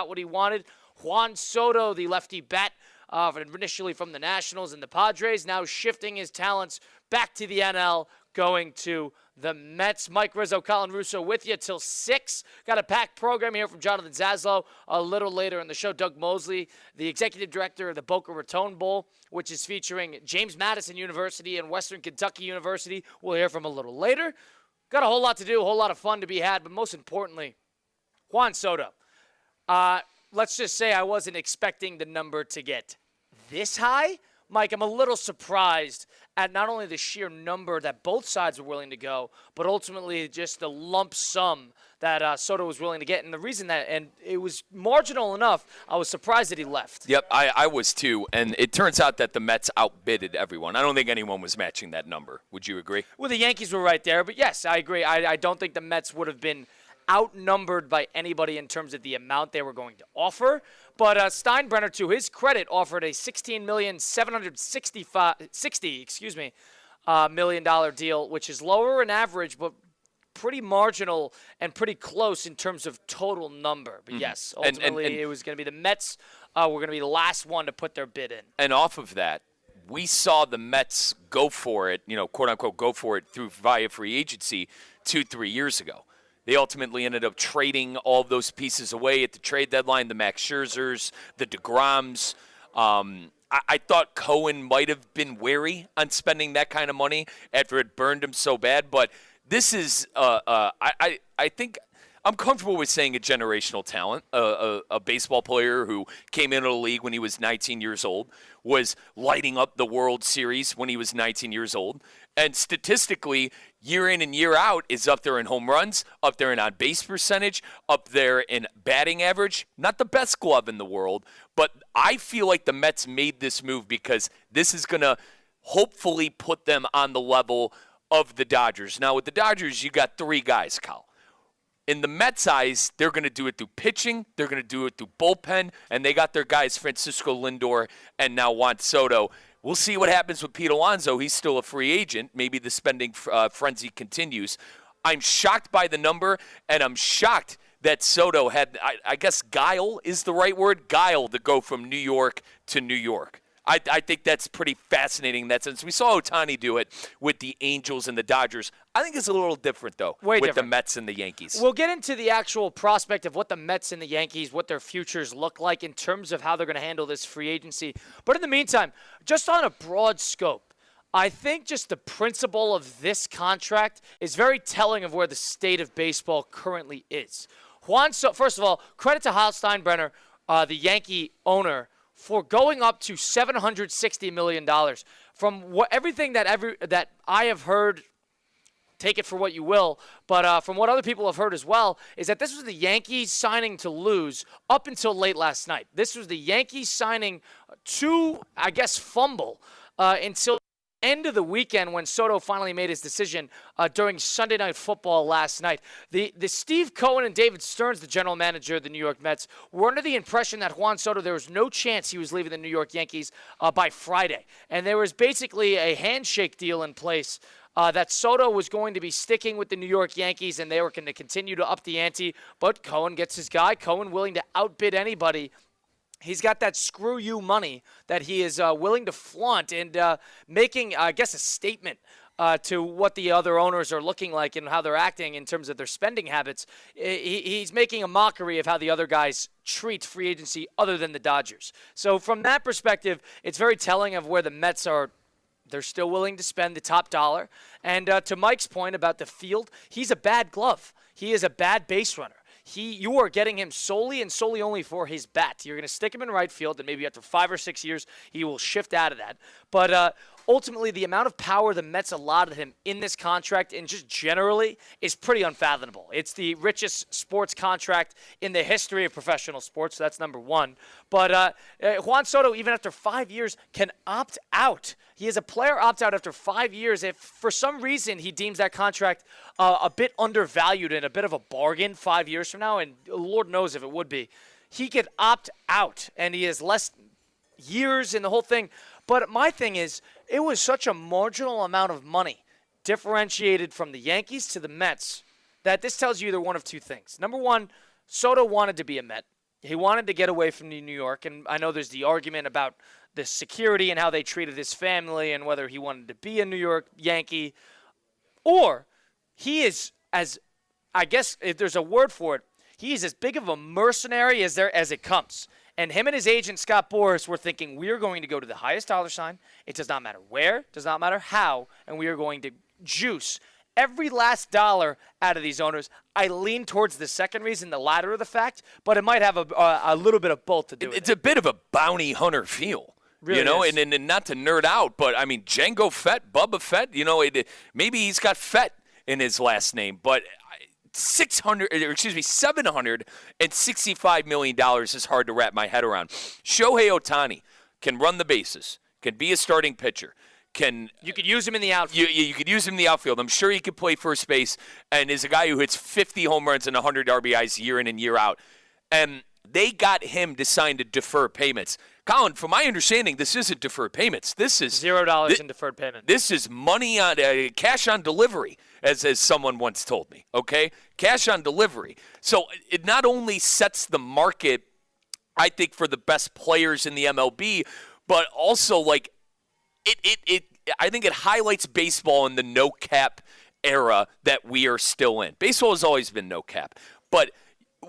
what he wanted. Juan Soto, the lefty bat, initially from the Nationals and the Padres, now shifting his talents back to the NL, going to the Mets. Mike Rizzo, Colin Russo with you till 6. Got a packed program here from Jonathan Zaslow. A little later in the show, Doug Mosley, the executive director of the Boca Raton Bowl, which is featuring James Madison University and Western Kentucky University. We'll hear from a little later. Got a whole lot to do, a whole lot of fun to be had, but most importantly, Juan Soto. Let's just say I wasn't expecting the number to get this high. Mike, I'm a little surprised at not only the sheer number that both sides were willing to go, but ultimately just the lump sum that Soto was willing to get. And the reason that, and it was marginal enough, I was surprised that he left. Yep, I was too. And it turns out that the Mets outbidded everyone. I don't think anyone was matching that number. Would you agree? Well, the Yankees were right there. But yes, I agree. I don't think the Mets would have been outnumbered by anybody in terms of the amount they were going to offer. But Steinbrenner, to his credit, offered a $16,760 million deal, which is lower in average, but pretty marginal and pretty close in terms of total number. But yes, ultimately it was going to be the Mets were going to be the last one to put their bid in. And off of that, we saw the Mets go for it, quote unquote, go for it via free agency 2-3 years ago. They ultimately ended up trading all those pieces away at the trade deadline, the Max Scherzers, the DeGroms. I thought Cohen might have been wary on spending that kind of money after it burned him so bad. But this is, I think I'm comfortable with saying a generational talent, a baseball player who came into the league when he was 19 years old, was lighting up the World Series when he was 19 years old. And statistically, year in and year out, is up there in home runs, up there in on-base percentage, up there in batting average. Not the best glove in the world, but I feel like the Mets made this move because this is going to hopefully put them on the level of the Dodgers. Now, with the Dodgers, you got 3 guys, Kyle. In the Mets' eyes, they're going to do it through pitching, they're going to do it through bullpen, and they got their guys Francisco Lindor and now Juan Soto. We'll see what happens with Pete Alonso. He's still a free agent. Maybe the spending frenzy continues. I'm shocked by the number, and I'm shocked that Soto had, I guess guile is the right word, guile to go from New York to New York. I think that's pretty fascinating in that sense. We saw Ohtani do it with the Angels and the Dodgers. I think it's a little different, though, with the Mets and the Yankees. We'll get into the actual prospect of what the Mets and the Yankees, what their futures look like in terms of how they're going to handle this free agency. But in the meantime, just on a broad scope, I think just the principle of this contract is very telling of where the state of baseball currently is. First of all, credit to Hal Steinbrenner, the Yankee owner, for going up to $760 million. From everything that I have heard, take it for what you will, but from what other people have heard as well, is that this was the Yankees signing to lose up until late last night. This was the Yankees signing to, I guess, fumble until end of the weekend when Soto finally made his decision during Sunday Night Football last night. The Steve Cohen and David Stearns, the general manager of the New York Mets, were under the impression that Juan Soto, there was no chance he was leaving the New York Yankees by Friday. And there was basically a handshake deal in place that Soto was going to be sticking with the New York Yankees and they were going to continue to up the ante. But Cohen gets his guy. Cohen willing to outbid anybody. He's got that screw you money that he is willing to flaunt and making, I guess, a statement to what the other owners are looking like and how they're acting in terms of their spending habits. He's making a mockery of how the other guys treat free agency other than the Dodgers. So from that perspective, it's very telling of where the Mets are. They're still willing to spend the top dollar. And to Mike's point about the field, he's a bad glove. He is a bad base runner. You are getting him solely and solely only for his bat. You're going to stick him in right field, and maybe after 5 or 6 years, he will shift out of that. But ultimately, the amount of power the Mets allotted him in this contract and just generally is pretty unfathomable. It's the richest sports contract in the history of professional sports, so that's number one. But Juan Soto, even after 5 years, can opt out. He is a player opt out after 5 years. If for some reason he deems that contract a bit undervalued and a bit of a bargain 5 years from now, and Lord knows if it would be, he could opt out, and he has less years in the whole thing. But my thing is, it was such a marginal amount of money differentiated from the Yankees to the Mets that this tells you either one of two things. Number one, Soto wanted to be a Met. He wanted to get away from New York, and I know there's the argument about the security and how they treated his family and whether he wanted to be a New York Yankee. Or he is, as I guess if there's a word for it, he is as big of a mercenary as it comes. And him and his agent, Scott Boras, were thinking, we are going to go to the highest dollar sign. It does not matter where, does not matter how, and we are going to juice every last dollar out of these owners. I lean towards the second reason, the latter of the fact, but it might have a little bit of both to do with it. It's a bit of a bounty hunter feel. Really you know, is. and not to nerd out, but I mean, Django Fett, Bubba Fett, you know, maybe he's got Fett in his last name, but $765 million is hard to wrap my head around. Shohei Ohtani can run the bases, can be a starting pitcher. You could use him in the outfield. You could use him in the outfield. I'm sure he could play first base, and is a guy who hits 50 home runs and 100 RBIs year in and year out. And they got him to sign to defer payments. Colin, from my understanding, this isn't deferred payments. This is $0 in deferred payment. This is money on cash on delivery, as someone once told me. Okay, cash on delivery. So it not only sets the market, I think, for the best players in the MLB, but also like it. I think it highlights baseball in the no cap era that we are still in. Baseball has always been no cap, but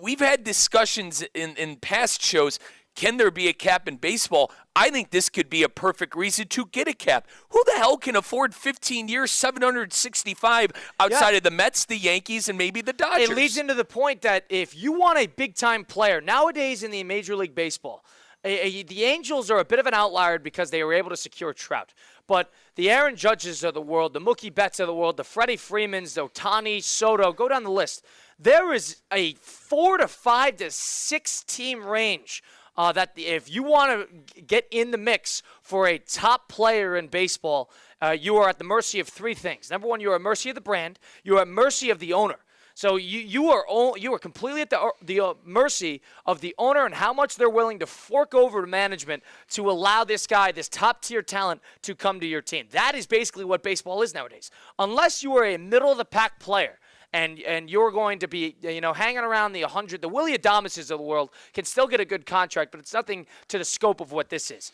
we've had discussions in past shows. Can there be a cap in baseball? I think this could be a perfect reason to get a cap. Who the hell can afford 15 years, 765 outside of the Mets, the Yankees, and maybe the Dodgers? It leads into the point that if you want a big-time player, nowadays in the Major League Baseball, the Angels are a bit of an outlier because they were able to secure Trout. But the Aaron Judges of the world, the Mookie Betts of the world, the Freddie Freemans, the Ohtani, Soto, go down the list. There is a 4 to 5 to 6 team range that if you want to get in the mix for a top player in baseball, you are at the mercy of three things. Number one, you are at mercy of the brand. You are at mercy of the owner. So you are completely at the mercy of the owner and how much they're willing to fork over to management to allow this guy, this top-tier talent, to come to your team. That is basically what baseball is nowadays. Unless you are a middle-of-the-pack player, and you're going to be, hanging around the 100. The Willie Adameses of the world can still get a good contract, but it's nothing to the scope of what this is.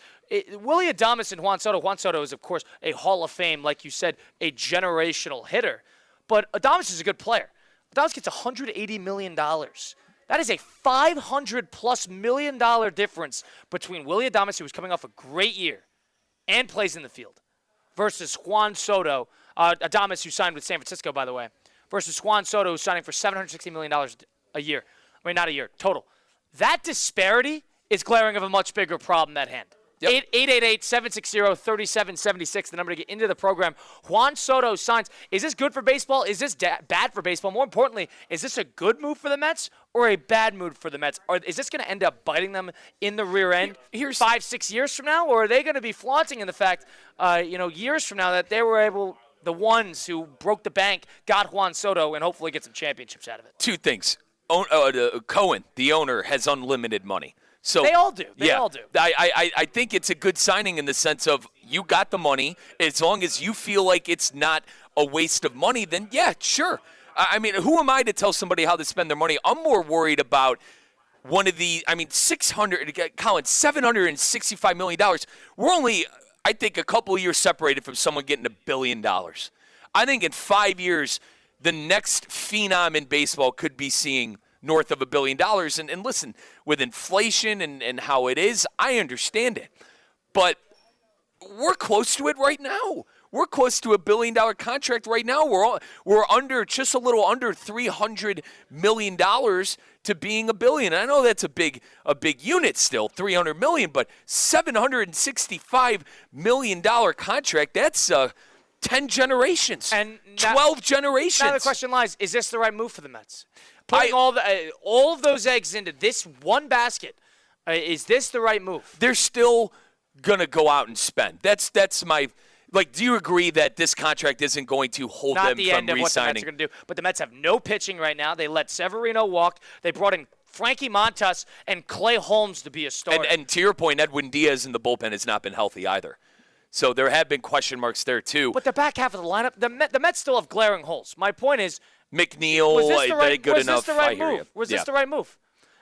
Willie Adames and Juan Soto. Juan Soto is, of course, a Hall of Fame, like you said, a generational hitter. But Adames is a good player. Adames gets $180 million. That is a $500+ million difference between Willie Adames, who was coming off a great year and plays in the field, versus Juan Soto. Adames, who signed with San Francisco, by the way, versus Juan Soto, who's signing for $760 million a year. I mean, not a year, total. That disparity is glaring of a much bigger problem at hand. Yep. 888-760-3776, the number to get into the program. Juan Soto signs. Is this good for baseball? Is this bad for baseball? More importantly, is this a good move for the Mets or a bad move for the Mets? Or is this going to end up biting them in the rear end 5-6 years from now? Or are they going to be flaunting in the fact, years from now that they were able, the ones who broke the bank, got Juan Soto and hopefully get some championships out of it? Two things. Cohen, the owner, has unlimited money. So they all do. They all do. I think it's a good signing in the sense of you got the money. As long as you feel like it's not a waste of money, then yeah, sure. I mean, who am I to tell somebody how to spend their money? I'm more worried about $765 million. We're only, I think, a couple of years separated from someone getting $1 billion. I think in 5 years, the next phenom in baseball could be seeing north of $1 billion. And listen, with inflation and how it is, I understand it. But we're close to it right now. We're close to $1 billion contract right now. We're under, just a little under $300 million to being $1 billion. I know that's a big unit still, $300 million, but $765 million contract, that's 10 generations, and 12 generations. Now the question lies, is this the right move for the Mets? Putting all of those eggs into this one basket, is this the right move? They're still going to go out and spend. That's my – like, do you agree that this contract isn't going to hold them from re-signing? Not the end of what the Mets are going to do. But the Mets have no pitching right now. They let Severino walk. They brought in Frankie Montas and Clay Holmes to be a starter. And to your point, Edwin Diaz in the bullpen has not been healthy either. So there have been question marks there, too. But the back half of the lineup, the Mets still have glaring holes. My point is, McNeil, was this the right, good was enough. This the right move? Was this the right move?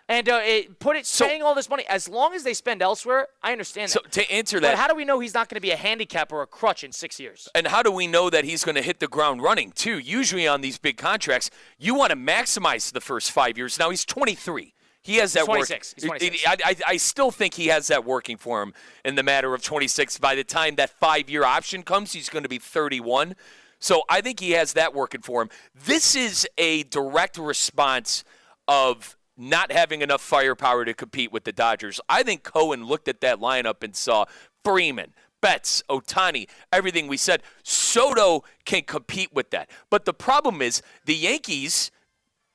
And paying all this money, as long as they spend elsewhere, I understand that. So to answer that, but how do we know he's not going to be a handicap or a crutch in 6 years? And how do we know that he's going to hit the ground running, too? Usually on these big contracts, you want to maximize the first 5 years. Now, he's 23. He has that 26. He's 26. I still think he has that working for him in the matter of 26. By the time that 5-year option comes, he's going to be 31. So I think he has that working for him. This is a direct response of not having enough firepower to compete with the Dodgers. I think Cohen looked at that lineup and saw Freeman, Betts, Ohtani, everything we said. Soto can compete with that. But the problem is the Yankees,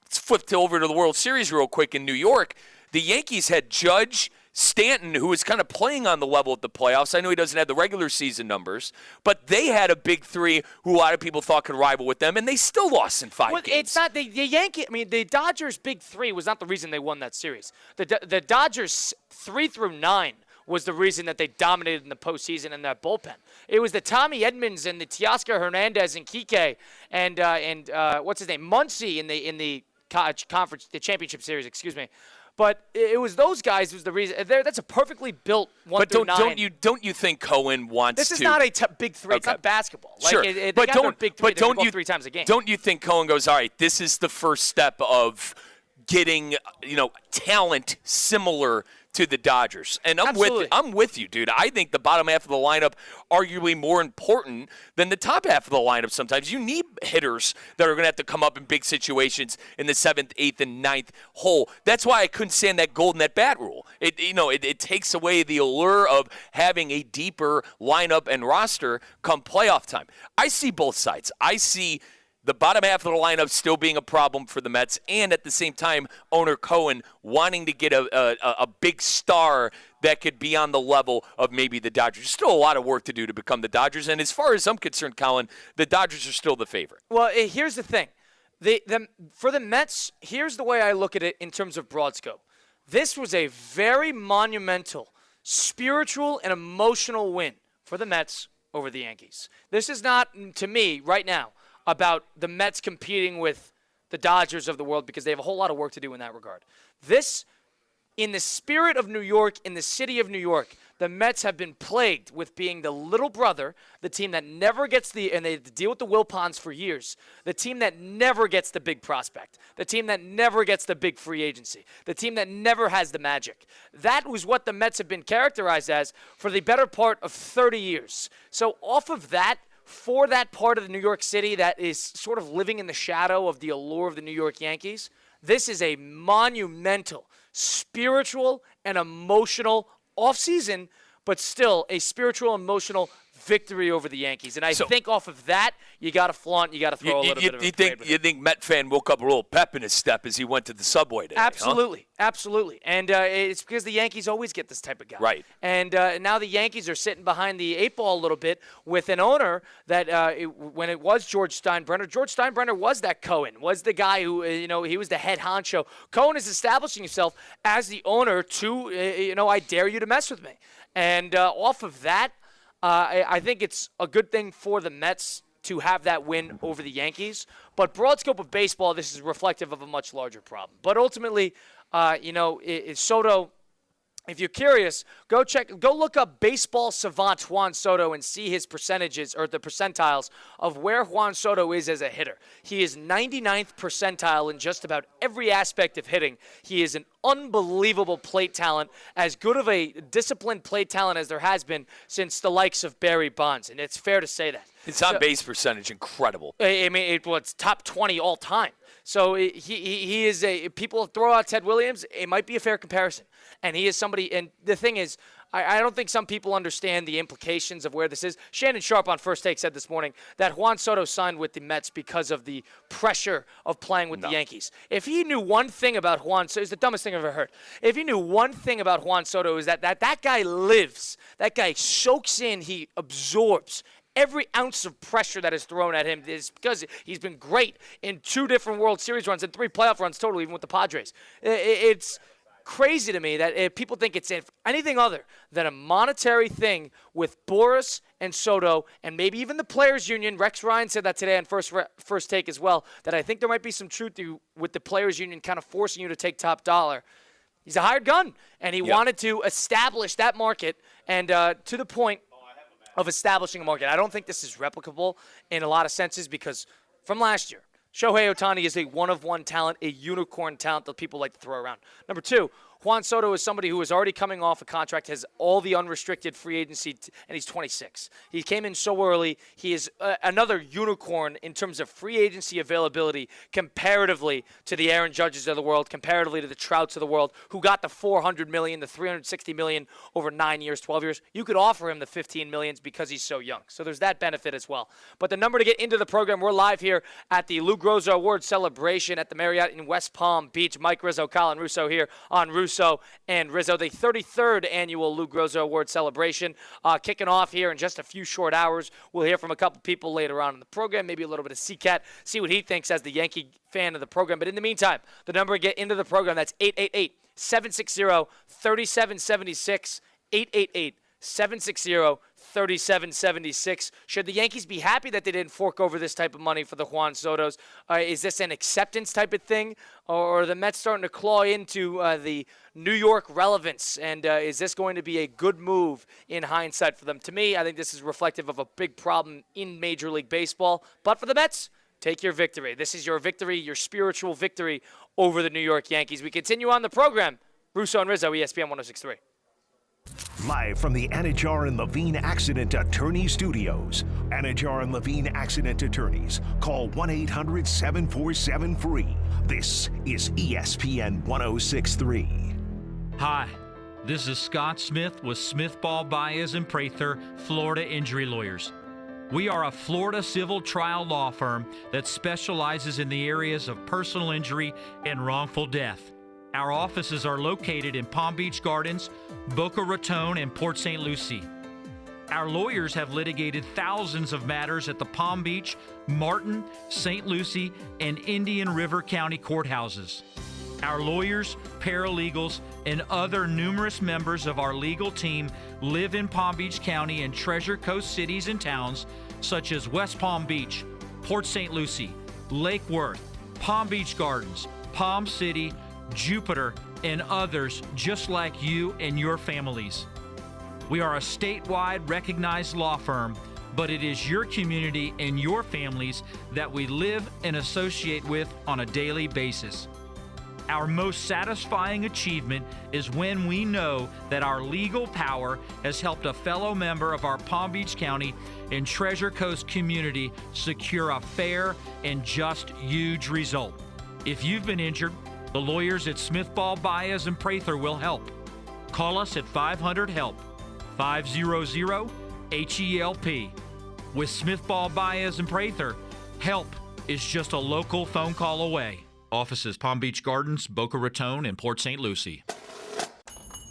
let's flip over to the World Series real quick in New York. The Yankees had Judge, Stanton, who was kind of playing on the level at the playoffs. I know he doesn't have the regular season numbers, but they had a big three who a lot of people thought could rival with them, and they still lost in 5 games. It's not the Yankee. I mean, the Dodgers' big three was not the reason they won that series. The Dodgers 3 through 9 was the reason that they dominated in the postseason in that bullpen. It was the Tommy Edmonds and the Teoscar Hernandez and Kike and what's his name, Muncy in the conference, the championship series. Excuse me. But it was those guys who's the reason. That's a perfectly built 1 through 9. Don't you think Cohen wants to? This is not a big three. Okay. It's not basketball. Sure. But don't you 3 times a game. Don't you think Cohen goes, all right, this is the first step of getting, talent similar to the Dodgers? And I'm with you, dude. I think the bottom half of the lineup arguably more important than the top half of the lineup sometimes. You need hitters that are going to have to come up in big situations in the 7th, 8th, and 9th hole. That's why I couldn't stand that golden at bat rule. It takes away the allure of having a deeper lineup and roster come playoff time. I see both sides. I see the bottom half of the lineup still being a problem for the Mets, and at the same time, owner Cohen wanting to get a big star that could be on the level of maybe the Dodgers. Still a lot of work to do to become the Dodgers, and as far as I'm concerned, Colin, the Dodgers are still the favorite. Well, here's the thing. For the Mets, here's the way I look at it in terms of broad scope. This was a very monumental, spiritual, and emotional win for the Mets over the Yankees. This is not, to me, right now, about the Mets competing with the Dodgers of the world because they have a whole lot of work to do in that regard. This, in the spirit of New York, in the city of New York, the Mets have been plagued with being the little brother, the team that never gets and they deal with the Wilpons for years, the team that never gets the big prospect, the team that never gets the big free agency, the team that never has the magic. That was what the Mets have been characterized as for the better part of 30 years. So off of that, for that part of the New York City that is sort of living in the shadow of the allure of the New York Yankees, this is a monumental, spiritual, and emotional offseason, but still a spiritual, emotional victory over the Yankees. And I think off of that, you got to flaunt, you got to throw a little bit of a parade with it. You think Met fan woke up a little pep in his step as he went to the subway today? Absolutely, huh? Absolutely. And it's because the Yankees always get this type of guy. Right. And now the Yankees are sitting behind the 8 ball a little bit with an owner that when it was George Steinbrenner was that Cohen, was the guy who, he was the head honcho. Cohen is establishing himself as the owner to, I dare you to mess with me. And off of that, I think it's a good thing for the Mets to have that win over the Yankees. But broad scope of baseball, this is reflective of a much larger problem. But ultimately, Soto, if you're curious, go look up baseball savant Juan Soto and see his percentages or the percentiles of where Juan Soto is as a hitter. He is 99th percentile in just about every aspect of hitting. He is an unbelievable plate talent, as good of a disciplined plate talent as there has been since the likes of Barry Bonds, and it's fair to say that. His on-base percentage, incredible. It's top 20 all time. So he is people throw out Ted Williams, it might be a fair comparison. And he is somebody, and the thing is, I don't think some people understand the implications of where this is. Shannon Sharp on First Take said this morning that Juan Soto signed with the Mets because of the pressure of playing with the Yankees. If he knew one thing about Juan Soto, it's the dumbest thing I've ever heard. If he knew one thing about Juan Soto is that guy lives, that guy soaks in, he absorbs every ounce of pressure that is thrown at him is because he's been great in 2 different World Series runs and 3 playoff runs total, even with the Padres. It's crazy to me that people think it's anything other than a monetary thing with Boris and Soto and maybe even the Players Union. Rex Ryan said that today on First Take as well, that I think there might be some truth with the Players Union kind of forcing you to take top dollar. He's a hired gun, and he wanted to establish that market, and to the point of establishing a market. I don't think this is replicable in a lot of senses because from last year, Shohei Ohtani is a one-of-one talent, a unicorn talent that people like to throw around. Number two, Juan Soto is somebody who is already coming off a contract, has all the unrestricted free agency, and he's 26. He came in so early. He is another unicorn in terms of free agency availability comparatively to the Aaron Judges of the world, comparatively to the Trouts of the world, who got the $400 million, the $360 million over 9 years, 12 years. You could offer him the $15 million because he's so young. So there's that benefit as well. But the number to get into the program, we're live here at the Lou Groza Award celebration at the Marriott in West Palm Beach. Mike Rizzo, Colin Russo here on Russo and Rizzo, the 33rd annual Lou Groza Award celebration, kicking off here in just a few short hours. We'll hear from a couple people later on in the program, maybe a little bit of CCAT, see what he thinks as the Yankee fan of the program. But in the meantime, the number to get into the program, that's 888-760-3776, 888-760-3776. Should the Yankees be happy that they didn't fork over this type of money for the Juan Sotos? Is this an acceptance type of thing? Or are the Mets starting to claw into the New York relevance? And is this going to be a good move in hindsight for them? To me, I think this is reflective of a big problem in Major League Baseball. But for the Mets, take your victory. This is your victory, your spiritual victory over the New York Yankees. We continue on the program. Russo and Rizzo, ESPN 106.3. Live from the Anajar and Levine Accident Attorney Studios. Anajar and Levine Accident Attorneys. Call 1-800-747-FREE. This is ESPN 106.3. Hi, this is Scott Smith with Smith Ball Baez and Prather, Florida Injury Lawyers. We are a Florida civil trial law firm that specializes in the areas of personal injury and wrongful death. Our offices are located in Palm Beach Gardens, Boca Raton, and Port St. Lucie. Our lawyers have litigated thousands of matters at the Palm Beach, Martin, St. Lucie, and Indian River County courthouses. Our lawyers, paralegals, and other numerous members of our legal team live in Palm Beach County and Treasure Coast cities and towns such as West Palm Beach, Port St. Lucie, Lake Worth, Palm Beach Gardens, Palm City, Jupiter, and others just like you and your families. We are a statewide recognized law firm, but it is your community and your families that we live and associate with on a daily basis. Our most satisfying achievement is when we know that our legal power has helped a fellow member of our Palm Beach County and Treasure Coast community secure a fair and just huge result. If you've been injured, the lawyers at Smith Ball Baez and Prather will help. Call us at 500-HELP, 500-HELP. With Smith Ball Baez and Prather, help is just a local phone call away. Offices Palm Beach Gardens, Boca Raton, and Port St. Lucie.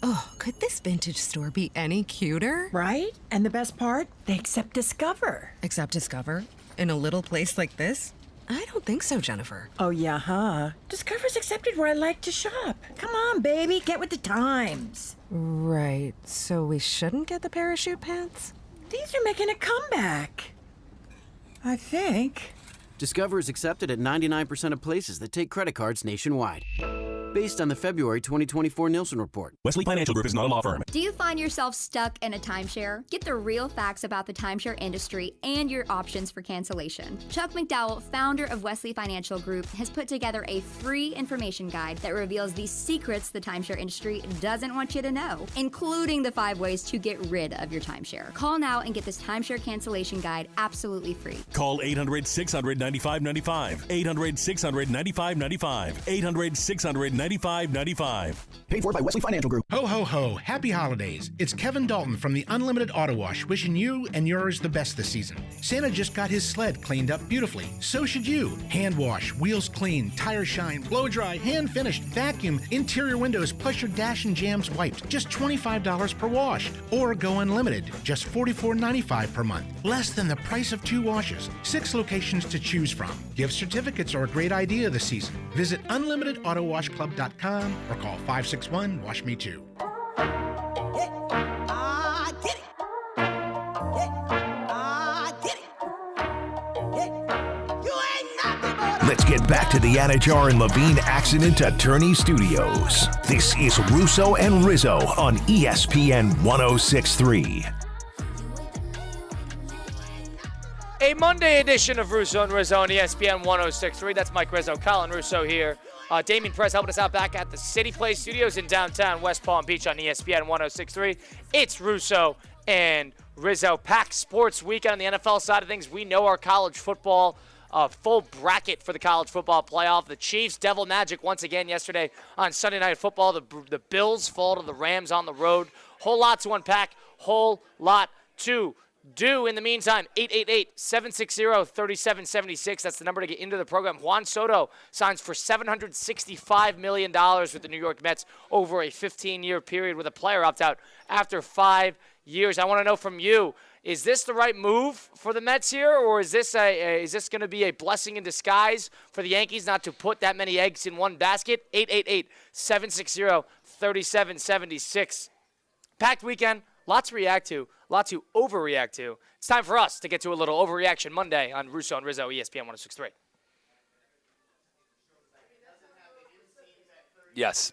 Oh, could this vintage store be any cuter? Right? And the best part? They accept Discover. Accept Discover? In a little place like this? I don't think so, Jennifer. Oh, yeah, huh? Discover's accepted where I like to shop. Come on, baby, get with the times. Right, so we shouldn't get the parachute pants? These are making a comeback. I think. Discover is accepted at 99% of places that take credit cards nationwide. Based on the February 2024 Nielsen report. Wesley Financial Group is not a law firm. Do you find yourself stuck in a timeshare? Get the real facts about the timeshare industry and your options for cancellation. Chuck McDowell, founder of Wesley Financial Group, has put together a free information guide that reveals the secrets the timeshare industry doesn't want you to know, including the 5 ways to get rid of your timeshare. Call now and get this timeshare cancellation guide absolutely free. Call 800-600-9595. 800-600-9595. 800-600-9595. Paid for by Wesley Financial Group. Ho, ho, ho. Happy holidays. It's Kevin Dalton from the Unlimited Auto Wash wishing you and yours the best this season. Santa just got his sled cleaned up beautifully. So should you. Hand wash, wheels clean, tire shine, blow dry, hand finished, vacuum, interior windows, plus your dash and jams wiped. Just $25 per wash. Or go unlimited. Just $44.95 per month. Less than the price of 2 washes. 6 locations to choose from. Gift certificates are a great idea this season. Visit unlimitedautowashclub.com or call 561-WASH-ME-TOO. Let's get back to the Anajar and Levine Accident Attorney Studios. This is Russo and Rizzo on ESPN 106.3. A Monday edition of Russo and Rizzo on ESPN 106.3. That's Mike Rizzo, Colin Russo here. Damian Perez helping us out back at the City Place Studios in downtown West Palm Beach on ESPN 106.3. It's Russo and Rizzo. Packed sports weekend on the NFL side of things. We know our college football full bracket for the college football playoff. The Chiefs, Devil Magic once again yesterday on Sunday Night Football. The Bills fall to the Rams on the road. Whole lot to unpack. Whole lot to do. In the meantime, 888-760-3776. That's the number to get into the program. Juan Soto signs for $765 million with the New York Mets over a 15-year period with a player opt-out after 5 years. I want to know from you, is this the right move for the Mets here, or is this going to be a blessing in disguise for the Yankees not to put that many eggs in one basket? 888-760-3776. Packed weekend, lots to react to, lots to overreact to. It's time for us to get to a little Overreaction Monday on Russo and Rizzo, ESPN 106.3. Yes.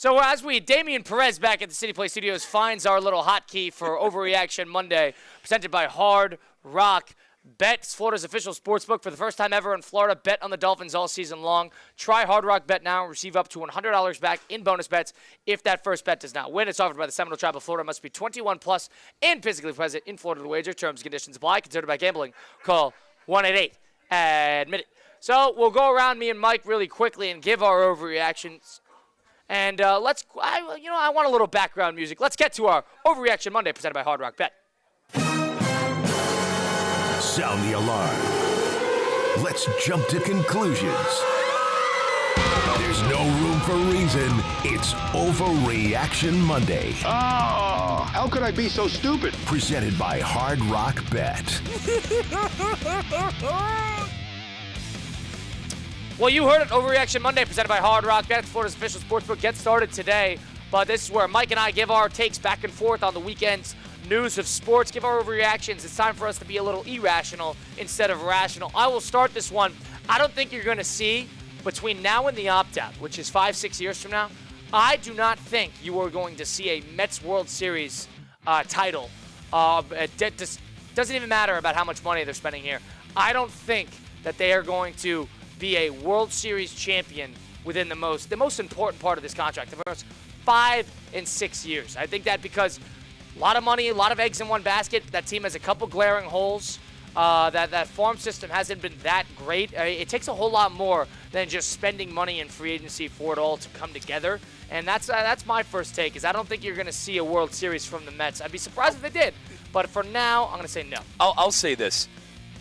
So as Damian Perez back at the City Place Studios finds our little hotkey for Overreaction Monday, presented by Hard Rock Bet, Florida's official sportsbook. For the first time ever in Florida, bet on the Dolphins all season long. Try Hard Rock Bet now and receive up to $100 back in bonus bets if that first bet does not win. It's offered by the Seminole Tribe of Florida. Must be 21 plus and physically present in Florida to wager. Terms and conditions apply. Considered by gambling. Call 188-ADMIT-IT. So we'll go around me and Mike really quickly and give our overreactions. And I want a little background music. Let's get to our Overreaction Monday presented by Hard Rock Bet. Sound the alarm. Let's jump to conclusions. There's no room for reason. It's Overreaction Monday. Oh, how could I be so stupid? Presented by Hard Rock Bet. Well, you heard it. Overreaction Monday presented by Hard Rock Bet. Florida's official sportsbook gets started today. But this is where Mike and I give our takes back and forth on the weekend's news of sports, give our overreactions. It's time for us to be a little irrational instead of rational. I will start this one. I don't think you're going to see between now and the opt-out, which is 5-6 years from now, I do not think you are going to see a Mets World Series title. It doesn't even matter about how much money they're spending here. I don't think that they are going to be a World Series champion within the most important part of this contract, the first 5 and 6 years. I think that because a lot of money, a lot of eggs in one basket. That team has a couple glaring holes. That farm system hasn't been that great. It takes a whole lot more than just spending money in free agency for it all to come together. And that's my first take, is I don't think you're going to see a World Series from the Mets. I'd be surprised if they did. But for now, I'm going to say no. I'll say this.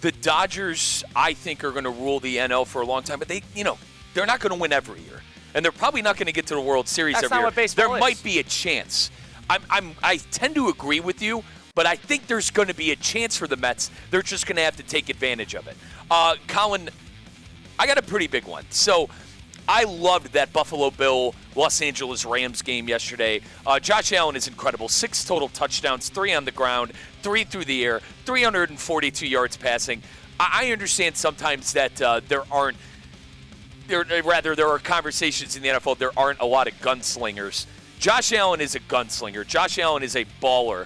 The Dodgers, I think, are going to rule the NL for a long time. But they're not going to win every year. And they're probably not going to get to the World Series That's every not year. What baseball there is. Might be a chance. I tend to agree with you, but I think there's going to be a chance for the Mets. They're just going to have to take advantage of it. Colin, I got a pretty big one. So I loved that Buffalo Bill Los Angeles Rams game yesterday. Josh Allen is incredible. 6 total touchdowns, 3 on the ground, 3 through the air, 342 yards passing. I understand sometimes that there are conversations in the NFL. There aren't a lot of gunslingers. Josh Allen is a gunslinger. Josh Allen is a baller.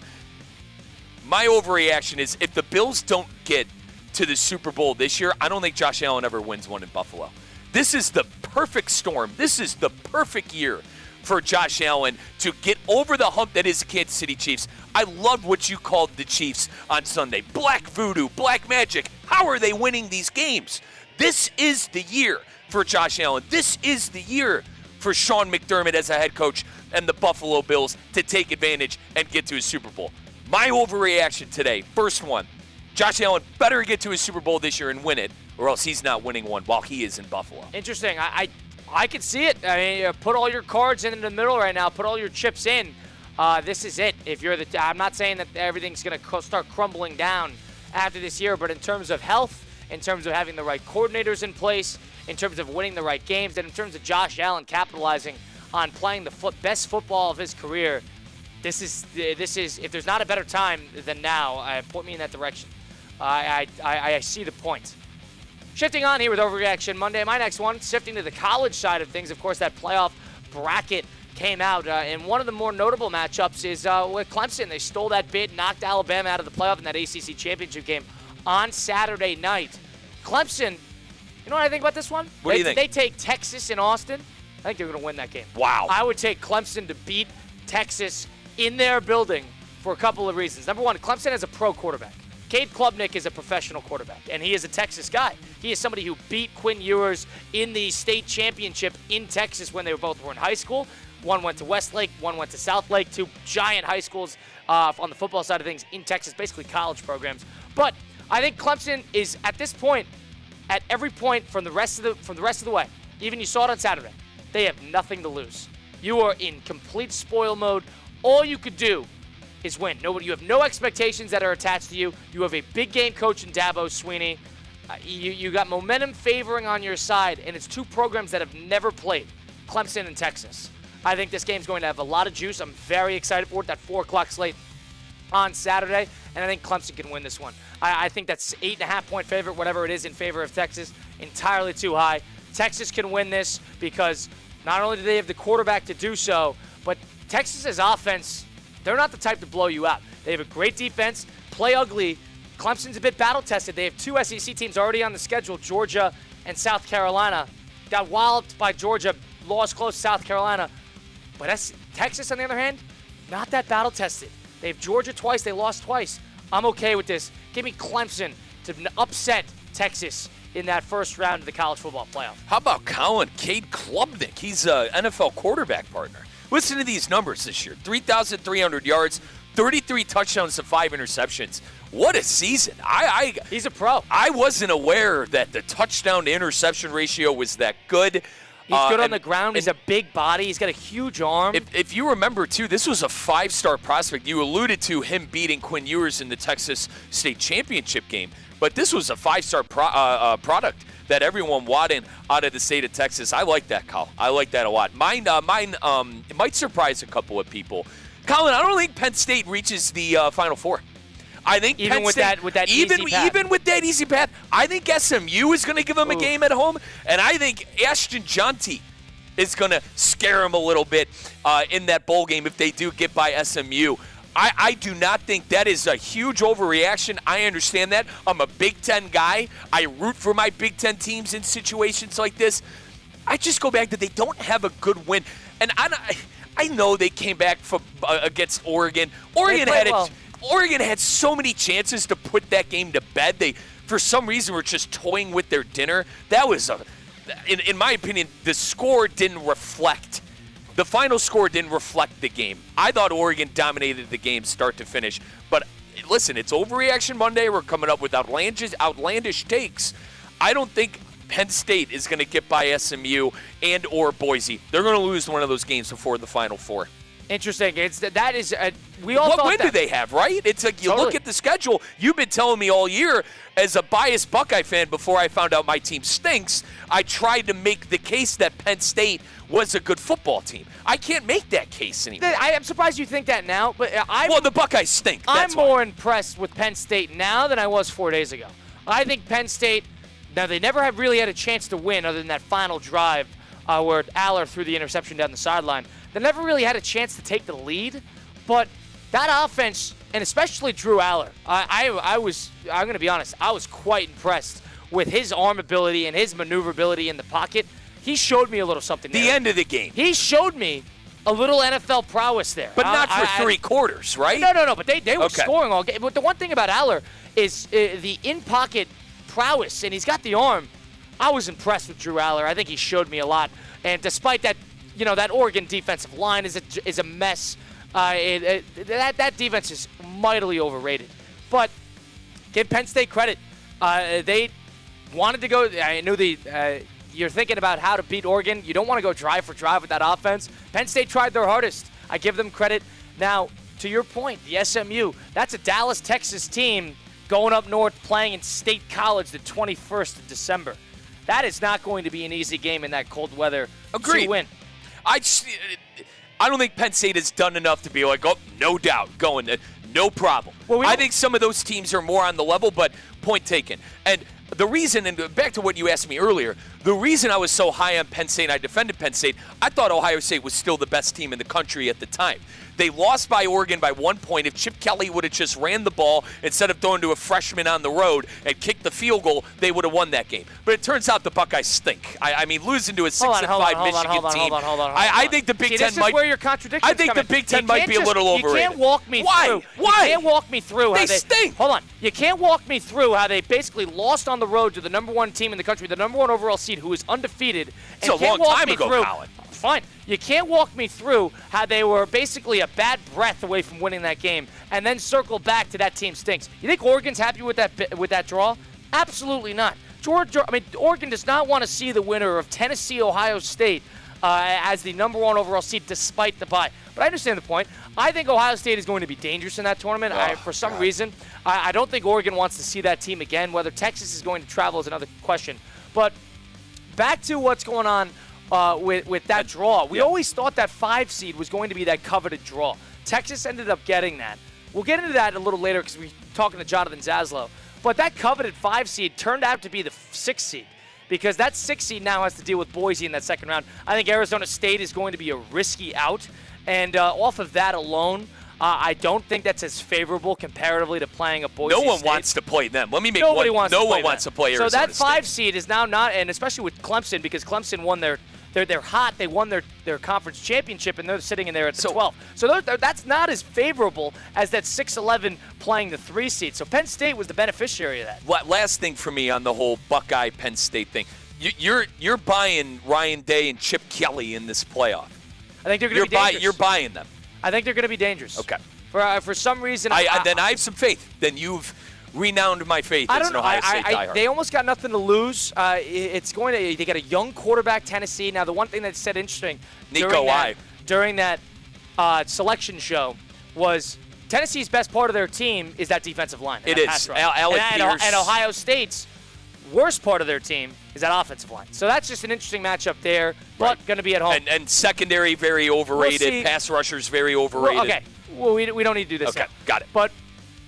My overreaction is if the Bills don't get to the Super Bowl this year, I don't think Josh Allen ever wins one in Buffalo. This is the perfect storm. This is the perfect year for Josh Allen to get over the hump that is the Kansas City Chiefs. I loved what you called the Chiefs on Sunday. Black voodoo, black magic. How are they winning these games? This is the year for Josh Allen. This is the year for Sean McDermott as a head coach and the Buffalo Bills to take advantage and get to a Super Bowl. My overreaction today, first one, Josh Allen better get to a Super Bowl this year and win it, or else he's not winning one while he is in Buffalo. Interesting. I can see it. I mean, put all your cards in the middle right now. Put all your chips in. This is it. If you're I'm not saying that everything's going to start crumbling down after this year, but in terms of health, in terms of having the right coordinators in place, in terms of winning the right games, and in terms of Josh Allen capitalizing on playing the best football of his career, this is if there's not a better time than now, point me in that direction. I see the point. Shifting on here with Overreaction Monday, my next one, shifting to the college side of things. Of course, that playoff bracket came out, and one of the more notable matchups is with Clemson. They stole that bid, knocked Alabama out of the playoff in that ACC championship game on Saturday night. Clemson, you know what I think about this one? What do you think? They take Texas in Austin. I think they're going to win that game. Wow. I would take Clemson to beat Texas in their building for a couple of reasons. Number one, Clemson has a pro quarterback. Cade Klubnik is a professional quarterback, and he is a Texas guy. He is somebody who beat Quinn Ewers in the state championship in Texas when they both were in high school. One went to Westlake, one went to Southlake, two giant high schools on the football side of things in Texas, basically college programs. But I think Clemson is, at this point, at every point from the rest of the way, even you saw it on Saturday, they have nothing to lose. You are in complete spoil mode. All you could do is win. You have no expectations that are attached to you. You have a big game coach in Dabo Swinney. You got momentum favoring on your side, and it's two programs that have never played, Clemson and Texas. I think this game's going to have a lot of juice. I'm very excited for it, that 4 o'clock slate on Saturday, and I think Clemson can win this one. I think that's 8.5-point favorite, whatever it is, in favor of Texas, entirely too high. Texas can win this because not only do they have the quarterback to do so, but Texas's offense, they're not the type to blow you out. They have a great defense, play ugly. Clemson's a bit battle-tested. They have 2 SEC teams already on the schedule, Georgia and South Carolina. Got walloped by Georgia, lost close to South Carolina. But Texas, on the other hand, not that battle-tested. They have Georgia twice. They lost twice. I'm okay with this. Give me Clemson to upset Texas in that first round of the college football playoff. How about Cade Klubnik? He's an NFL quarterback partner. Listen to these numbers this year. 3,300 yards, 33 touchdowns to 5 interceptions. What a season. He's a pro. I wasn't aware that the touchdown-to-interception ratio was that good. He's good on the ground. He's a big body. He's got a huge arm. If you remember, too, this was a 5-star prospect. You alluded to him beating Quinn Ewers in the Texas State Championship game. But this was a 5-star product that everyone wanted out of the state of Texas. I like that, Kyle. I like that a lot. Mine it might surprise a couple of people. Colin, I don't think Penn State reaches the Final Four. I think even Penn with State, that easy path. Even with that easy path, I think SMU is going to give them a game at home, and I think Ashton Jonty is going to scare them a little bit in that bowl game if they do get by SMU. I do not think that is a huge overreaction. I understand that. I'm a Big Ten guy. I root for my Big Ten teams in situations like this. I just go back that they don't have a good win. And I know they came back against Oregon. Oregon had so many chances to put that game to bed. They, for some reason, were just toying with their dinner. That was, in my opinion, the score didn't reflect. The final score didn't reflect the game. I thought Oregon dominated the game start to finish. But listen, it's Overreaction Monday. We're coming up with outlandish takes. I don't think Penn State is going to get by SMU and or Boise. They're going to lose one of those games before the Final Four. Interesting. We all what thought win that. do they have, right? It's like you Totally. look at the schedule. You've been telling me all year, as a biased Buckeye fan, before I found out my team stinks, I tried to make the case that Penn State was a good football team. I can't make that case anymore. I'm surprised you think that now, but the Buckeyes stink. I'm more impressed with Penn State now than I was 4 days ago. I think Penn State, now they never have really had a chance to win other than that final drive where Aller threw the interception down the sideline. They never really had a chance to take the lead, but that offense, and especially Drew Aller, I'm going to be honest, I was quite impressed with his arm ability and his maneuverability in the pocket. He showed me a little something there. The end of the game. He showed me a little NFL prowess there. But not for 3 quarters, right? No, but they were scoring all game. But the one thing about Aller is the in-pocket prowess, and he's got the arm. I was impressed with Drew Aller. I think he showed me a lot. And despite that, that Oregon defensive line is a mess. That defense is mightily overrated. But give Penn State credit. They wanted to go. I knew you're thinking about how to beat Oregon. You don't want to go drive for drive with that offense. Penn State tried their hardest. I give them credit. Now, to your point, the SMU, that's a Dallas, Texas team going up north playing in State College the 21st of December. That is not going to be an easy game in that cold weather Agreed. to win. I don't think Penn State has done enough to be like, oh, no doubt, going, no problem. I think some of those teams are more on the level, but point taken. And the reason, and back to what you asked me earlier, the reason I was so high on Penn State, I defended Penn State, I thought Ohio State was still the best team in the country at the time. They lost by Oregon by 1 point. If Chip Kelly would have just ran the ball instead of throwing to a freshman on the road and kicked the field goal, they would have won that game. But it turns out the Buckeyes stink. I mean, losing to a 6-5 Michigan team. I think the Big Ten this might. is where your contradiction. I think the Big Ten might be a little overrated. You can't walk me through. Why? You can't walk me through how they stink. Hold on. You can't walk me through how they basically lost on the road to the number 1 team in the country, the number 1 overall seed, who is undefeated. It's a long time ago, Colin. Fine. You can't walk me through how they were basically a bad breath away from winning that game and then circle back to that team stinks. You think Oregon's happy with that draw? Absolutely not. Oregon does not want to see the winner of Tennessee, Ohio State as the number 1 overall seed despite the bye. But I understand the point. I think Ohio State is going to be dangerous in that tournament. For some reason, I don't think Oregon wants to see that team again. Whether Texas is going to travel is another question. But back to what's going on with that draw. We always thought that 5 seed was going to be that coveted draw. Texas ended up getting that. We'll get into that a little later because we're talking to Jonathan Zaslow. But that coveted 5 seed turned out to be the 6 seed because that 6 seed now has to deal with Boise in that second round. I think Arizona State is going to be a risky out. And off of that alone, I don't think that's as favorable comparatively to playing a Boise State. No one wants to play them. Let me make Nobody one. wants no to play one wants to play Arizona State. So that 5 State. seed is now not, and especially with Clemson, because Clemson won they're hot. They won their conference championship, and they're sitting in there at the 12. So that's not as favorable as that 6-11 playing the 3 seed. So Penn State was the beneficiary of that. Last thing for me on the whole Buckeye Penn State thing. You're buying Ryan Day and Chip Kelly in this playoff. I think they're going to be dangerous. You're buying them. I think they're going to be dangerous. Okay. For some reason, then I have some faith. Then you've renowned my faith as an Ohio State diehard. They almost got nothing to lose. They got a young quarterback, Tennessee. Now, the one thing that said interesting during that selection show was Tennessee's best part of their team is that defensive line. It is. And Ohio State's worst part of their team is that offensive line. So that's just an interesting matchup there, but going to be at home. And secondary, very overrated. Pass rushers, very overrated. We don't need to do this. Okay, now. got it. But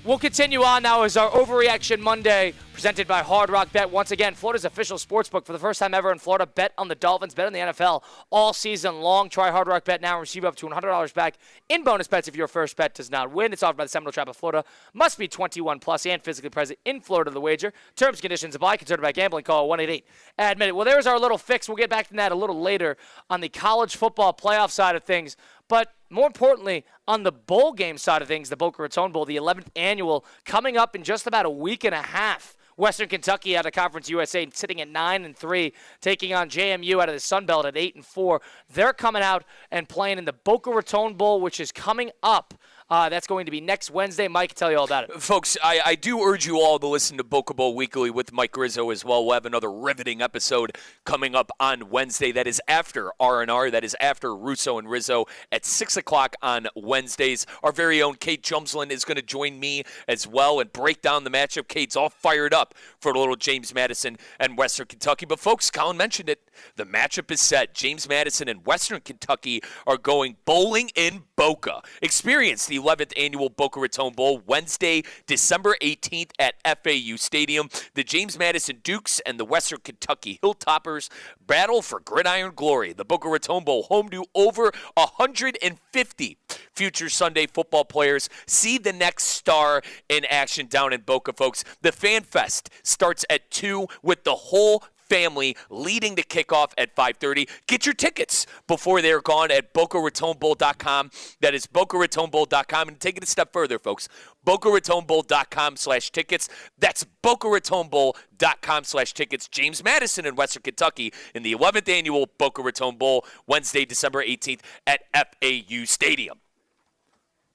we'll continue on now as our Overreaction Monday presented by Hard Rock Bet. Once again, Florida's official sportsbook for the first time ever in Florida. Bet on the Dolphins, bet on the NFL all season long. Try Hard Rock Bet now and receive up to $100 back in bonus bets if your first bet does not win. It's offered by the Seminole Tribe of Florida. Must be 21 plus and physically present in Florida to the wager. Terms and conditions apply. Concerned about gambling, call 1-888-ADMIT. Well, there's our little fix. We'll get back to that a little later on the college football playoff side of things. But more importantly, on the bowl game side of things, the Boca Raton Bowl, the 11th annual, coming up in just about a week and a half. Western Kentucky out of Conference USA sitting at 9-3, taking on JMU out of the Sun Belt at 8-4. They're coming out and playing in the Boca Raton Bowl, which is coming up. That's going to be next Wednesday. Mike can tell you all about it. Folks, I do urge you all to listen to Boca Bowl Weekly with Mike Rizzo as well. We'll have another riveting episode coming up on Wednesday. That is after R&R. That is after Russo and Rizzo at 6 o'clock on Wednesdays. Our very own Kate Jumsland is going to join me as well and break down the matchup. Kate's all fired up for the little James Madison and Western Kentucky. But, folks, Colin mentioned it. The matchup is set. James Madison and Western Kentucky are going bowling in Boca. Experience the 11th annual Boca Raton Bowl Wednesday, December 18th at FAU Stadium. The James Madison Dukes and the Western Kentucky Hilltoppers battle for gridiron glory. The Boca Raton Bowl, home to over 150 future Sunday football players. See the next star in action down in Boca, folks. The Fan Fest starts at 2 with the whole family leading the kickoff at 5:30. Get your tickets before they're gone at BocaRatonBowl.com. That is BocaRatonBowl.com. And take it a step further, folks. BocaRatonBowl.com/tickets. That's BocaRatonBowl.com/tickets. James Madison in Western Kentucky in the 11th annual Boca Raton Bowl, Wednesday, December 18th at FAU Stadium.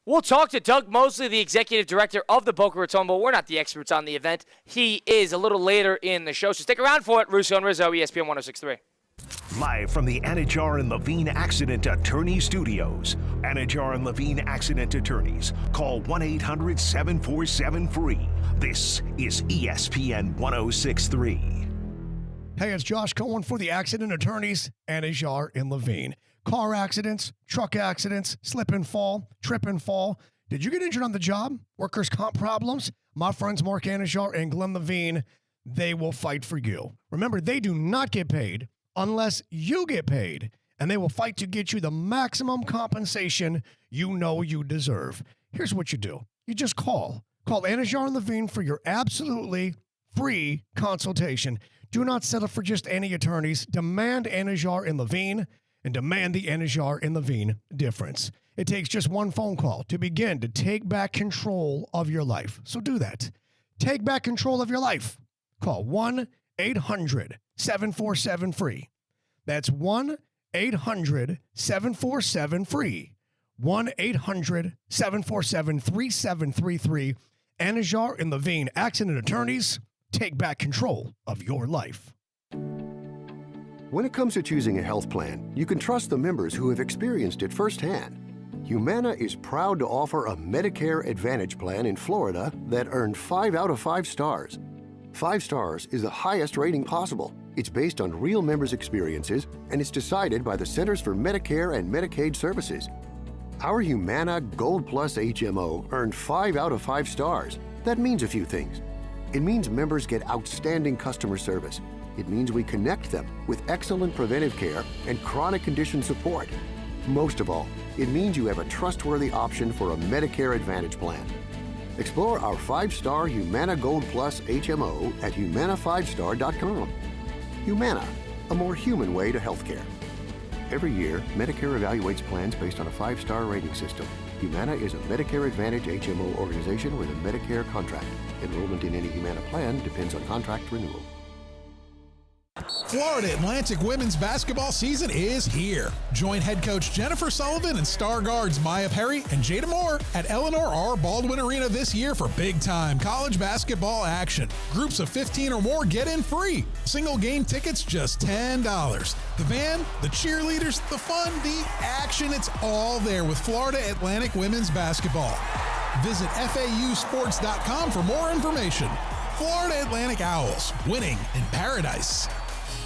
We'll talk to Doug Mosley, the executive director of the Boca Raton Bowl. We're not the experts on the event. He is a little later in the show, so stick around for it. Russo and Rizzo, ESPN 106.3. Live from the Anajar and Levine Accident Attorney Studios. Anajar and Levine Accident Attorneys. Call 1-800-747-FREE. This is ESPN 106.3. Hey, it's Josh Cohen for the Accident Attorneys, Anajar and Levine. Car accidents, truck accidents, slip and fall, trip and fall. Did you get injured on the job? Workers' comp problems? My friends Mark Anajar and Glenn Levine, they will fight for you. Remember, they do not get paid unless you get paid, and they will fight to get you the maximum compensation you know you deserve. Here's what you do. You just call. Call Anajar and Levine for your absolutely free consultation. Do not settle for just any attorneys. Demand Anajar and Levine, and demand the Anajar and Levine difference. It takes just one phone call to begin to take back control of your life. So do that. Take back control of your life. Call 1-800-747-FREE. That's 1-800-747-FREE. 1-800-747-3733. Anajar and Levine, accident attorneys. Take back control of your life. When it comes to choosing a health plan, you can trust the members who have experienced it firsthand. Humana is proud to offer a Medicare Advantage plan in Florida that earned 5 out of 5 stars. 5 stars is the highest rating possible. It's based on real members' experiences, and it's decided by the Centers for Medicare and Medicaid Services. Our Humana Gold Plus HMO earned 5 out of 5 stars. That means a few things. It means members get outstanding customer service. It means we connect them with excellent preventive care and chronic condition support. Most of all, it means you have a trustworthy option for a Medicare Advantage plan. Explore our 5-star Humana Gold Plus HMO at humana5star.com. Humana, a more human way to healthcare. Every year, Medicare evaluates plans based on a 5-star rating system. Humana is a Medicare Advantage HMO organization with a Medicare contract. Enrollment in any Humana plan depends on contract renewal. Florida Atlantic women's basketball season is here. Join head coach Jennifer Sullivan and star guards Maya Perry and Jada Moore at Eleanor R. Baldwin Arena this year for big-time college basketball action. Groups of 15 or more get in free. Single game tickets just $10. The band, the cheerleaders, the fun, the action, it's all there with Florida Atlantic women's basketball. Visit FAUsports.com for more information. Florida Atlantic Owls, winning in paradise.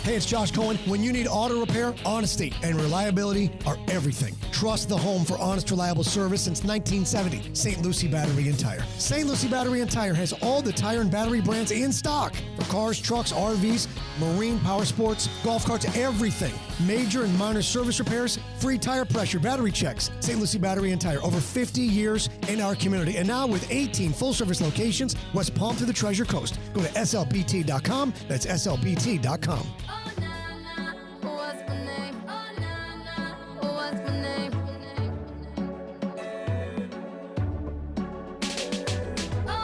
Hey, it's Josh Cohen. When you need auto repair, honesty and reliability are everything. Trust the home for honest, reliable service since 1970. St. Lucie Battery and Tire. St. Lucie Battery and Tire has all the tire and battery brands in stock for cars, trucks, RVs, marine, power sports, golf carts, everything. Major and minor service repairs, free tire pressure, battery checks. St. Lucie Battery and Tire, over 50 years in our community. And now with 18 full-service locations, West Palm to the Treasure Coast. Go to slbt.com. That's slbt.com.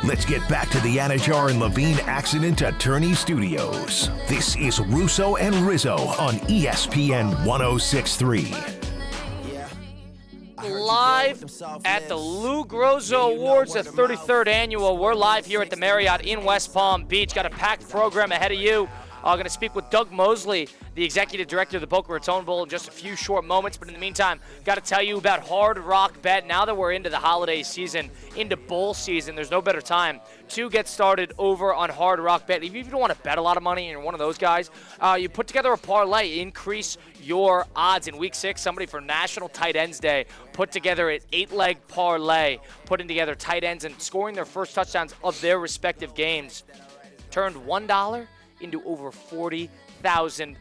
Let's get back to the Anajar and Levine Accident Attorney Studios. This is Russo and Rizzo on ESPN 106.3. Live at the Lou Grosso Awards, the 33rd annual. We're live here at the Marriott in West Palm Beach. Got a packed program ahead of you. Going to speak with Doug Mosley, the executive director of the Boca Raton Bowl, in just a few short moments. But in the meantime, got to tell you about Hard Rock Bet. Now that we're into the holiday season, into bowl season, there's no better time to get started over on Hard Rock Bet. If you don't want to bet a lot of money and you're one of those guys, you put together a parlay, increase your odds. In Week 6, somebody for National Tight Ends Day put together an 8-leg parlay, putting together tight ends and scoring their first touchdowns of their respective games. Turned $1 into over $40,000.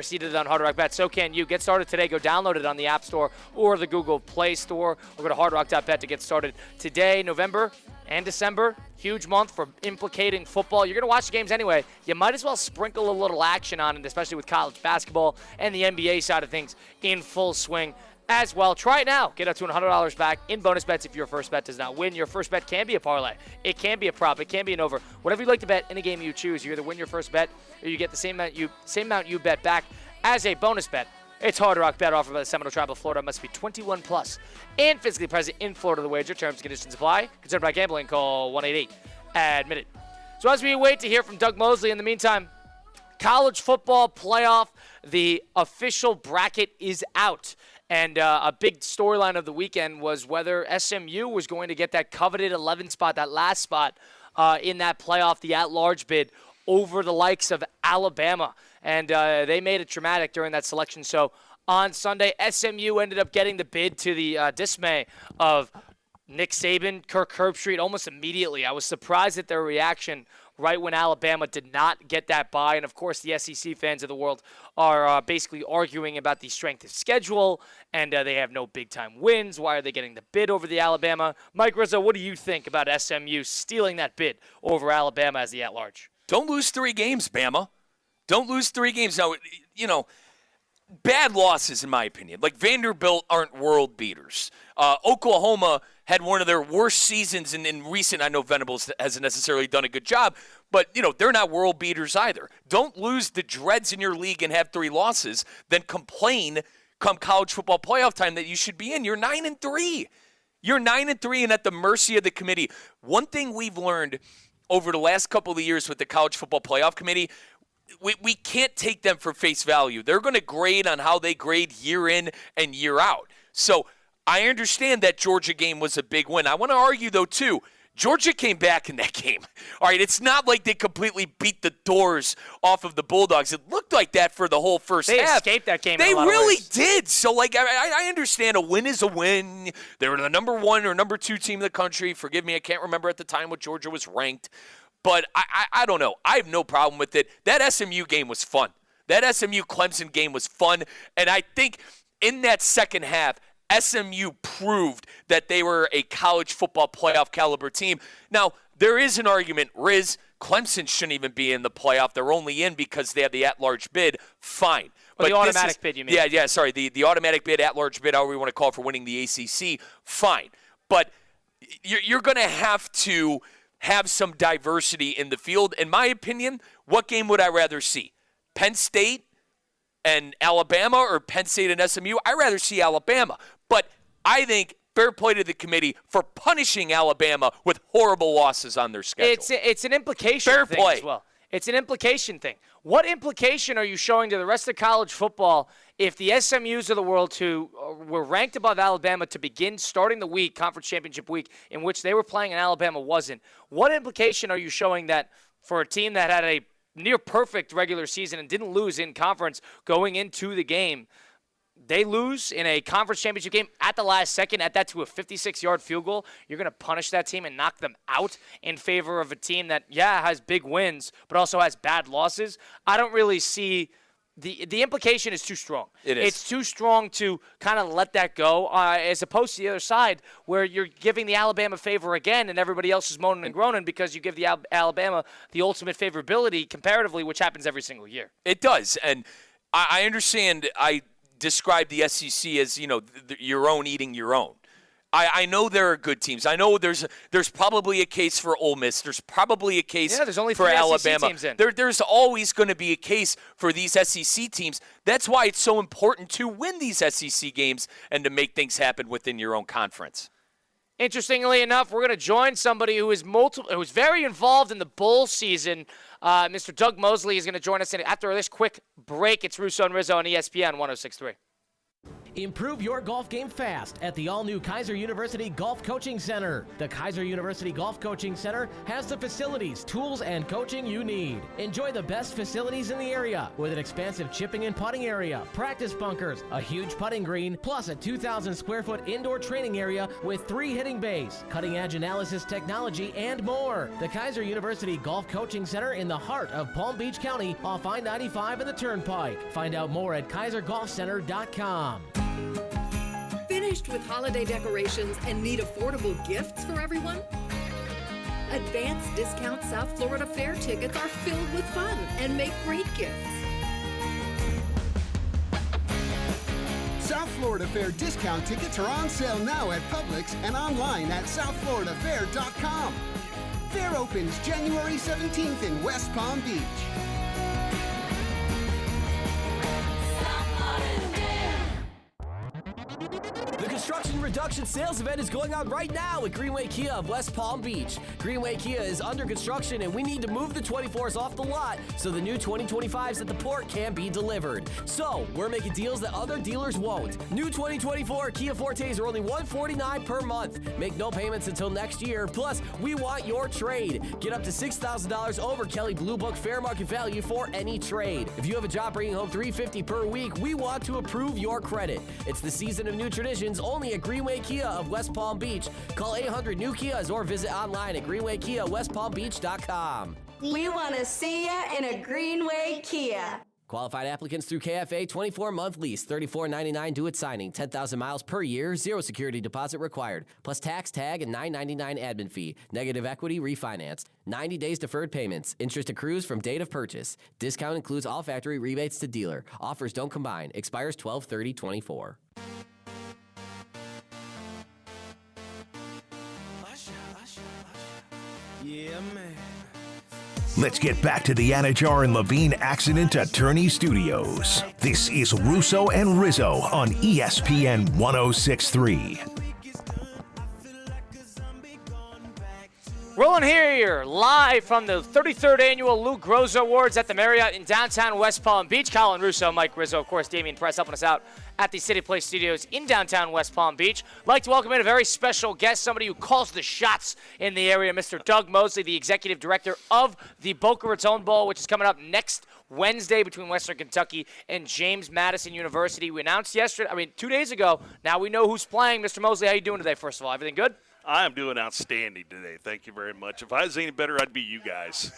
Seated on Hard Rock Bet. So can you. Get started today. Go download it on the App Store or the Google Play Store, or go to hardrock.bet to get started today. November and December, huge month for implicating football. You're going to watch the games anyway. You might as well sprinkle a little action on it, especially with college basketball and the NBA side of things in full swing as well. Try it now. Get up to $100 back in bonus bets if your first bet does not win. Your first bet can be a parlay. It can be a prop. It can be an over. Whatever you'd like to bet in a game you choose, you either win your first bet or you get the same amount you bet back as a bonus bet. It's Hard Rock Bet, offered by the Seminole Tribe of Florida. Must be 21 plus and physically present in Florida. The wager. Terms and conditions apply. Concerned by gambling? Call 1-888-ADMIT-IT. So as we wait to hear from Doug Mosley, in the meantime, college football playoff, the official bracket is out. And a big storyline of the weekend was whether SMU was going to get that coveted 11 spot, that last spot in that playoff, the at-large bid, over the likes of Alabama. And they made it dramatic during that selection. So on Sunday, SMU ended up getting the bid, to the dismay of Nick Saban, Kirk Herbstreit, almost immediately. I was surprised at their reaction right when Alabama did not get that bye. And, of course, the SEC fans of the world are basically arguing about the strength of schedule, and they have no big-time wins. Why are they getting the bid over the Alabama? Mike Rizzo, what do you think about SMU stealing that bid over Alabama as the at-large? Don't lose 3 games, Bama. Don't lose 3 games. Now, bad losses, in my opinion. Like, Vanderbilt aren't world beaters. Oklahoma had one of their worst seasons in recent. I know Venables hasn't necessarily done a good job, but, they're not world beaters either. Don't lose the dreads in your league and have 3 losses, then complain come college football playoff time that you should be in. You're 9-3. You're 9-3 and at the mercy of the committee. One thing we've learned over the last couple of years with the college football playoff committee, we can't take them for face value. They're going to grade on how they grade year in and year out. So I understand that Georgia game was a big win. I want to argue, though, too, Georgia came back in that game. All right, it's not like they completely beat the doors off of the Bulldogs. It looked like that for the whole first half. They escaped that game They in a lot of really ways. did. So, I understand a win is a win. They were the number 1 or number 2 team in the country. Forgive me, I can't remember at the time what Georgia was ranked. But I don't know. I have no problem with it. That SMU game was fun. That SMU-Clemson game was fun. And I think in that second half, SMU proved that they were a college football playoff caliber team. Now, there is an argument, Riz, Clemson shouldn't even be in the playoff. They're only in because they have the at-large bid. Fine. But the automatic bid, you mean? Yeah, sorry. The automatic bid, at-large bid, however you want to call it, for winning the ACC, fine. But you're going to have some diversity in the field. In my opinion, what game would I rather see? Penn State and Alabama or Penn State and SMU? I'd rather see Alabama. But I think fair play to the committee for punishing Alabama with horrible losses on their schedule. It's an implication fair thing play as well. It's an implication thing. What implication are you showing to the rest of college football if the SMUs of the world who were ranked above Alabama to begin starting the week, conference championship week, in which they were playing and Alabama wasn't? What implication are you showing that for a team that had a near perfect regular season and didn't lose in conference going into the game, they lose in a conference championship game at the last second, at that to a 56-yard field goal? You're going to punish that team and knock them out in favor of a team that, has big wins, but also has bad losses? I don't really see the implication is too strong. It is. It's too strong to kind of let that go, as opposed to the other side where you're giving the Alabama favor again and everybody else is moaning and groaning because you give the Alabama the ultimate favorability comparatively, which happens every single year. It does. And I understand I describe the SEC as, your own eating your own. I know there are good teams. I know there's probably a case for Ole Miss. There's probably a case there's only for 3 Alabama. SEC teams in. There's always going to be a case for these SEC teams. That's why it's so important to win these SEC games and to make things happen within your own conference. Interestingly enough, we're going to join somebody who is very involved in the bowl season. Mr. Doug Mosley is going to join us after this quick break. It's Russo and Rizzo on ESPN 106.3. Improve your golf game fast at the all-new Kaiser University Golf Coaching Center. The Kaiser University Golf Coaching Center has the facilities, tools, and coaching you need. Enjoy the best facilities in the area with an expansive chipping and putting area, practice bunkers, a huge putting green, plus a 2,000 square foot indoor training area with 3 hitting bays, cutting-edge analysis technology, and more. The Kaiser University Golf Coaching Center in the heart of Palm Beach County off I-95 and the Turnpike. Find out more at kaisergolfcenter.com. Finished with holiday decorations and need affordable gifts for everyone? Advanced Discount South Florida Fair tickets are filled with fun and make great gifts. South Florida Fair discount tickets are on sale now at Publix and online at southfloridafair.com. Fair opens January 17th in West Palm Beach. The Construction Reduction Sales Event is going on right now at Greenway Kia of West Palm Beach. Greenway Kia is under construction and we need to move the 24s off the lot so the new 2025s at the port can be delivered. So, we're making deals that other dealers won't. New 2024 Kia Fortes are only $149 per month. Make no payments until next year. Plus, we want your trade. Get up to $6,000 over Kelley Blue Book fair market value for any trade. If you have a job bringing home $350 per week, we want to approve your credit. It's the season of new traditions only at Greenway Kia of West Palm Beach. Call 800 New Kias or visit online at greenwaykiawestpalmbeach.com. We want to see ya in a Greenway Kia. Qualified applicants through KFA 24-month lease, $34.99 due at signing, 10,000 miles per year, 0 security deposit required, plus tax, tag, and $9.99 admin fee. Negative equity refinanced. 90 days deferred payments. Interest accrues from date of purchase. Discount includes all factory rebates to dealer. Offers don't combine. Expires 12/30/24. Yeah, man. Let's get back to the Anajar and Levine Accident Attorney Studios. This is Russo and Rizzo on ESPN 106.3. Rolling here live from the 33rd Annual Lou Groza Awards at the Marriott in downtown West Palm Beach. Colin Russo, Mike Rizzo, of course, Damian Press helping us out at the City Place Studios in downtown West Palm Beach. I'd like to welcome in a very special guest, somebody who calls the shots in the area, Mr. Doug Mosley, the executive director of the Boca Raton Bowl, which is coming up next Wednesday between Western Kentucky and James Madison University. We announced 2 days ago. Now we know who's playing. Mr. Mosley, how you doing today, first of all? Everything good? I am doing outstanding today. Thank you very much. If I was any better, I'd be you guys.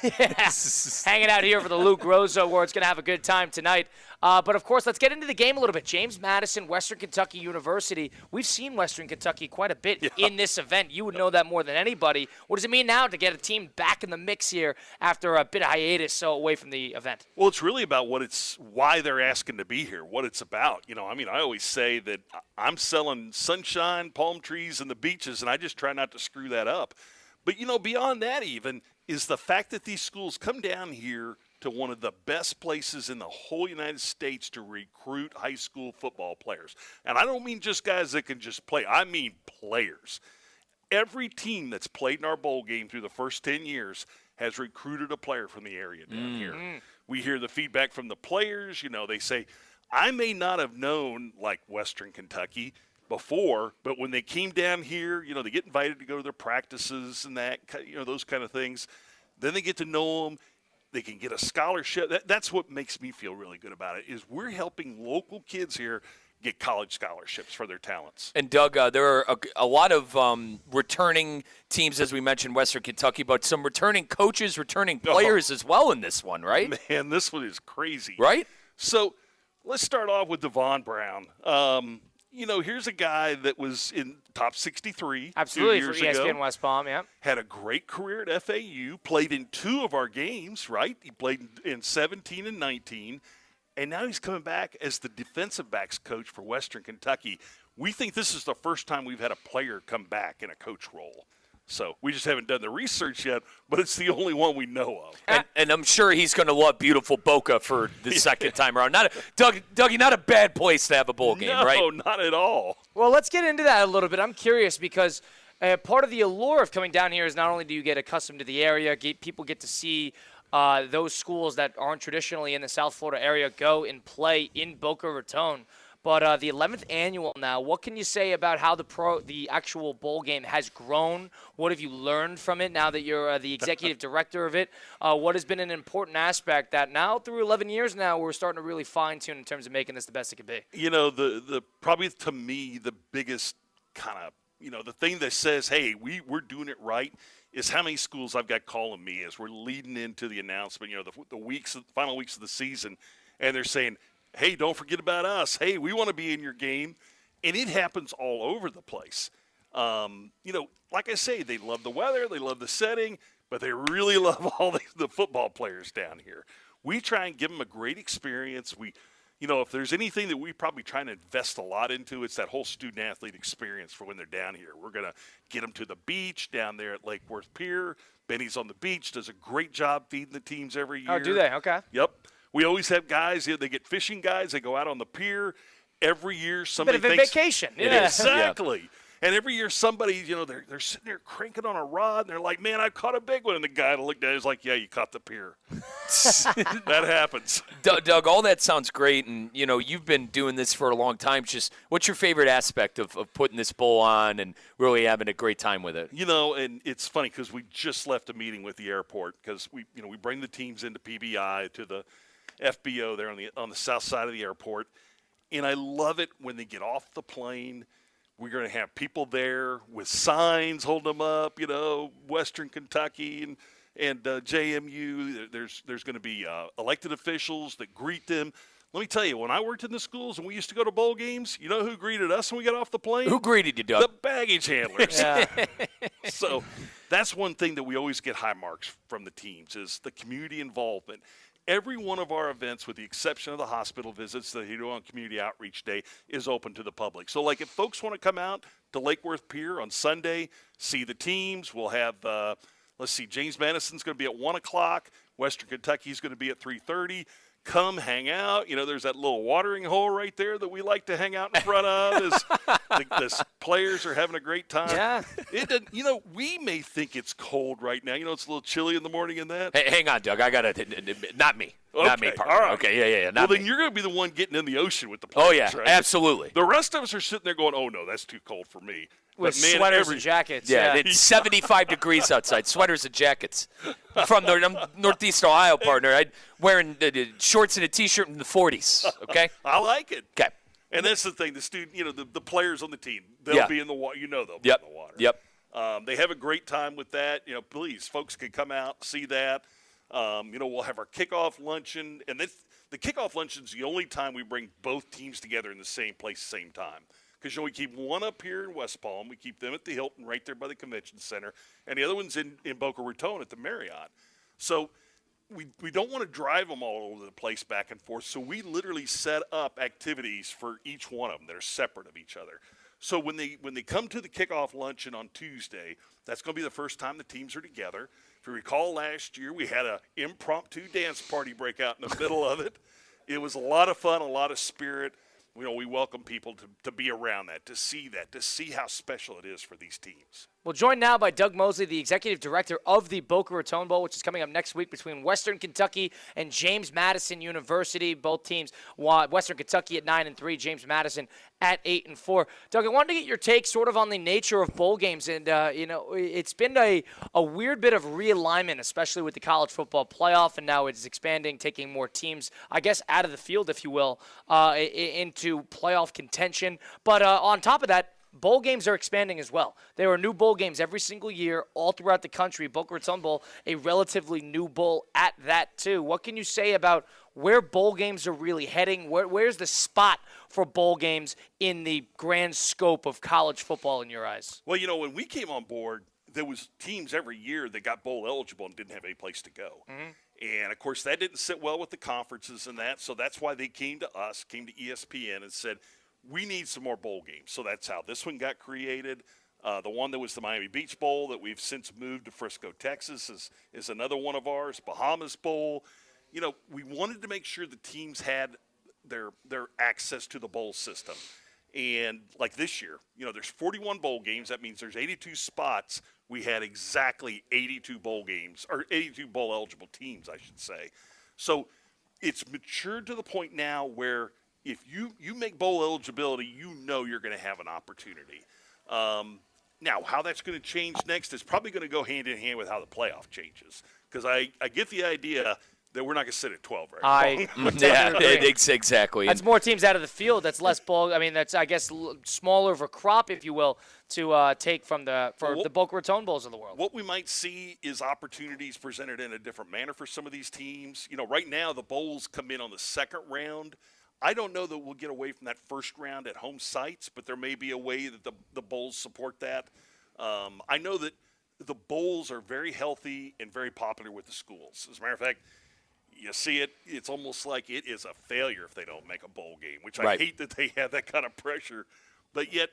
Hanging out here for the Lou Groza Awards. Going to have a good time tonight. But, of course, let's get into the game a little bit. James Madison, Western Kentucky University. We've seen Western Kentucky quite a bit in this event. You would know that more than anybody. What does it mean now to get a team back in the mix here after a bit of hiatus away from the event? Well, it's really about why they're asking to be here, what it's about. I always say that I'm selling sunshine, palm trees, and the beaches, and I just try not to screw that up. But, beyond that even is the fact that these schools come down here to one of the best places in the whole United States to recruit high school football players. And I don't mean just guys that can just play. I mean players. Every team that's played in our bowl game through the first 10 years has recruited a player from the area down here. We hear the feedback from the players. They say, I may not have known, like, Western Kentucky before, but when they came down here, they get invited to go to their practices and that, those kind of things. Then they get to know them. They can get a scholarship. That's what makes me feel really good about it, is we're helping local kids here get college scholarships for their talents. And, Doug, there are a lot of returning teams, as we mentioned, Western Kentucky, but some returning coaches, returning players as well in this one, right? Man, this one is crazy. Right? So let's start off with Devon Brown. Here's a guy that was in top 63 Absolutely, 2 years for ESPN ago. West Palm, yeah. Had a great career at FAU, played in 2 of our games, right? He played in 17 and 19, and now he's coming back as the defensive backs coach for Western Kentucky. We think this is the first time we've had a player come back in a coach role. So we just haven't done the research yet, but it's the only one we know of. And I'm sure he's going to love beautiful Boca for the second time around. Dougie, not a bad place to have a bowl game, right? No, not at all. Well, let's get into that a little bit. I'm curious because part of the allure of coming down here is not only do you get accustomed to the area, people get to see those schools that aren't traditionally in the South Florida area go and play in Boca Raton. But the 11th annual now, what can you say about how the actual bowl game has grown? What have you learned from it now that you're the executive director of it? What has been an important aspect that now through 11 years now we're starting to really fine-tune in terms of making this the best it can be? The probably to me the biggest kind of, the thing that says, hey, we're doing it right is how many schools I've got calling me as we're leading into the announcement, the final weeks of the season, and they're saying, hey, don't forget about us. Hey, we want to be in your game. And it happens all over the place. Like I say, they love the weather, they love the setting, but they really love all the football players down here. We try and give them a great experience. If there's anything that we probably try and invest a lot into, it's that whole student-athlete experience for when they're down here. We're going to get them to the beach down there at Lake Worth Pier. Benny's on the beach, does a great job feeding the teams every year. Oh, do they? Okay. Yep. We always have guys, they get fishing guys, they go out on the pier. Every year somebody thinks. A bit of a vacation. Yeah. Exactly. Yeah. And every year somebody, they're sitting there cranking on a rod, and they're like, man, I caught a big one. And the guy looked at it, he's like, yeah, you caught the pier. That happens. Doug, all that sounds great, and, you've been doing this for a long time. Just what's your favorite aspect of putting this bowl on and really having a great time with it? And it's funny because we just left a meeting with the airport because we bring the teams into PBI to the FBO there on the south side of the airport, and I love it when they get off the plane. We're going to have people there with signs holding them up, Western Kentucky, and and JMU. There's going to be elected officials that greet them. Let me tell you, when I worked in the schools and we used to go to bowl games, you know who greeted us when we got off the plane? Who greeted you, Doug? The baggage handlers. So that's one thing that we always get high marks from the teams is the community involvement. Every one of our events, with the exception of the hospital visits that you do on Community Outreach Day, is open to the public. So, like, if folks want to come out to Lake Worth Pier on Sunday, see the teams, we'll have, James Madison's going to be at 1 o'clock. Western Kentucky's going to be at 3:30. Come hang out. There's that little watering hole right there that we like to hang out in front of as the players are having a great time. Yeah. We may think it's cold right now. It's a little chilly in the morning in that. Hey, hang on, Doug. I got to – not me. Okay. Not me, partner. All right. Okay, yeah. Then you're going to be the one getting in the ocean with the players, Oh, yeah, right? absolutely. The rest of us are sitting there going, oh, no, that's too cold for me. With sweaters and jackets. Yeah, it's 75 degrees outside. Sweaters and jackets. From Northeast Ohio, partner. I'm wearing shorts and a T-shirt in the 40s, okay? I like it. Okay. And that's the thing. The student, the players on the team, they'll be in the water. They'll be in the water. Yep. They have a great time with that. Please, folks can come out, see that. We'll have our kickoff luncheon. And the kickoff luncheon is the only time we bring both teams together in the same place, same time. Because we keep one up here in West Palm. We keep them at the Hilton right there by the convention center. And the other one's in Boca Raton at the Marriott. So we don't want to drive them all over the place back and forth. So we literally set up activities for each one of them that are separate of each other. So when they come to the kickoff luncheon on Tuesday, that's going to be the first time the teams are together. If you recall last year, we had an impromptu dance party break out in the middle of it. It was a lot of fun, a lot of spirit. We welcome people to be around that, to see how special it is for these teams. We're joined now by Doug Mosley, the executive director of the Boca Raton Bowl, which is coming up next week between Western Kentucky and James Madison University. Both teams, Western Kentucky at 9-3, James Madison at 8-4. Doug, I wanted to get your take sort of on the nature of bowl games. And, it's been a weird bit of realignment, especially with the college football playoff, and now it's expanding, taking more teams, I guess, out of the field, if you will, into playoff contention. But on top of that, bowl games are expanding as well. There are new bowl games every single year all throughout the country. Boca Raton Bowl, a relatively new bowl at that, too. What can you say about where bowl games are really heading? Where's the spot for bowl games in the grand scope of college football in your eyes? Well, when we came on board, there was teams every year that got bowl eligible and didn't have any place to go. Mm-hmm. And, of course, that didn't sit well with the conferences and that, so that's why they came to us, came to ESPN and said, we need some more bowl games. So that's how this one got created. The one that was the Miami Beach Bowl that we've since moved to Frisco, Texas is another one of ours. Bahamas Bowl. We wanted to make sure the teams had their access to the bowl system. And like this year, there's 41 bowl games. That means there's 82 spots. We had exactly 82 bowl games, or 82 bowl eligible teams, I should say. So it's matured to the point now where if you make bowl eligibility, you're going to have an opportunity. Now, how that's going to change next is probably going to go hand in hand with how the playoff changes. Because I get the idea that we're not going to sit at 12 right now. Exactly. That's more teams out of the field. That's less bowl. I mean, that's, I guess, smaller of a crop, if you will, to take from the Boca Raton Bowls of the world. What we might see is opportunities presented in a different manner for some of these teams. Right now the bowls come in on the second round. I don't know that we'll get away from that first round at home sites, but there may be a way that the bowls support that. I know that the bowls are very healthy and very popular with the schools. As a matter of fact, you see it, it's almost like it is a failure if they don't make a bowl game, which I hate that they have that kind of pressure. But yet,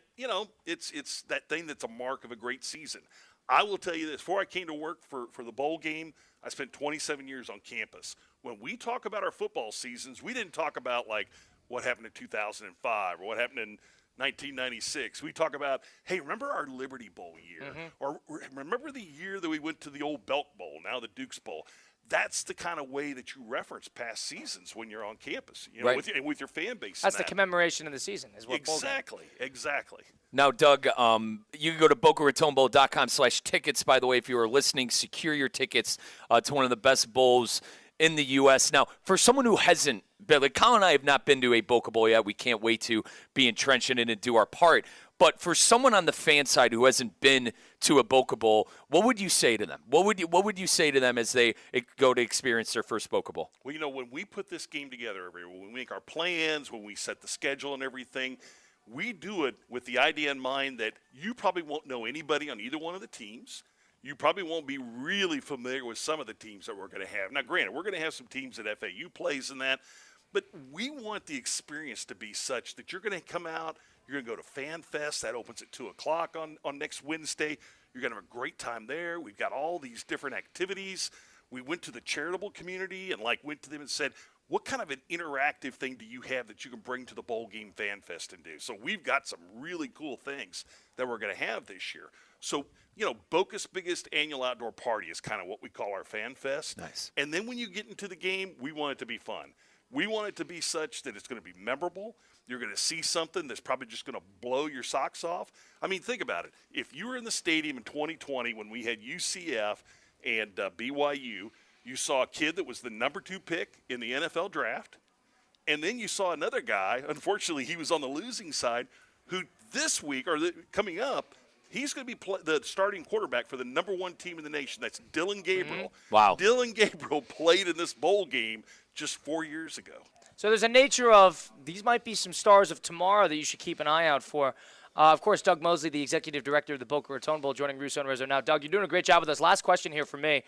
it's that thing that's a mark of a great season. I will tell you this, before I came to work for the bowl game, I spent 27 years on campus. When we talk about our football seasons, we didn't talk about like what happened in 2005 or what happened in 1996. We talk about, hey, remember our Liberty Bowl year? Mm-hmm. Or remember the year that we went to the old Belk Bowl, now the Dukes Bowl? That's the kind of way that you reference past seasons when you're on campus, with your fan base. That's the commemoration of the season. Is what Exactly. Now, Doug, you can go to BocaRatonBowl.com/tickets. By the way, if you are listening, secure your tickets to one of the best bowls in the U.S. Now, for someone who hasn't been, like Colin and I have not been to a Boca Bowl yet. We can't wait to be entrenched in it and do our part. But for someone on the fan side who hasn't been to a Boca Bowl, what would you say to them? What would you say to them as they go to experience their first Boca Bowl? Well, when we put this game together, when we make our plans, when we set the schedule and everything, we do it with the idea in mind that you probably won't know anybody on either one of the teams. You probably won't be really familiar with some of the teams that we're going to have. Now, granted, we're going to have some teams that FAU plays in that, but we want the experience to be such that you're going to come out, you're going to go to Fan Fest. That opens at 2 o'clock on next Wednesday. You're going to have a great time there. We've got all these different activities. We went to the charitable community and went to them and said, what kind of an interactive thing do you have that you can bring to the Bowl Game Fan Fest and do? So we've got some really cool things that we're going to have this year. So, Boca's biggest annual outdoor party is kind of what we call our Fan Fest. Nice. And then when you get into the game, we want it to be fun. We want it to be such that it's going to be memorable. You're going to see something that's probably just going to blow your socks off. I mean, think about it. If you were in the stadium in 2020 when we had UCF and BYU, you saw a kid that was the number 2 pick in the NFL draft, and then you saw another guy, unfortunately he was on the losing side, who this week, or coming up, he's going to be the starting quarterback for the number 1 team in the nation. That's Dylan Gabriel. Mm-hmm. Wow. Dylan Gabriel played in this bowl game just 4 years ago. So there's a nature of these might be some stars of tomorrow that you should keep an eye out for. Of course, Doug Mosley, the executive director of the Boca Raton Bowl, joining Russo and Rizzo. Now, Doug, you're doing a great job with us. Last question here for me.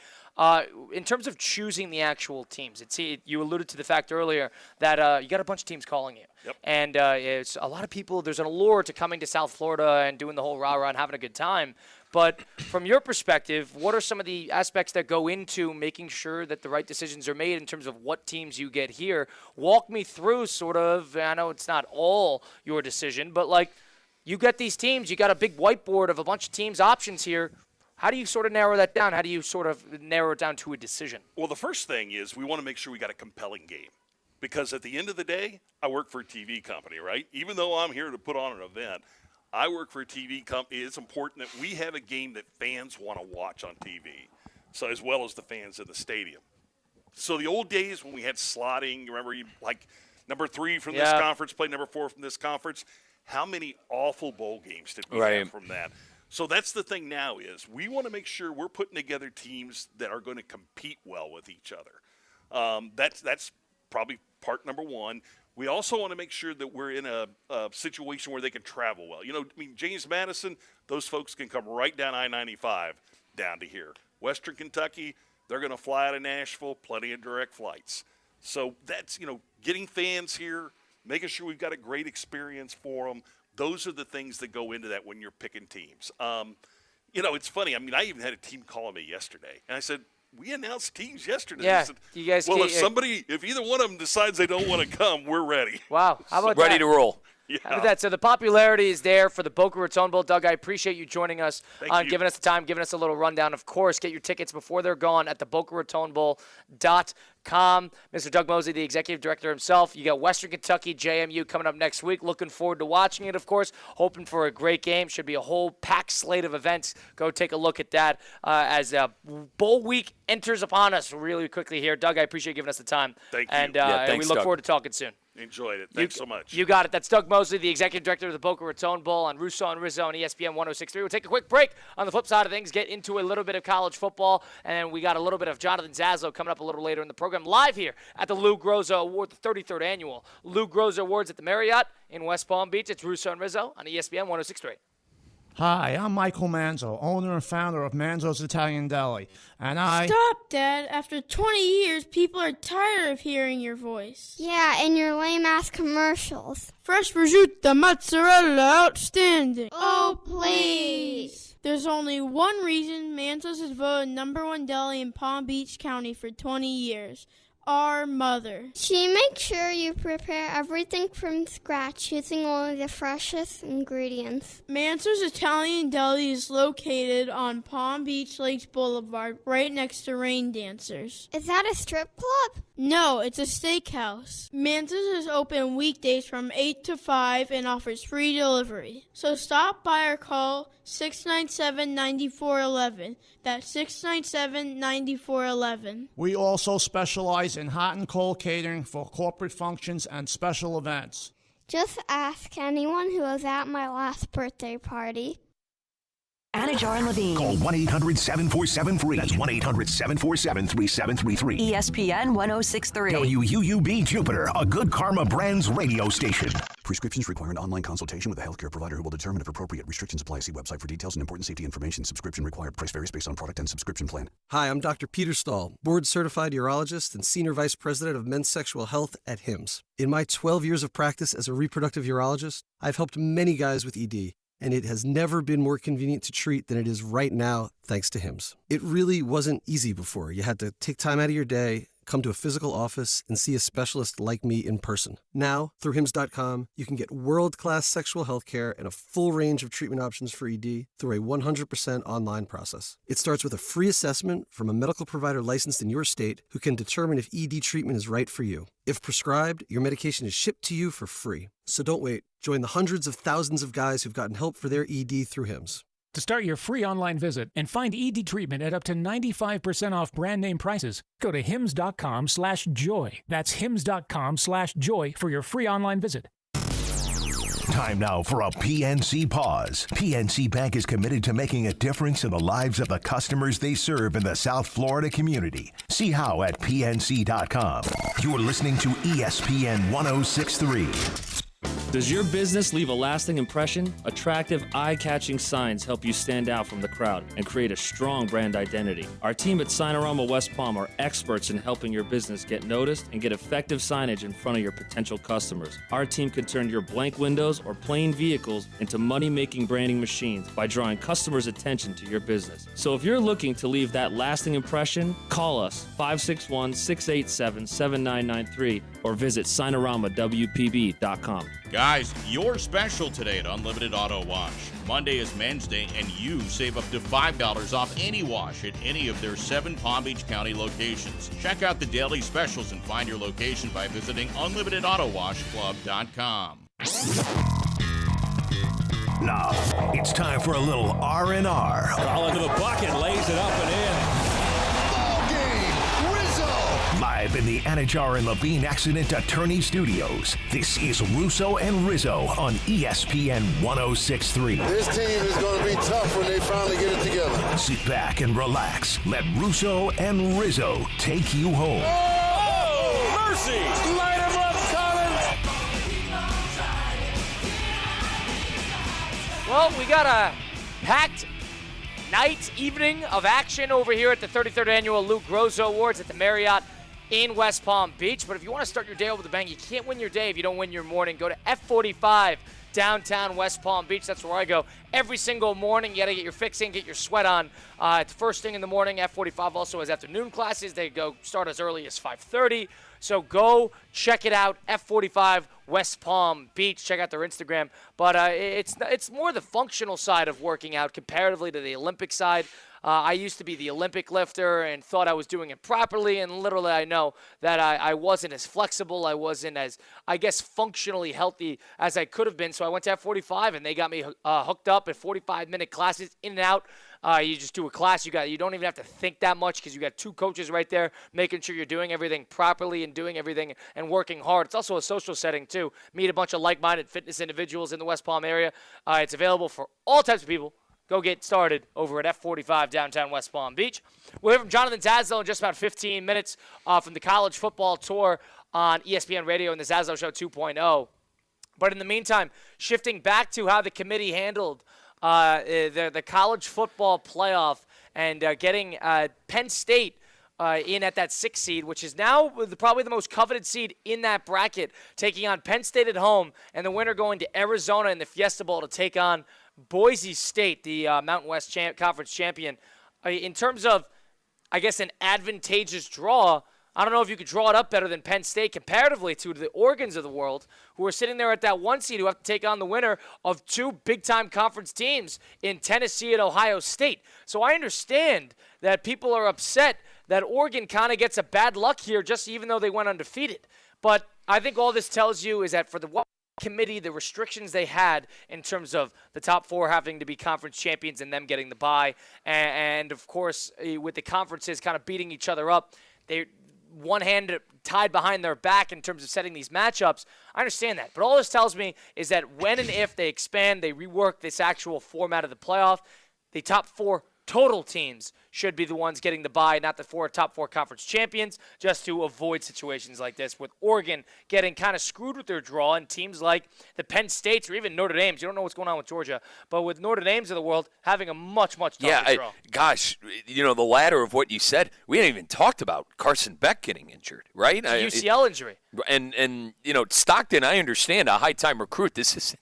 In terms of choosing the actual teams, you alluded to the fact earlier that you got a bunch of teams calling you. Yep. And it's a lot of people, there's an allure to coming to South Florida and doing the whole rah-rah and having a good time. But from your perspective, what are some of the aspects that go into making sure that the right decisions are made in terms of what teams you get here? Walk me through sort of, I know it's not all your decision, but you get these teams, you got a big whiteboard of a bunch of teams' options here. How do you sort of narrow that down? How do you sort of narrow it down to a decision? Well, the first thing is we want to make sure we got a compelling game. Because at the end of the day, I work for a TV company, right? Even though I'm here to put on an event, I work for a TV company. It's important that we have a game that fans want to watch on TV, so as well as the fans in the stadium. So the old days when we had slotting, remember, number 3 from this conference played number 4 from this conference. How many awful bowl games did we have from that? So that's the thing now is we want to make sure we're putting together teams that are going to compete well with each other. That's probably part number 1. We also want to make sure that we're in a situation where they can travel well. James Madison, those folks can come right down I-95 down to here. Western Kentucky, they're going to fly out of Nashville, plenty of direct flights. So that's, getting fans here, making sure we've got a great experience for them. Those are the things that go into that when you're picking teams. It's funny. I even had a team calling me yesterday, and I said, we announced teams yesterday. Yeah, said, you guys. Well, if either one of them decides they don't want to come, we're ready. Wow, how about ready to roll? Yeah. How about that? So the popularity is there for the Boca Raton Bowl. Doug, I appreciate you joining us, giving us the time, giving us a little rundown. Of course, get your tickets before they're gone at the BocaRatonBowl.com. Mr. Doug Mosley, the executive director himself. You got Western Kentucky, JMU coming up next week. Looking forward to watching it, of course. Hoping for a great game. Should be a whole packed slate of events. Go take a look at that as bowl week enters upon us really quickly here. Doug, I appreciate you giving us the time. Thank you. And thanks, we look Doug. forward to talking soon. Enjoyed it. Thanks so much. You got it. That's Doug Mosley, the executive director of the Boca Raton Bowl on Russo and Rizzo on ESPN 106.3. We'll take a quick break. On the flip side of things, get into a little bit of college football, and then we got a little bit of Jonathan Zaslow coming up a little later in the program, live here at the Lou Groza Award, the 33rd annual Lou Groza Awards at the Marriott in West Palm Beach. It's Russo and Rizzo on ESPN 106.3. Hi, I'm Michael Manzo, owner and founder of Manzo's Italian Deli, and Stop, Dad. After 20 years, people are tired of hearing your voice. Yeah, and your lame-ass commercials. Fresh prosciutto, mozzarella, outstanding. Oh, please. There's only one reason Manzo's is voted #1 deli in Palm Beach County for 20 years. Our mother. She makes sure you prepare everything from scratch using only the freshest ingredients. Manzo's Italian Deli is located on Palm Beach Lakes Boulevard, right next to Rain Dancers. Is that a strip club? No, it's a steakhouse. Manzo's is open weekdays from 8 to 5 and offers free delivery. So stop by or call 697-9411. That's 697-9411. we also specialize in hot and cold catering for corporate functions and special events. Just ask anyone who was at my last birthday party. Anajar and Levine. Call 1-800-747-FREE. That's 1-800-747-3733. ESPN 1063. WUUB Jupiter, a Good Karma Brands radio station. Prescriptions require an online consultation with a healthcare provider who will determine if appropriate. Restrictions apply. See website for details and important safety information. Subscription required. Price varies based on product and subscription plan. Hi, I'm Dr. Peter Stahl, board-certified urologist and senior vice president of men's sexual health at HIMSS. In my 12 years of practice as a reproductive urologist, I've helped many guys with ED, and it has never been more convenient to treat than it is right now, thanks to HIMSS. It really wasn't easy before. You had to take time out of your day, come to a physical office, and see a specialist like me in person. Now, through HIMSS.com, you can get world-class sexual health care and a full range of treatment options for ED through a 100% online process. It starts with a free assessment from a medical provider licensed in your state who can determine if ED treatment is right for you. If prescribed, your medication is shipped to you for free. So don't wait. Join the hundreds of thousands of guys who've gotten help for their ED through HIMSS. To start your free online visit and find ED treatment at up to 95% off brand name prices, go to hims.com/joy. That's hims.com/joy for your free online visit. Time now for a PNC Pause. PNC Bank is committed to making a difference in the lives of the customers they serve in the South Florida community. See how at PNC.com. You're listening to ESPN 1063. Does your business leave a lasting impression? Attractive, eye-catching signs help you stand out from the crowd and create a strong brand identity. Our team at Signorama West Palm are experts in helping your business get noticed and get effective signage in front of your potential customers. Our team can turn your blank windows or plain vehicles into money-making branding machines by drawing customers' attention to your business. So if you're looking to leave that lasting impression, call us 561-687-7993 or visit signoramawpb.com. Guys, you're special today at Unlimited Auto Wash. Monday is Men's Day, and you save up to $5 off any wash at any of their 7 Palm Beach County locations. Check out the daily specials and find your location by visiting UnlimitedAutoWashClub.com. Now, it's time for a little R&R. Ball into the bucket, lays it up and in. Live in the Anajar and Levine Accident Attorney Studios, this is Russo and Rizzo on ESPN 1063. This team is going to be tough when they finally get it together. Sit back and relax. Let Russo and Rizzo take you home. Oh, mercy! Light him up, Colin! Well, we got a packed evening of action over here at the 33rd Annual Lou Grosso Awards at the Marriott in West Palm Beach. But if you want to start your day over the bang, you can't win your day if you don't win your morning. Go to F45 downtown West Palm Beach. That's where I go every single morning. You got to get your fix in, get your sweat on. It's first thing in the morning. F45 also has afternoon classes. They go start as early as 5:30. So go check it out, F45 West Palm Beach. Check out their Instagram. But it's more the functional side of working out comparatively to the Olympic side. I used to be the Olympic lifter and thought I was doing it properly, and literally I know that I wasn't as flexible, I wasn't as, I guess, functionally healthy as I could have been. So I went to F45, and they got me hooked up at 45-minute classes, in and out. You just do a class. You don't even have to think that much because you got 2 coaches right there making sure you're doing everything properly and doing everything and working hard. It's also a social setting, too. Meet a bunch of like-minded fitness individuals in the West Palm area. It's available for all types of people. Go get started over at F45 downtown West Palm Beach. We'll hear from Jonathan Zaslow in just about 15 minutes from the college football tour on ESPN Radio and the Zaslow Show 2.0. But in the meantime, shifting back to how the committee handled the college football playoff and getting Penn State in at that 6th seed, which is now probably the most coveted seed in that bracket, taking on Penn State at home, and the winner going to Arizona in the Fiesta Bowl to take on Boise State, the Mountain West Conference champion. In terms of, I guess, an advantageous draw, I don't know if you could draw it up better than Penn State comparatively to the Oregons of the world, who are sitting there at that 1 seed, who have to take on the winner of 2 big-time conference teams in Tennessee and Ohio State. So I understand that people are upset that Oregon kind of gets a bad luck here, just even though they went undefeated. But I think all this tells you is that for the committee, the restrictions they had in terms of the top 4 having to be conference champions and them getting the bye, and of course with the conferences kind of beating each other up, one hand tied behind their back in terms of setting these matchups. I understand that. But all this tells me is that when and if they expand, they rework this actual format of the playoff, the top 4 total teams should be the ones getting the bye, not the top four conference champions, just to avoid situations like this with Oregon getting kind of screwed with their draw and teams like the Penn States or even Notre Dame's. You don't know what's going on with Georgia, but with Notre Dame's of the world having a much tougher draw. Gosh, the latter of what you said, we haven't even talked about Carson Beck getting injured, right? UCL injury. And Stockton, I understand, a high-time recruit. This is,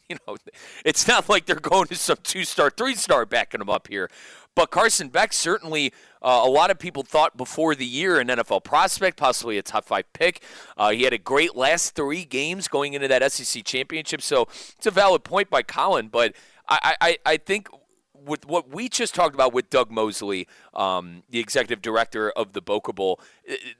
it's not like they're going to some 2-star, 3-star backing them up here. But Carson Beck, certainly a lot of people thought before the year an NFL prospect, possibly a top 5 pick. He had a great last 3 games going into that SEC championship. So it's a valid point by Colin. But I think with what we just talked about with Doug Mosley, the executive director of the Boca Bowl,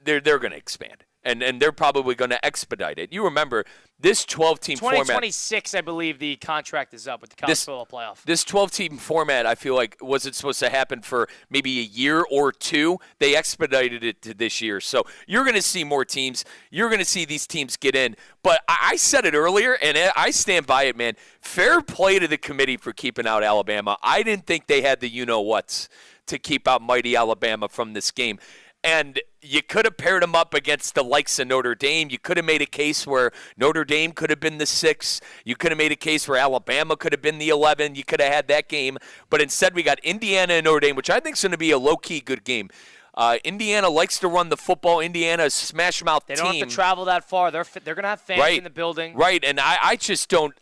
they're going to expand. And they're probably going to expedite it. You remember this 12-team format. 2026, I believe the contract is up with the college football playoff. This 12-team format, I feel like, wasn't supposed to happen for maybe a year or 2. They expedited it to this year. So you're going to see more teams. You're going to see these teams get in. But I said it earlier, and I stand by it, man. Fair play to the committee for keeping out Alabama. I didn't think they had the you-know-whats to keep out mighty Alabama from this game. And you could have paired them up against the likes of Notre Dame. You could have made a case where Notre Dame could have been the 6. You could have made a case where Alabama could have been the 11. You could have had that game. But instead we got Indiana and Notre Dame, which I think is going to be a low-key good game. Indiana likes to run the football. Indiana is a smash-mouth team. They don't have to travel that far. They're going to have fans in the building. Right, and I just don't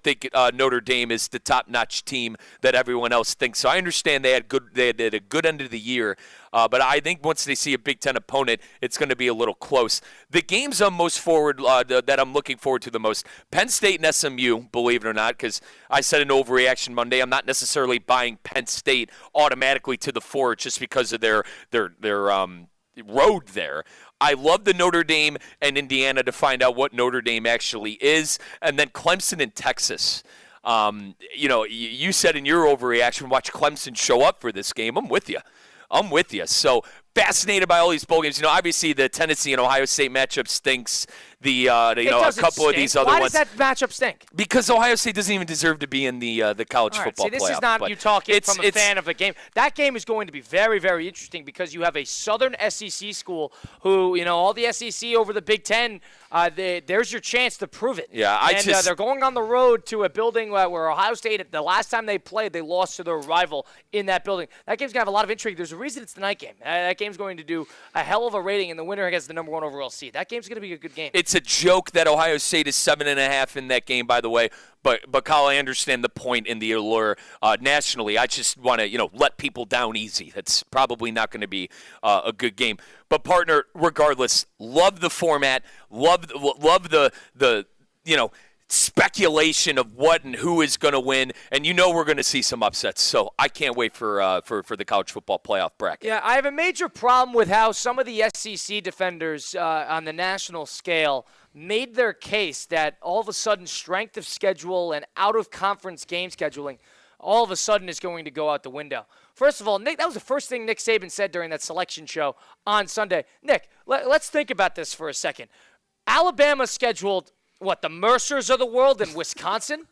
think Notre Dame is the top-notch team that everyone else thinks. So I understand they had a good end of the year. But I think once they see a Big Ten opponent, it's going to be a little close. The games I'm most forward that I'm looking forward to the most, Penn State and SMU, believe it or not, because I said an overreaction Monday. I'm not necessarily buying Penn State automatically to the 4 just because of their road there. I love the Notre Dame and Indiana to find out what Notre Dame actually is, and then Clemson and Texas. You said in your overreaction, watch Clemson show up for this game. I'm with you. So fascinated by all these bowl games. Obviously the Tennessee and Ohio State matchup stinks. A couple of these other ones. Why does that matchup stink? Because Ohio State doesn't even deserve to be in the college football playoff. This is not you talking from a fan of a game. That game is going to be very, very interesting because you have a Southern SEC school who, all the SEC over the Big Ten, there's your chance to prove it. Yeah, they're going on the road to a building where Ohio State, the last time they played, they lost to their rival in that building. That game's going to have a lot of intrigue. There's a reason it's the night game. That game's going to do a hell of a rating, and the winner gets the number 1 overall seed. That game's going to be a good game. It's a joke that Ohio State is 7.5 in that game, by the way. But Kyle, I understand the point in the allure nationally. I just want to, let people down easy. That's probably not going to be a good game. But partner, regardless, love the format. Love the speculation of what and who is going to win, and we're going to see some upsets. So I can't wait for the college football playoff bracket. Yeah, I have a major problem with how some of the SEC defenders on the national scale made their case that all of a sudden strength of schedule and out-of-conference game scheduling all of a sudden is going to go out the window. First of all, Nick, that was the first thing Nick Saban said during that selection show on Sunday. Nick, let's think about this for a second. Alabama scheduled the Mercers of the world in Wisconsin?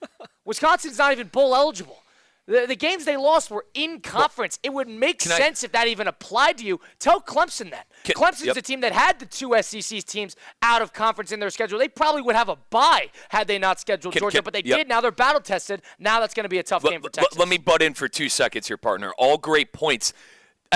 Wisconsin's not even bowl eligible. The games they lost were in conference. It would make sense if that even applied to you. Tell Clemson that. Clemson's a team that had the 2 SEC teams out of conference in their schedule. They probably would have a bye had they not scheduled Georgia, but they did. Now they're battle-tested. Now that's going to be a tough game for Texas. Let me butt in for 2 seconds here, partner. All great points.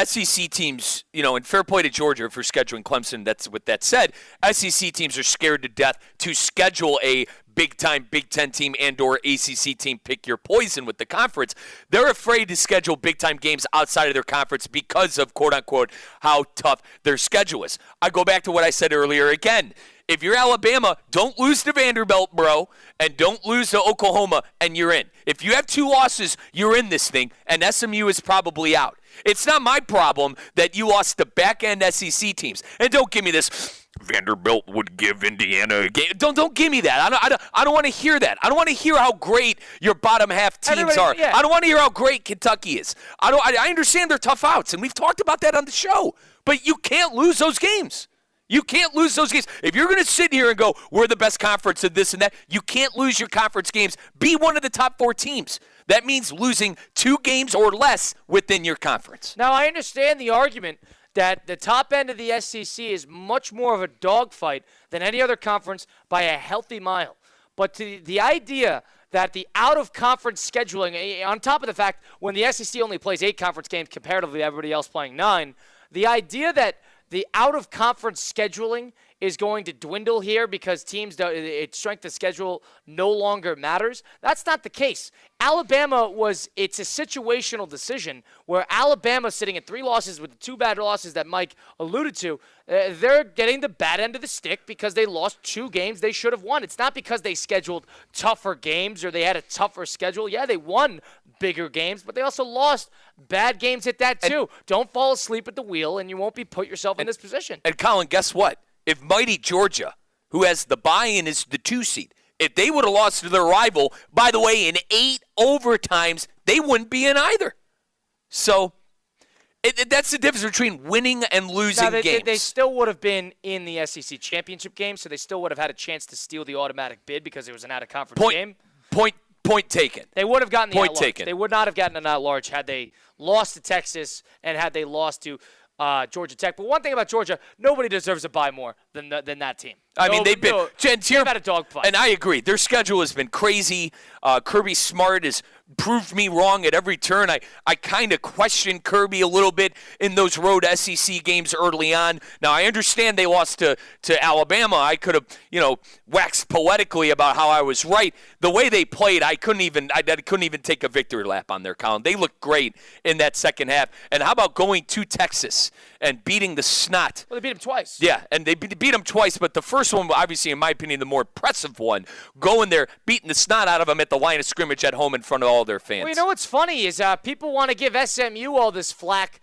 SEC teams, and fair play to Georgia for scheduling Clemson. That's with that said, SEC teams are scared to death to schedule a big-time Big Ten team and or ACC team. Pick your poison with the conference. They're afraid to schedule big-time games outside of their conference because of, quote-unquote, how tough their schedule is. I go back to what I said earlier again. If you're Alabama, don't lose to Vanderbilt, bro, and don't lose to Oklahoma, and you're in. If you have 2 losses, you're in this thing, and SMU is probably out. It's not my problem that you lost to back-end SEC teams. And don't give me this, Vanderbilt would give Indiana a game. Don't give me that. I don't want to hear that. I don't want to hear how great your bottom half teams are. Yeah. I don't want to hear how great Kentucky is. I understand they're tough outs, and we've talked about that on the show. But you can't lose those games. You can't lose those games. If you're going to sit here and go, we're the best conference of this and that, you can't lose your conference games. Be one of the top 4 teams. That means losing 2 games or less within your conference. Now, I understand the argument that the top end of the SEC is much more of a dogfight than any other conference by a healthy mile. But the idea that the out-of-conference scheduling, on top of the fact when the SEC only plays 8 conference games comparatively to everybody else playing 9, the idea that the out-of-conference scheduling is going to dwindle here because its strength of schedule no longer matters. That's not the case. Alabama it's a situational decision where Alabama sitting at 3 losses with the 2 bad losses that Mike alluded to, they're getting the bad end of the stick because they lost 2 games they should have won. It's not because they scheduled tougher games or they had a tougher schedule. Yeah, they won bigger games, but they also lost bad games at that too. Don't fall asleep at the wheel and you won't put yourself in this position. And Colin, guess what? If mighty Georgia, who has the bye-in as the 2 seed, if they would have lost to their rival, by the way, in 8 overtimes, they wouldn't be in either. So that's the difference between winning and losing games. They still would have been in the SEC championship game, so they still would have had a chance to steal the automatic bid because it was an out-of-conference game. Point taken. They would have gotten the point at-large. taken. They would not have gotten an at-large had they lost to Texas and had they lost to Georgia Tech. But one thing about Georgia, nobody deserves a bye more than that team. They've been had a dogfight. And I agree. Their schedule has been crazy. Kirby Smart has proved me wrong at every turn. I kind of questioned Kirby a little bit in those road SEC games early on. Now, I understand they lost to Alabama. I could have, waxed poetically about how I was right. The way they played, I couldn't even take a victory lap on their Colin. They looked great in that second half. And how about going to Texas and beating the snot? Well, they beat them twice. Yeah, and they beat them twice, but the first one, obviously, in my opinion, the more impressive one, going there, beating the snot out of them at the line of scrimmage at home in front of all their fans. Well, you know what's funny is people want to give SMU all this flack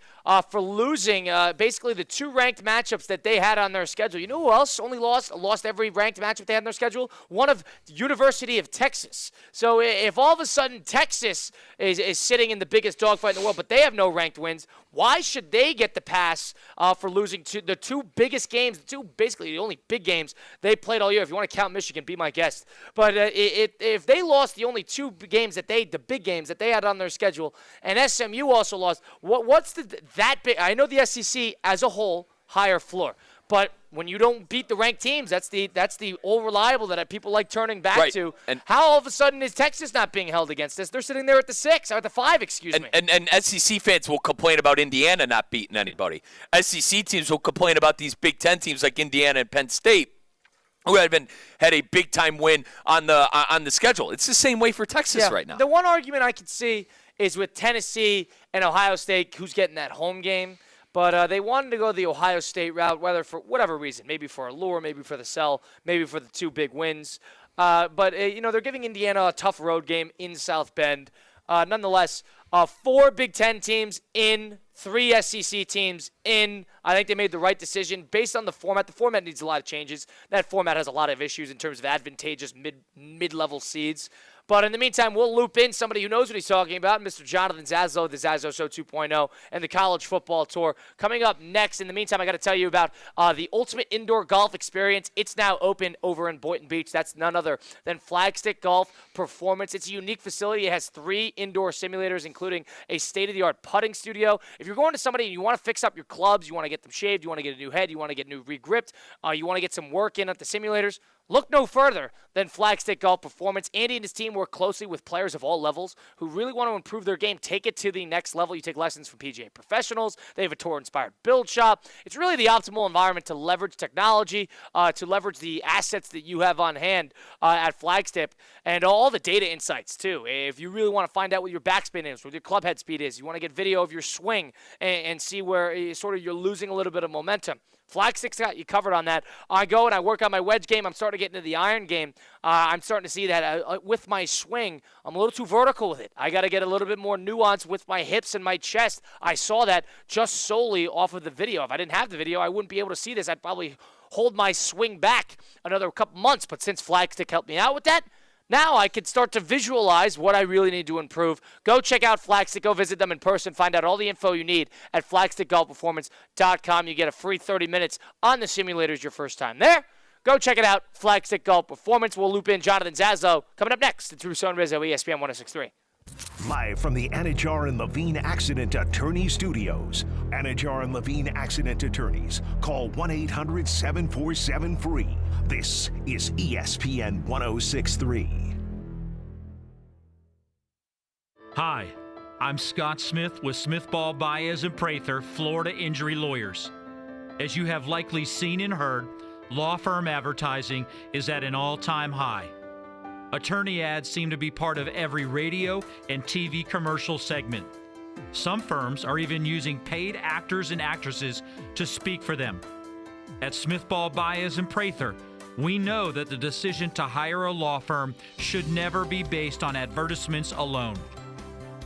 for losing basically the 2 ranked matchups that they had on their schedule. You know who else only lost every ranked matchup they had on their schedule? One of the University of Texas. So if all of a sudden Texas is sitting in the biggest dogfight in the world, but they have no ranked wins, why should they get the pass for losing the 2 biggest games, basically the only big games they played all year? If you want to count Michigan, be my guest. But if they lost the only 2 games the big games that they had on their schedule, and SMU also lost, what's that big? I know the SEC as a whole higher floor, but when you don't beat the ranked teams, that's the all reliable that people like turning back to. And how all of a sudden is Texas not being held against this? They're sitting there at the 6, or at the 5, excuse me. And SEC fans will complain about Indiana not beating anybody. SEC teams will complain about these Big Ten teams like Indiana and Penn State, who had a big time win on the schedule. It's the same way for Texas right now. The one argument I could see is with Tennessee and Ohio State, who's getting that home game. But they wanted to go the Ohio State route, whether for whatever reason, maybe for a lure, maybe for the sell, maybe for the 2 big wins. But they're giving Indiana a tough road game in South Bend. Nonetheless, 4 Big Ten teams in, 3 SEC teams in. I think they made the right decision based on the format. The format needs a lot of changes. That format has a lot of issues in terms of advantageous mid-level seeds. But in the meantime, we'll loop in somebody who knows what he's talking about, Mr. Jonathan Zaslow, the Zaslow Show 2.0, and the College Football Tour. Coming up next, in the meantime, I got to tell you about the Ultimate Indoor Golf Experience. It's now open over in Boynton Beach. That's none other than Flagstick Golf Performance. It's a unique facility. It has 3 indoor simulators, including a state-of-the-art putting studio. If you're going to somebody and you want to fix up your clubs, you want to get them shaved, you want to get a new head, you want to get new regripped, you want to get some work in at the simulators, look no further than Flagstick Golf Performance. Andy and his team work closely with players of all levels who really want to improve their game, take it to the next level. You take lessons from PGA professionals. They have a tour-inspired build shop. It's really the optimal environment to leverage technology, to leverage the assets that you have on hand at Flagstick, and all the data insights, too. If you really want to find out what your backspin is, what your club head speed is, you want to get video of your swing and see where you're losing a little bit of momentum. Flagstick's got you covered on that. I go and I work on my wedge game. I'm starting to get into the iron game. I'm starting to see that with my swing, I'm a little too vertical with it. I got to get a little bit more nuance with my hips and my chest. I saw that just solely off of the video. If I didn't have the video, I wouldn't be able to see this. I'd probably hold my swing back another couple months. But since Flagstick helped me out with that, Now I can start to visualize what I really need to improve. Go check out Flagstick. Go visit them in person. Find out all the info you need at flagstickgolfperformance.com. You get a free 30 minutes on the simulators your first time there. Go check it out, Flagstick Golf Performance. We'll loop in Jonathan Zaslow coming up next. It's Russo and Rizzo, ESPN 106.3. Live from the Anajar and Levine Accident Attorney Studios. Anajar and Levine Accident Attorneys. Call 1-800-747-FREE. This is ESPN 106.3. Hi, I'm Scott Smith with Smith Ball Baez and Prather, Florida Injury Lawyers. As you have likely seen and heard, law firm advertising is at an all-time high. Attorney ads seem to be part of every radio and TV commercial segment. Some firms are even using paid actors and actresses to speak for them. At Smith Ball Baez and Prather, we know that the decision to hire a law firm should never be based on advertisements alone.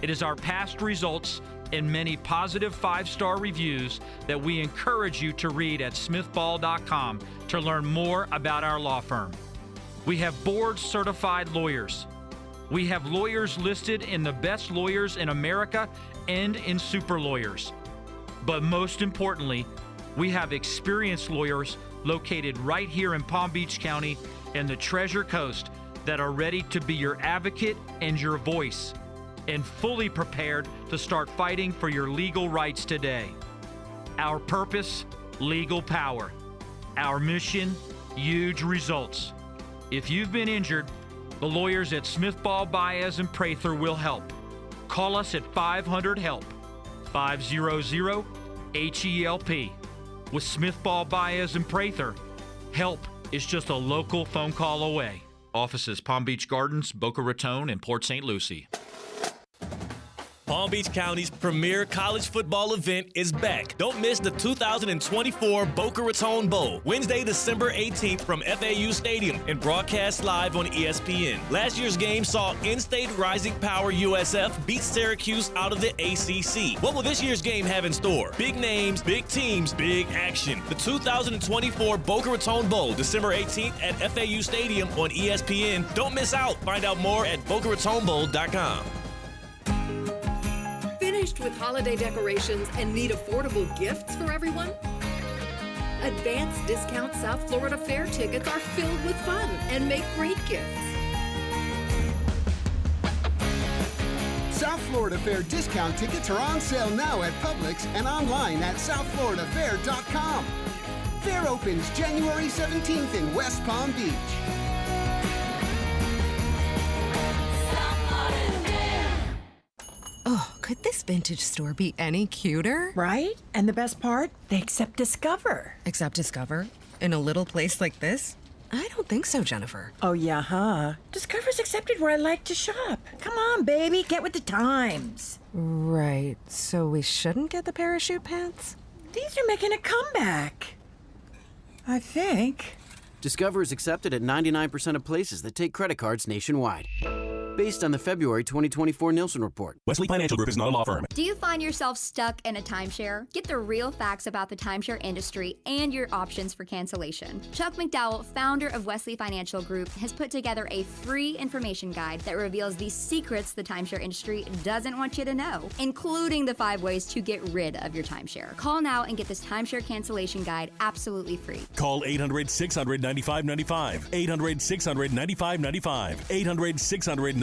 It is our past results and many positive 5-star reviews that we encourage you to read at smithball.com to learn more about our law firm. We have board-certified lawyers. We have lawyers listed in the best lawyers in America and in super lawyers. But most importantly, we have experienced lawyers located right here in Palm Beach County and the Treasure Coast that are ready to be your advocate and your voice, and fully prepared to start fighting for your legal rights today. Our purpose, legal power. Our mission, huge results. If you've been injured, the lawyers at Smith Ball Baez and Prather will help. Call us at 500-HELP, 500-HELP. With Smith Ball Baez and Prather, help is just a local phone call away. Offices Palm Beach Gardens, Boca Raton, and Port St. Lucie. Palm Beach County's premier college football event is back. Don't miss the 2024 Boca Raton Bowl, Wednesday, December 18th from FAU Stadium and broadcast live on ESPN. Last year's game saw in-state Rising Power USF beat Syracuse out of the ACC. What will this year's game have in store? Big names, big teams, big action. The 2024 Boca Raton Bowl, December 18th at FAU Stadium on ESPN. Don't miss out. Find out more at BocaRatonBowl.com. Finished with holiday decorations and need affordable gifts for everyone? Advanced Discount South Florida Fair tickets are filled with fun and make great gifts. South Florida Fair discount tickets are on sale now at Publix and online at southfloridafair.com. Fair opens January 17th in West Palm Beach. Oh, could this vintage store be any cuter? Right? And the best part? They accept Discover. Accept Discover? In a little place like this? I don't think so, Jennifer. Oh, yeah, huh? Discover's accepted where I like to shop. Come on, baby, get with the times. Right, so we shouldn't get the parachute pants? These are making a comeback. I think. Discover is accepted at 99% of places that take credit cards nationwide. Based on the February 2024 Nielsen report. Wesley Financial Group is not a law firm. Do you find yourself stuck in a timeshare? Get the real facts about the timeshare industry and your options for cancellation. Chuck McDowell, founder of Wesley Financial Group, has put together a free information guide that reveals the secrets the timeshare industry doesn't want you to know, including the 5 ways to get rid of your timeshare. Call now and get this timeshare cancellation guide absolutely free. Call 800-600-9595. 800-600-9595. 800-600-9595.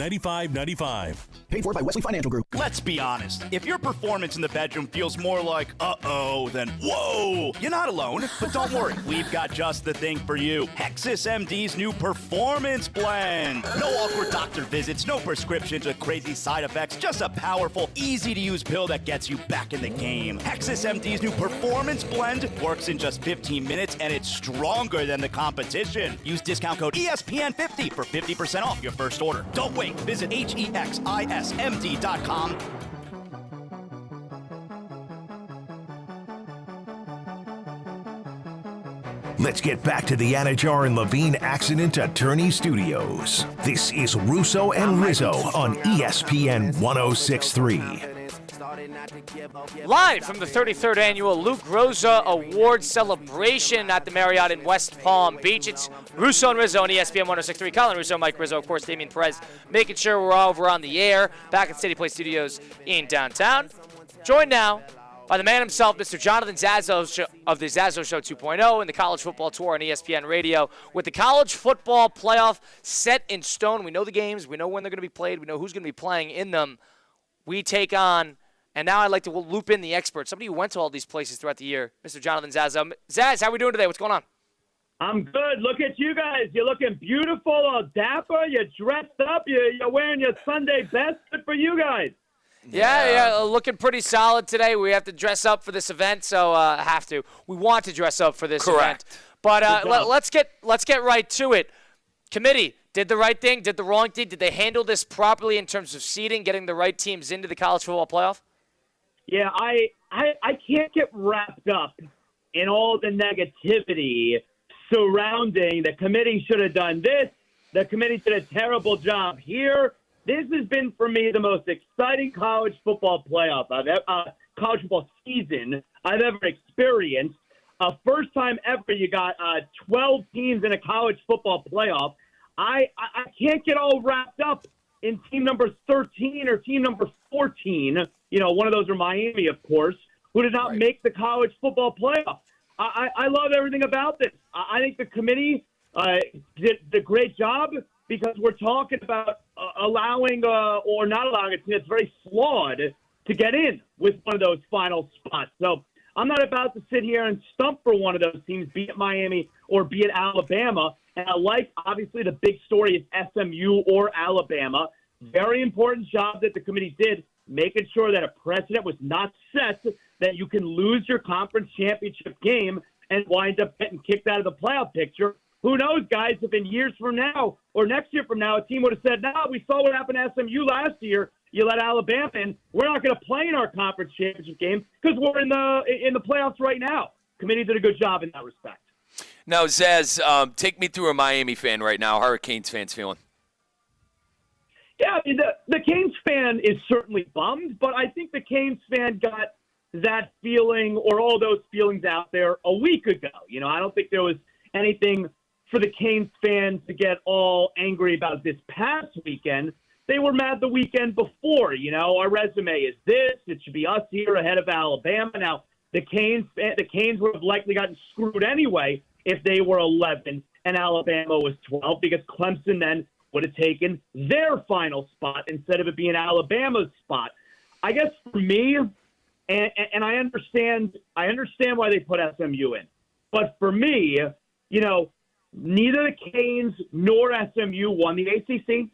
Paid for by Wesley Financial Group. Let's be honest. If your performance in the bedroom feels more like uh-oh than whoa, you're not alone. But don't worry, we've got just the thing for you. Hexus MD's new Performance Blend. No awkward doctor visits, no prescriptions or crazy side effects, just a powerful, easy-to-use pill that gets you back in the game. Hexus MD's new Performance Blend works in just 15 minutes and it's stronger than the competition. Use discount code ESPN50 for 50% off your first order. Don't wait. Visit HEXISMD.com. Let's get back to the Anajar and Levine Accident Attorney Studios. This is Russo and Rizzo on ESPN 106.3. Live from the 33rd annual Luke Rosa Award celebration at the Marriott in West Palm Beach. It's Russo and Rizzo on ESPN 106.3. Colin Russo, Mike Rizzo, of course, Damian Perez, making sure we're over on the air, back at City Place Studios in downtown. Joined now by the man himself, Mr. Jonathan Zazzo of the Zazzo Show 2.0 and the College Football Tour on ESPN Radio. With the college football playoff set in stone, we know the games, we know when they're going to be played, we know who's going to be playing in them. We take on, and now I'd like to loop in the experts, somebody who went to all these places throughout the year, Mr. Jonathan Zazzo. Zaz, how are we doing today? What's going on? I'm good. Look at you guys. You're looking beautiful, all dapper. You're dressed up. You're wearing your Sunday best. Good for you guys. Yeah, looking pretty solid today. We have to dress up for this event, so have to. We want to dress up for this event. But let's get right to it. Committee did the right thing, did the wrong thing. Did they handle this properly in terms of seeding, getting the right teams into the college football playoff? Yeah, I can't get wrapped up in all the negativity surrounding the committee should have done this. The committee did a terrible job here. This has been, for me, the most exciting college football playoff college football season I've ever experienced. First time ever you got 12 teams in a college football playoff. I can't get all wrapped up in team number 13 or team number 14. One of those are Miami, of course, who did not make the college football playoff. I love everything about this. I think the committee did a great job because we're talking about allowing or not allowing a team that's very flawed to get in with one of those final spots. So I'm not about to sit here and stump for one of those teams, be it Miami or be it Alabama. And I like, obviously, the big story is SMU or Alabama. Very important job that the committee did, making sure that a precedent was not set that you can lose your conference championship game and wind up getting kicked out of the playoff picture. Who knows, guys, if in years from now or next year from now a team would have said, we saw what happened to SMU last year. You let Alabama in. We're not going to play in our conference championship game because we're in the playoffs right now. Committee did a good job in that respect. Now, Zaz, take me through a Miami fan right now. How are Canes fans feeling? Yeah, I mean, the Canes fan is certainly bummed, but I think the Canes fan got that feeling or all those feelings out there a week ago. I don't think there was anything for the Canes fans to get all angry about this past weekend. They were mad the weekend before. Our resume is this. It should be us here ahead of Alabama. Now, the Canes would have likely gotten screwed anyway if they were 11 and Alabama was 12 because Clemson then would have taken their final spot instead of it being Alabama's spot. I guess for me, and I understand why they put SMU in, but for me, neither the Canes nor SMU won the ACC.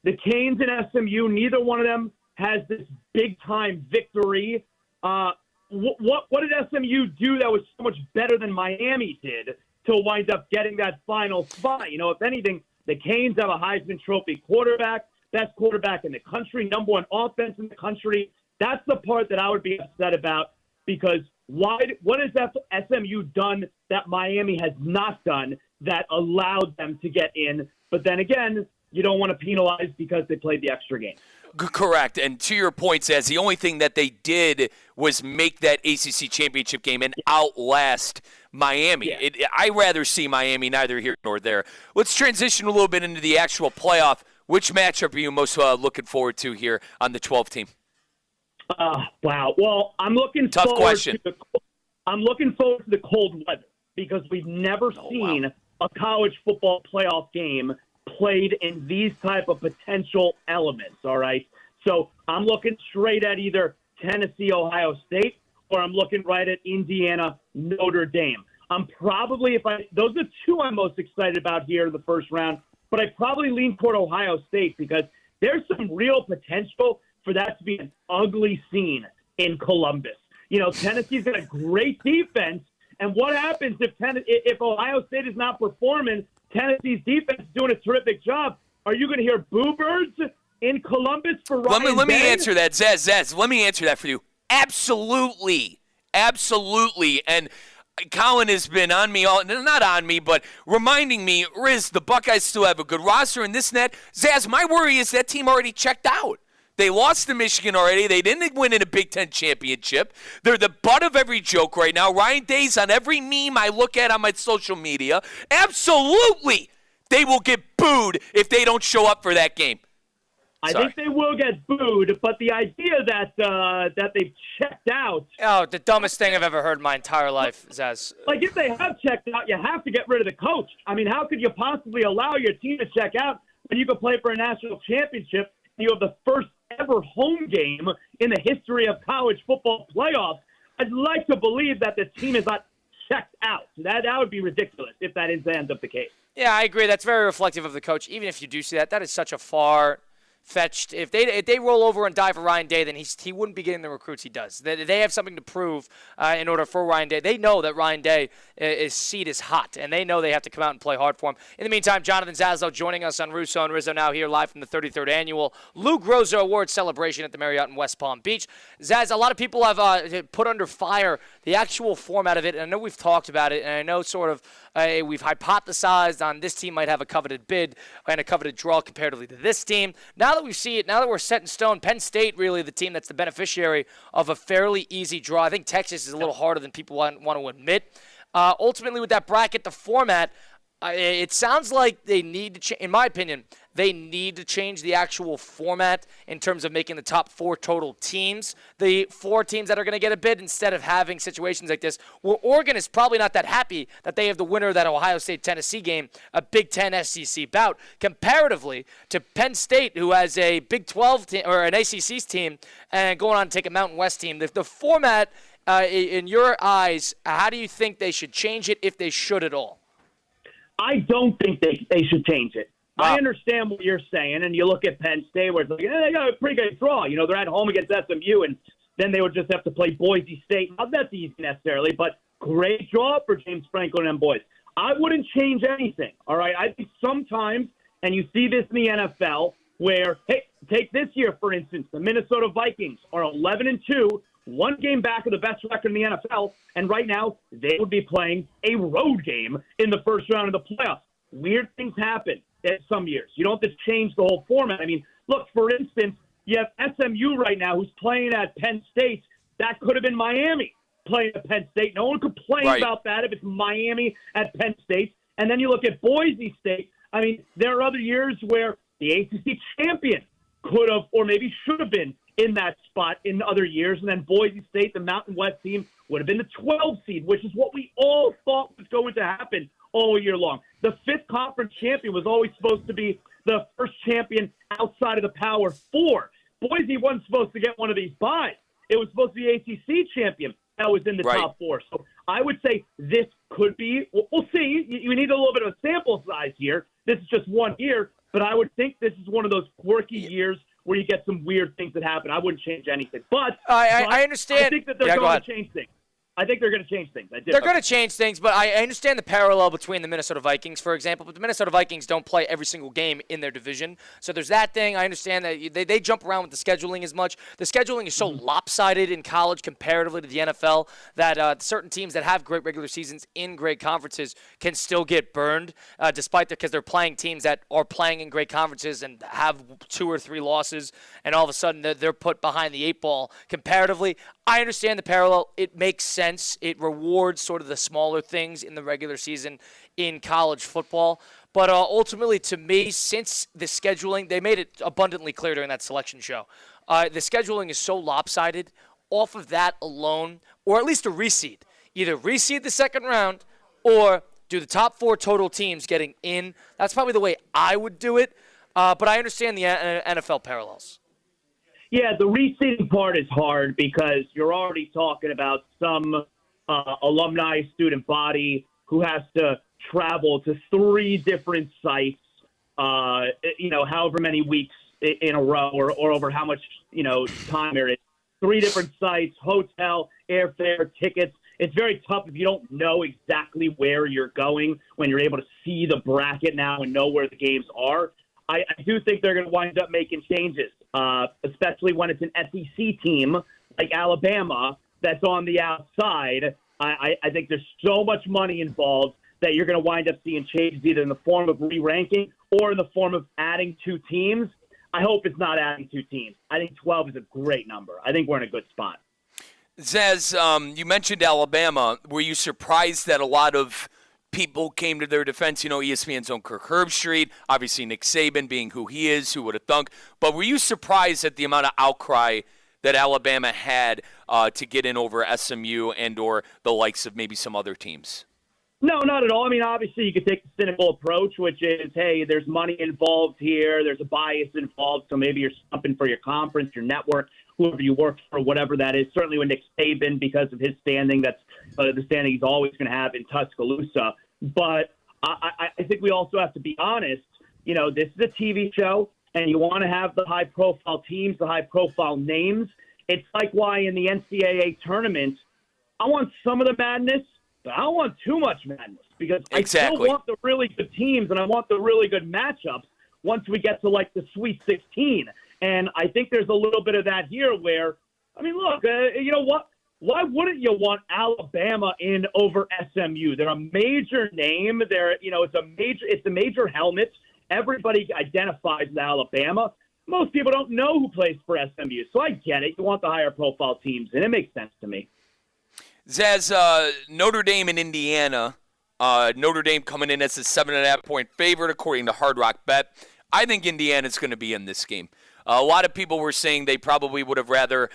The Canes and SMU, neither one of them has this big-time victory. What did SMU do that was so much better than Miami did to wind up getting that final spot? If anything, the Canes have a Heisman Trophy quarterback, best quarterback in the country, number one offense in the country. That's the part that I would be upset about because what has SMU done that Miami has not done that allowed them to get in? But then again, you don't want to penalize because they played the extra game. Correct. And to your point, Zaz, the only thing that they did was make that ACC championship game and outlast Miami. Yeah. I rather see Miami neither here nor there. Let's transition a little bit into the actual playoff. Which matchup are you most looking forward to here on the 12 team? Wow. Well, I'm looking forward to the cold weather because we've never seen a college football playoff game played in these type of potential elements, all right? So I'm looking straight at either Tennessee, Ohio State, or I'm looking right at Indiana, Notre Dame. I'm probably, those are two I'm most excited about here in the first round, but I probably lean toward Ohio State because there's some real potential for that to be an ugly scene in Columbus. Tennessee's got a great defense, and what happens if Ohio State is not performing? Tennessee's defense is doing a terrific job. Are you going to hear boo birds in Columbus for Ryan Let me answer that, Zaz. Let me answer that for you. Absolutely. And Colin has been on me, not on me, but reminding me, Riz, the Buckeyes still have a good roster and this and that. Zaz, my worry is that team already checked out. They lost to Michigan already. They didn't win in a Big Ten championship. They're the butt of every joke right now. Ryan Day's on every meme I look at on my social media. Absolutely, they will get booed if they don't show up for that game. I think they will get booed, but the idea that they've checked out. Oh, the dumbest thing I've ever heard in my entire life, Zaz. Like, if they have checked out, you have to get rid of the coach. I mean, how could you possibly allow your team to check out when you could play for a national championship and you have the first ever home game in the history of college football playoffs? I'd like to believe that the team is not checked out. That would be ridiculous if that ends up the case. Yeah, I agree. That's very reflective of the coach. Even if you do see that, that is such a far-fetched. If they roll over and die for Ryan Day, then he wouldn't be getting the recruits he does. They have something to prove in order for Ryan Day. They know that Ryan Day his seat is hot, and they know they have to come out and play hard for him. In the meantime, Jonathan Zaslow joining us on Russo and Rizzo now here live from the 33rd Annual Lou Groza Award celebration at the Marriott in West Palm Beach. Zaz, a lot of people have put under fire the actual format of it, and I know we've talked about it, and I know sort of we've hypothesized on this team might have a coveted bid and a coveted draw comparatively to this team. Now that we see it, now that we're set in stone, Penn State really the team that's the beneficiary of a fairly easy draw. I think Texas is a little harder than people want to admit. Ultimately, with that bracket, the format, it sounds like they need to, in my opinion, they need to change the actual format in terms of making the top 4 total teams the 4 teams that are going to get a bid instead of having situations like this where Oregon is probably not that happy that they have the winner of that Ohio State-Tennessee game, a Big Ten SEC bout, comparatively to Penn State, who has a Big 12 team or an ACC's team and going on to take a Mountain West team. The format, in your eyes, how do you think they should change it, if they should at all? I don't think they should change it. Wow. I understand what you're saying, and you look at Penn State where it's like, they got a pretty good draw. You know, they're at home against SMU, and then they would just have to play Boise State. Not that easy necessarily, but great draw for James Franklin and boys. I wouldn't change anything, all right? I think sometimes, and you see this in the NFL, where, hey, take this year, for instance, the Minnesota Vikings are 11-2, one game back of the best record in the NFL, and right now they would be playing a road game in the first round of the playoffs. Weird things happen at some years. You don't have to change the whole format. I mean, look, for instance, you have SMU right now who's playing at Penn State. That could have been Miami playing at Penn State. No one could complain about that if it's Miami at Penn State. And then you look at Boise State. I mean, there are other years where the ACC champion could have or maybe should have been in that spot in other years. And then Boise State, the Mountain West team, would have been the 12 seed, which is what we all thought was going to happen all year long. The 5th conference champion was always supposed to be the first champion outside of the Power 4. Boise wasn't supposed to get one of these buys. It was supposed to be ACC champion that was in the top 4. So I would say this could be, we'll see. You need a little bit of a sample size here. This is just 1 year, but I would think this is one of those quirky years where you get some weird things that happen. I wouldn't change anything. But I understand. I think that they're going to change things. I think they're going to change things. They're going to change things, but I understand the parallel between the Minnesota Vikings, for example. But the Minnesota Vikings don't play every single game in their division. So there's that thing. I understand that they jump around with the scheduling as much. The scheduling is so lopsided in college comparatively to the NFL that certain teams that have great regular seasons in great conferences can still get burned, because they're playing teams that are playing in great conferences and have 2 or 3 losses, and all of a sudden they're put behind the 8 ball. Comparatively, I understand the parallel. It makes sense. It rewards sort of the smaller things in the regular season in college football. But ultimately, to me, since the scheduling, they made it abundantly clear during that selection show, the scheduling is so lopsided. Off of that alone, or at least a reseed, either reseed the second round or do the top 4 total teams getting in. That's probably the way I would do it. But I understand the NFL parallels. Yeah, the reseeding part is hard because you're already talking about some alumni student body who has to travel to 3 different sites, however many weeks in a row or over how much, time there is. 3 different sites, hotel, airfare, tickets. It's very tough if you don't know exactly where you're going when you're able to see the bracket now and know where the games are. I do think they're going to wind up making changes, especially when it's an SEC team like Alabama that's on the outside. I think there's so much money involved that you're going to wind up seeing changes either in the form of re-ranking or in the form of adding 2 teams. I hope it's not adding 2 teams. I think 12 is a great number. I think we're in a good spot. Zaz, you mentioned Alabama. Were you surprised that a lot of people came to their defense? You know, ESPN's own Kirk Herbstreit, obviously Nick Saban being who he is, who would have thunk. But were you surprised at the amount of outcry that Alabama had to get in over SMU and or the likes of maybe some other teams? No, not at all. I mean, obviously you could take the cynical approach, which is, hey, there's money involved here. There's a bias involved. So maybe you're stumping for your conference, your network, whoever you work for, whatever that is. Certainly with Nick Saban, because of his standing, that's the standing he's always going to have in Tuscaloosa. But I think we also have to be honest. You know, this is a TV show, and you want to have the high-profile teams, the high-profile names. It's like why in the NCAA tournament, I want some of the madness, but I don't want too much madness because I still want the really good teams and I want the really good matchups once we get to, like, the Sweet 16. And I think there's a little bit of that here where, I mean, look, you know what? Why wouldn't you want Alabama in over SMU? They're a major name. They're, you know, it's a major helmet. Everybody identifies with Alabama. Most people don't know who plays for SMU, so I get it. You want the higher profile teams, and it makes sense to me. Zaz, Notre Dame and Indiana. Notre Dame coming in as a 7.5-point favorite according to Hard Rock Bet. I think Indiana's going to be in this game. A lot of people were saying they probably would have rather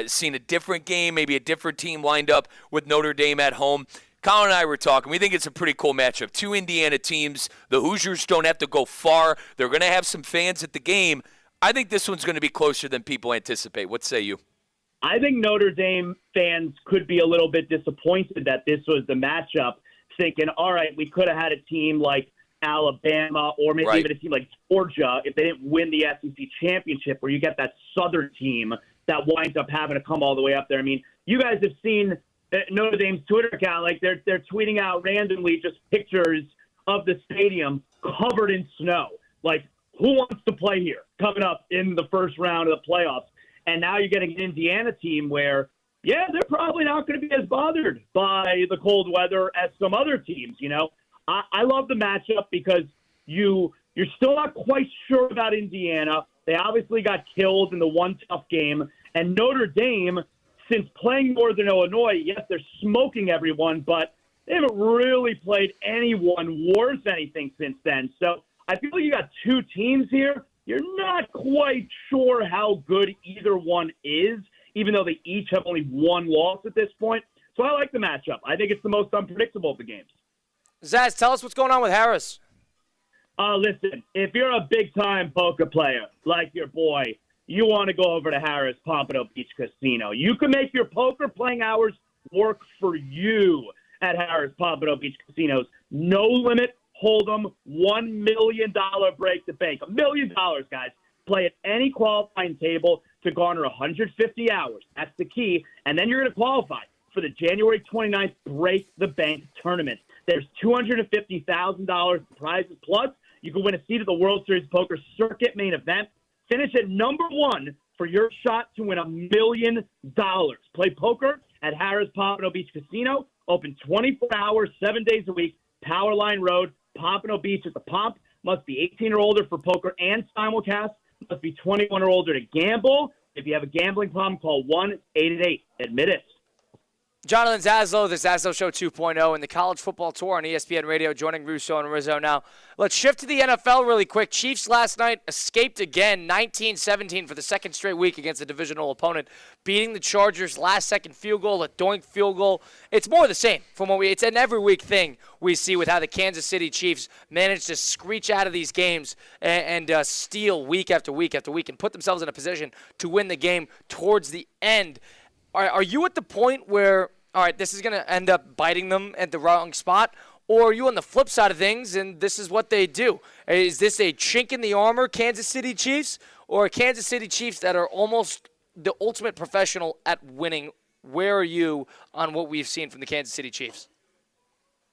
seen a different game, maybe a different team lined up with Notre Dame at home. Colin and I were talking. We think it's a pretty cool matchup. 2 Indiana teams. The Hoosiers don't have to go far. They're going to have some fans at the game. I think this one's going to be closer than people anticipate. What say you? I think Notre Dame fans could be a little bit disappointed that this was the matchup, thinking, all right, we could have had a team like Alabama or maybe even a team like Georgia if they didn't win the SEC championship, where you get that Southern team that winds up having to come all the way up there. I mean, you guys have seen Notre Dame's Twitter account, like they're tweeting out randomly just pictures of the stadium covered in snow. Like, who wants to play here coming up in the first round of the playoffs? And now you're getting an Indiana team where, yeah, they're probably not going to be as bothered by the cold weather as some other teams. You know, I love the matchup because you're still not quite sure about Indiana. They obviously got killed in the one tough game. And Notre Dame, since playing Northern Illinois, yes, they're smoking everyone, but they haven't really played anyone worth anything since then. So I feel like you got 2 teams here. You're not quite sure how good either one is, even though they each have only 1 loss at this point. So I like the matchup. I think it's the most unpredictable of the games. Zaz, tell us what's going on with Harris. Listen, if you're a big-time poker player like your boy, you want to go over to Harris Pompano Beach Casino. You can make your poker playing hours work for you at Harris Pompano Beach Casinos. No limit. Hold'em, $1 million break to bank. $1 million, guys. Play at any qualifying table to garner 150 hours. That's the key. And then you're going to qualify for the January 29th Break the Bank tournament. There's $250,000 in prizes. Plus, you can win a seat at the World Series Poker Circuit main event. Finish at number 1 for your shot to win $1 million. Play poker at Harris Pompano Beach Casino. Open 24 hours, 7 days a week. Powerline Road, Pompano Beach at the Pomp. Must be 18 or older for poker and simulcast. Must be 21 or older to gamble. If you have a gambling problem, call 1-888-ADMIT-IT. Jonathan Zaslow, the Zaslow Show 2.0, and the College Football Tour on ESPN Radio, joining Russo and Rizzo now. Let's shift to the NFL really quick. Chiefs last night escaped again, 19-17 for the second straight week against a divisional opponent, beating the Chargers last-second field goal, a doink field goal. It's more the same from what it's an every week thing we see with how the Kansas City Chiefs manage to screech out of these games and steal week after week after week and put themselves in a position to win the game towards the end. Are you at the point where, all right, this is going to end up biting them at the wrong spot, or are you on the flip side of things and this is what they do? Is this a chink in the armor Kansas City Chiefs, or Kansas City Chiefs that are almost the ultimate professional at winning? Where are you on what we've seen from the Kansas City Chiefs?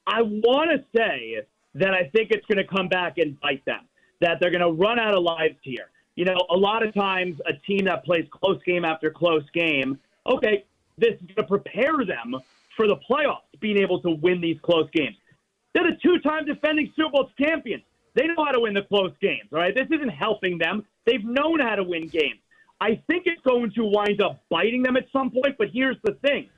I want to say that I think it's going to come back and bite them, that they're going to run out of lives here. You know, a lot of times a team that plays close game after close game, okay, this is going to prepare them for the playoffs, being able to win these close games. They're the 2-time defending Super Bowl champions. They know how to win the close games, all right? This isn't helping them. They've known how to win games. I think it's going to wind up biting them at some point, but here's the thing.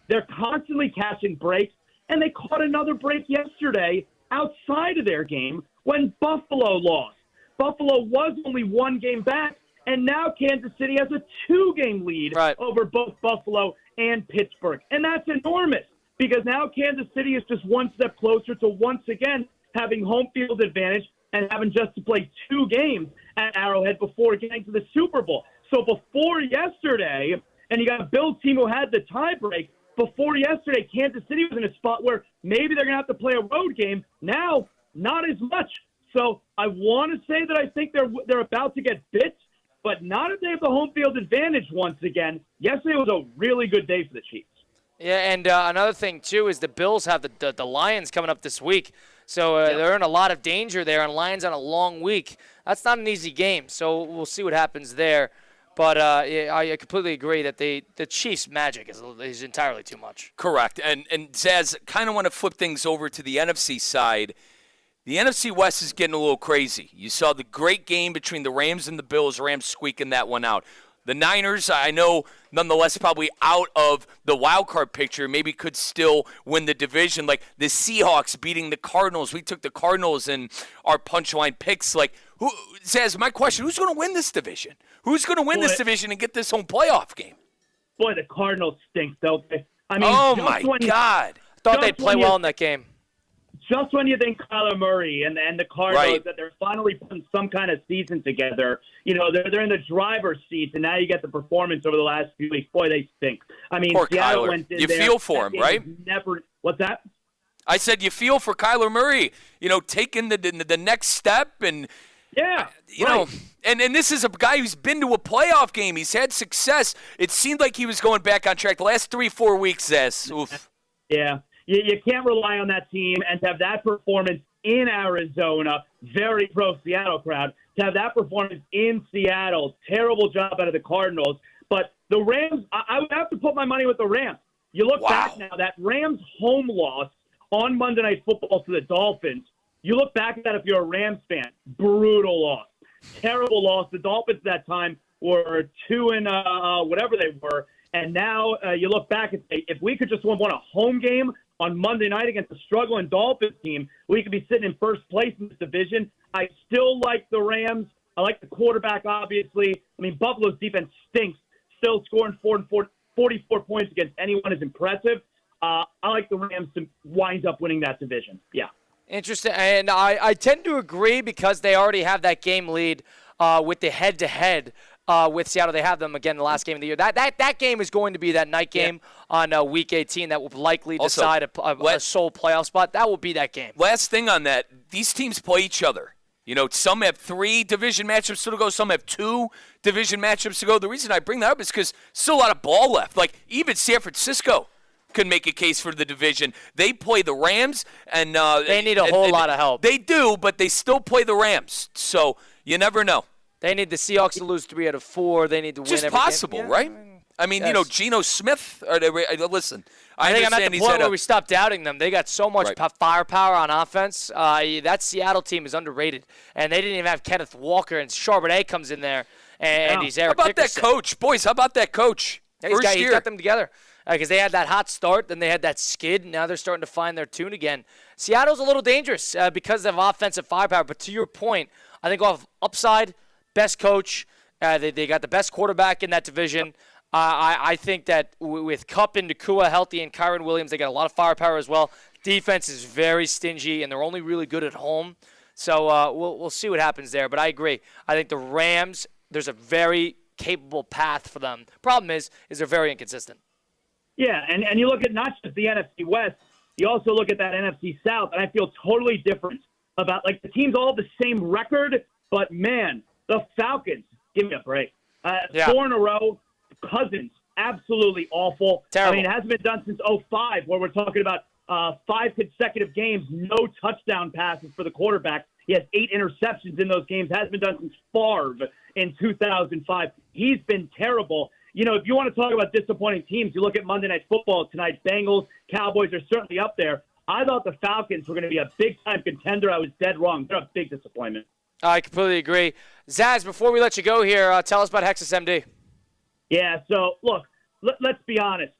They're constantly catching breaks, and they caught another break yesterday outside of their game when Buffalo lost. Buffalo was only one game back, and now Kansas City has a 2-game lead over both Buffalo and Pittsburgh. And that's enormous because now Kansas City is just one step closer to once again having home field advantage and having just to play 2 games at Arrowhead before getting to the Super Bowl. So before yesterday, and you got a Bills team who had the tiebreak, before yesterday, Kansas City was in a spot where maybe they're going to have to play a road game. Now, not as much. So I want to say that I think they're about to get bit, but not if they have the home field advantage once again. Yesterday was a really good day for the Chiefs. Yeah, and another thing, too, is the Bills have the Lions coming up this week. So they're in a lot of danger there, and Lions on a long week. That's not an easy game, so we'll see what happens there. But I completely agree that the Chiefs' magic is entirely too much. Correct. And Zaz, kind of want to flip things over to the NFC side. The NFC West is getting a little crazy. You saw the great game between the Rams and the Bills, Rams squeaking that one out. The Niners, I know, nonetheless, probably out of the wild card picture, maybe could still win the division. Like the Seahawks beating the Cardinals. We took the Cardinals in our punchline picks. Like, Zaz, my question, who's going to win this division? Who's going to win this division and get this home playoff game? Boy, the Cardinals stink, don't they? I mean, oh, my God. I thought they'd play well in that game. Just when you think Kyler Murray and the Cardinals, that they're finally putting some kind of season together, you know, they're in the driver's seat, and now you get the performance over the last few weeks. Boy, they stink. I mean, poor Seattle Kyler. went in You there, feel for him, right? What's that? I said you feel for Kyler Murray, you know, taking the next step and – you know, and this is a guy who's been to a playoff game. He's had success. It seemed like he was going back on track the last 3-4 weeks, Zess. Oof. Yeah. You can't rely on that team, and to have that performance in Arizona, very pro-Seattle crowd, to have that performance in Seattle, terrible job out of the Cardinals. But the Rams, I would have to put my money with the Rams. You look back now, that Rams home loss on Monday Night Football to the Dolphins, you look back at that if you're a Rams fan, brutal loss. Terrible loss. The Dolphins at that time were 2 whatever they were. And now you look back and say, if we could just win a home game on Monday night against a struggling Dolphins team, we could be sitting in first place in this division. I still like the Rams. I like the quarterback, obviously. I mean, Buffalo's defense stinks. Still scoring 44 points against anyone is impressive. I like the Rams to wind up winning that division. Yeah. Interesting, and I tend to agree because they already have that game lead with the head-to-head with Seattle. They have them again the last game of the year. That game is going to be that night game on Week 18 that will likely decide a sole playoff spot. That will be that game. Last thing on that, these teams play each other. You know, some have 3 division matchups still to go. Some have 2 division matchups to go. The reason I bring that up is because still a lot of ball left. Like, even San Francisco could make a case for the division. They play the Rams, and they need a whole lot of help. They do, but they still play the Rams, so you never know. They need the Seahawks to lose 3 out of 4. They need to win every game. Just possible, right? I mean, you know, Geno Smith. Listen, I think I'm at the point where we stopped doubting them. They got so much firepower on offense. That Seattle team is underrated, and they didn't even have Kenneth Walker, and Charbonnet comes in there, and he's Eric How about Dickerson. that coach, boys? How about that coach? He's got them together. Because they had that hot start, then they had that skid, and now they're starting to find their tune again. Seattle's a little dangerous because of offensive firepower, but to your point, I think off upside, best coach, they got the best quarterback in that division. I think that with Kupp and Nakua healthy and Kyron Williams, they got a lot of firepower as well. Defense is very stingy, and they're only really good at home. So we'll see what happens there, but I agree. I think the Rams, there's a very capable path for them. Problem is they're very inconsistent. Yeah, and you look at not just the NFC West, you also look at that NFC South, and I feel totally different about, like, the teams all have the same record, but, man, the Falcons, give me a break. 4 in a row, Cousins, absolutely awful. Terrible. I mean, it hasn't been done since 2005, where we're talking about 5 consecutive games, no touchdown passes for the quarterback. He has 8 interceptions in those games. Hasn't been done since Favre in 2005. He's been terrible. You know, if you want to talk about disappointing teams, you look at Monday Night Football tonight. Bengals, Cowboys are certainly up there. I thought the Falcons were going to be a big-time contender. I was dead wrong. They're a big disappointment. I completely agree. Zaz, before we let you go here, tell us about Hexus MD. Yeah, so, look, let's be honest.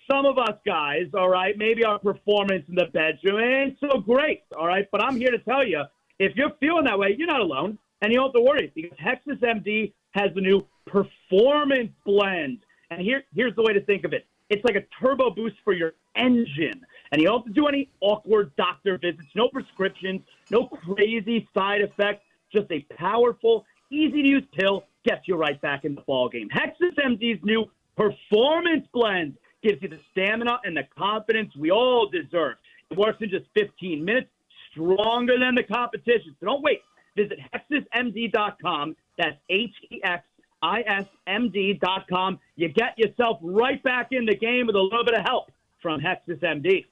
Some of us guys, all right, maybe our performance in the bedroom ain't so great, all right? But I'm here to tell you, if you're feeling that way, you're not alone, and you don't have to worry because Hexus MD has the new Performance Blend. And here's the way to think of it. It's like a turbo boost for your engine. And you don't have to do any awkward doctor visits, no prescriptions, no crazy side effects, just a powerful, easy-to-use pill gets you right back in the ballgame. Hexus MD's new Performance Blend gives you the stamina and the confidence we all deserve. It works in just 15 minutes, stronger than the competition. So don't wait. Visit HexusMD.com. That's HEXISMD.com. You get yourself right back in the game with a little bit of help from Hexus MD.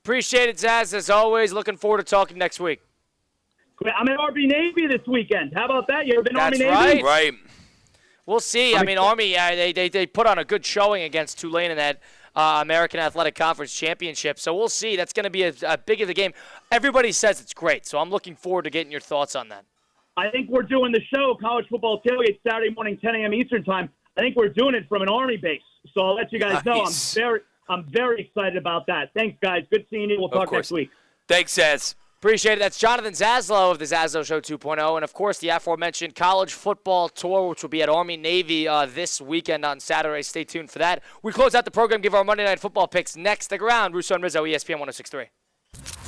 Appreciate it, Zaz, as always. Looking forward to talking next week. I'm in Army Navy this weekend. How about that? You ever been Army Navy? That's Right. We'll see. I mean, Army, they put on a good showing against Tulane in that American Athletic Conference Championship. So we'll see. That's going to be a big of the game. Everybody says it's great, so I'm looking forward to getting your thoughts on that. I think we're doing the show, College Football Tailgate, Saturday morning, 10 a.m. Eastern Time. I think we're doing it from an Army base. So I'll let you guys know. I'm very excited about that. Thanks, guys. Good seeing you. We'll talk next week. Thanks, Zaz. Appreciate it. That's Jonathan Zaslow of the Zaslow Show 2.0. And, of course, the aforementioned college football tour, which will be at Army-Navy this weekend on Saturday. Stay tuned for that. We close out the program, give our Monday Night Football picks next. Stick around. Russo and Rizzo, ESPN 106.3.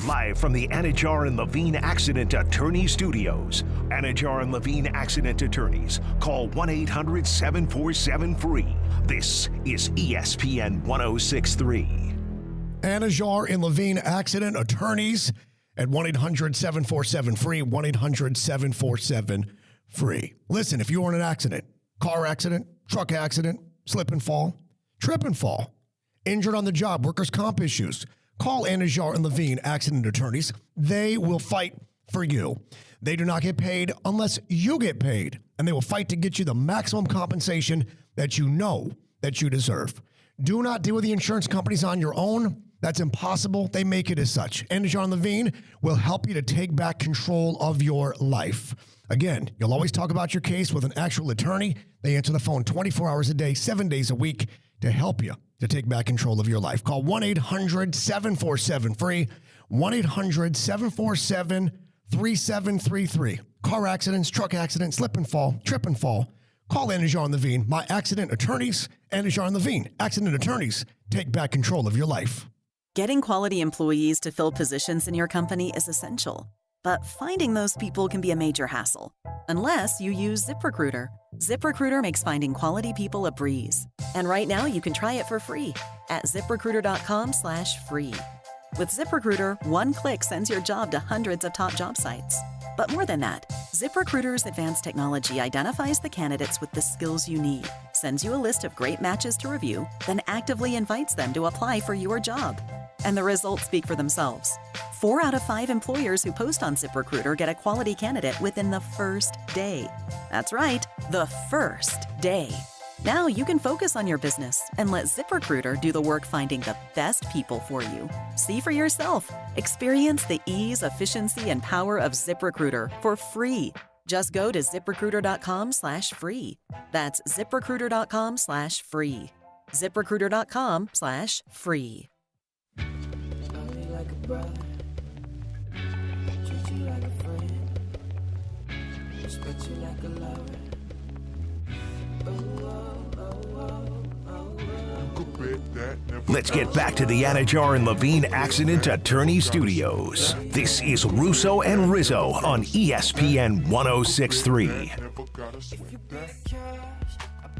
Live from the Anajar and Levine Accident Attorney Studios. Anajar and Levine Accident Attorneys. Call 1-800-747-FREE. This is ESPN 106.3. Anajar and Levine Accident Attorneys at 1-800-747-FREE, 1-800-747-FREE. Listen, if you were in an accident, car accident, truck accident, slip and fall, trip and fall, injured on the job, workers' comp issues, call Anajar and Levine Accident Attorneys. They will fight for you. They do not get paid unless you get paid, and they will fight to get you the maximum compensation that you know that you deserve. Do not deal with the insurance companies on your own. That's impossible. They make it as such. Anajar and Levine will help you to take back control of your life. Again, you'll always talk about your case with an actual attorney. They answer the phone 24 hours a day, 7 days a week to help you to take back control of your life. Call 1-800-747-FREE, 1-800-747-3733. Car accidents, truck accidents, slip and fall, trip and fall. Call Anajar and Levine, my accident attorneys. Anajar and Levine, accident attorneys. Take back control of your life. Getting quality employees to fill positions in your company is essential, but finding those people can be a major hassle, unless you use ZipRecruiter. ZipRecruiter makes finding quality people a breeze. And right now you can try it for free at ZipRecruiter.com/free. With ZipRecruiter, one click sends your job to hundreds of top job sites. But more than that, ZipRecruiter's advanced technology identifies the candidates with the skills you need, sends you a list of great matches to review, then actively invites them to apply for your job. And the results speak for themselves. 4 out of 5 employers who post on ZipRecruiter get a quality candidate within the first day. That's right, the first day. Now you can focus on your business and let ZipRecruiter do the work finding the best people for you. See for yourself. Experience the ease, efficiency, and power of ZipRecruiter for free. Just go to ZipRecruiter.com/free. That's ZipRecruiter.com/free. ZipRecruiter.com/free. Let's get back to the Anajar and Levine Accident Attorney Studios. This is Russo and Rizzo on ESPN 106.3.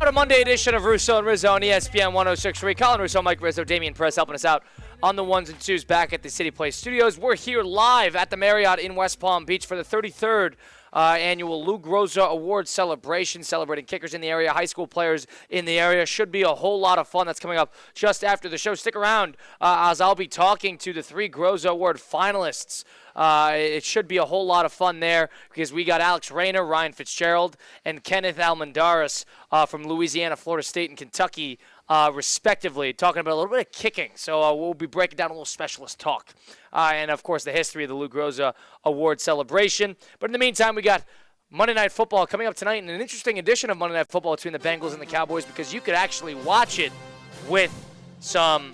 A Monday edition of Russo and Rizzo on ESPN 106.3. Colin Russo, Mike Rizzo, Damian Press helping us out on the ones and twos back at the City Place Studios. We're here live at the Marriott in West Palm Beach for the 33rd annual Lou Groza Award celebration, celebrating kickers in the area, high school players in the area. Should be a whole lot of fun. That's coming up just after the show. Stick around as I'll be talking to the 3 Groza Award finalists. It should be a whole lot of fun there because we got Alex Rayner, Ryan Fitzgerald, and Kenneth Almendaris from Louisiana, Florida State, and Kentucky respectively, talking about a little bit of kicking. So we'll be breaking down a little specialist talk. And, of course, the history of the Lou Groza Award celebration. But in the meantime, we got Monday Night Football coming up tonight, and an interesting edition of Monday Night Football between the Bengals and the Cowboys, because you could actually watch it with some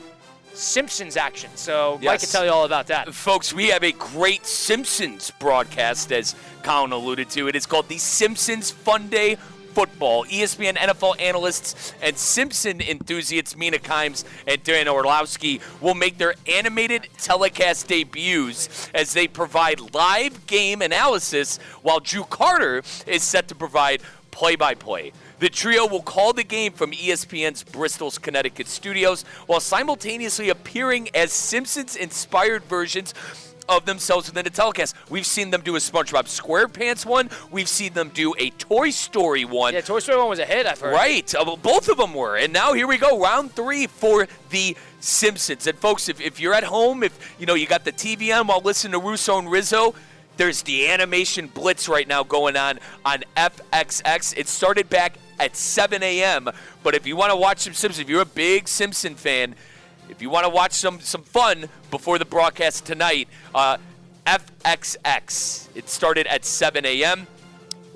Simpsons action. So Mike can tell you all about that. Folks, we have a great Simpsons broadcast, as Colin alluded to. It is called the Simpsons Fun Day Football. ESPN NFL analysts and Simpson enthusiasts Mina Kimes and Dan Orlowski will make their animated telecast debuts as they provide live game analysis, while Drew Carter is set to provide play-by-play. The trio will call the game from ESPN's Bristol's Connecticut studios while simultaneously appearing as Simpsons-inspired versions of themselves within the telecast. We've seen them do a SpongeBob SquarePants one. We've seen them do a Toy Story one. Yeah, Toy Story one was a hit, I've heard. Right. Both of them were. And now here we go, round 3 for the Simpsons. And folks, if you're at home, if you got the TV on while listening to Russo and Rizzo, there's the animation blitz right now going on FXX. It started back at 7 a.m. But if you want to watch some Simpsons, if you're a big Simpson fan, if you want to watch some fun before the broadcast tonight, FXX. It started at 7 a.m.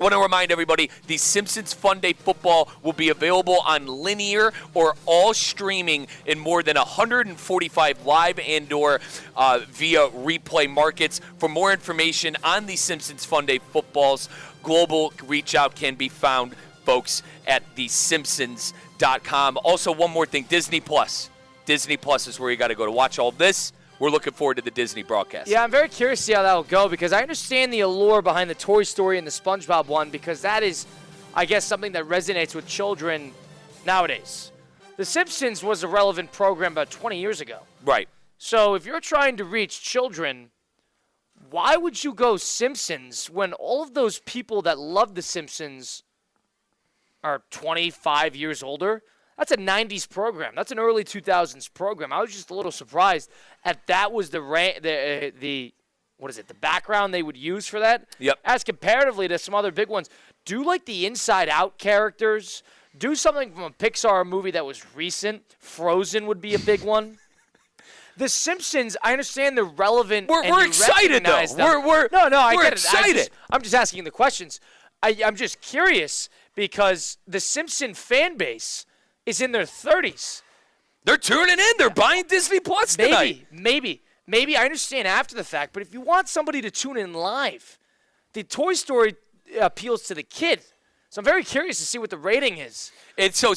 I want to remind everybody, the Simpsons Fun Day Football will be available on linear or all streaming in more than 145 live and/or via replay markets. For more information on the Simpsons Fun Day Football's global reach out can be found, folks, at thesimpsons.com. Also, one more thing, Disney Plus. Disney Plus is where you got to go to watch all this. We're looking forward to the Disney broadcast. Yeah, I'm very curious to see how that will go, because I understand the allure behind the Toy Story and the SpongeBob one, because that is, I guess, something that resonates with children nowadays. The Simpsons was a relevant program about 20 years ago. Right. So if you're trying to reach children, why would you go Simpsons when all of those people that love the Simpsons are 25 years older? That's a 90s program. That's an early 2000s program. I was just a little surprised that was the background they would use for that. Yep. As comparatively to some other big ones. Do like the Inside Out characters. Do something from a Pixar movie that was recent. Frozen would be a big one. The Simpsons, I understand they're relevant. We're excited though. I we're get excited. it. I'm just asking the questions. I'm just curious because the Simpson fan base is in their 30s. They're tuning in. They're buying Disney Plus tonight. Maybe. I understand after the fact, but if you want somebody to tune in live, the Toy Story appeals to the kid. So I'm very curious to see what the rating is. And so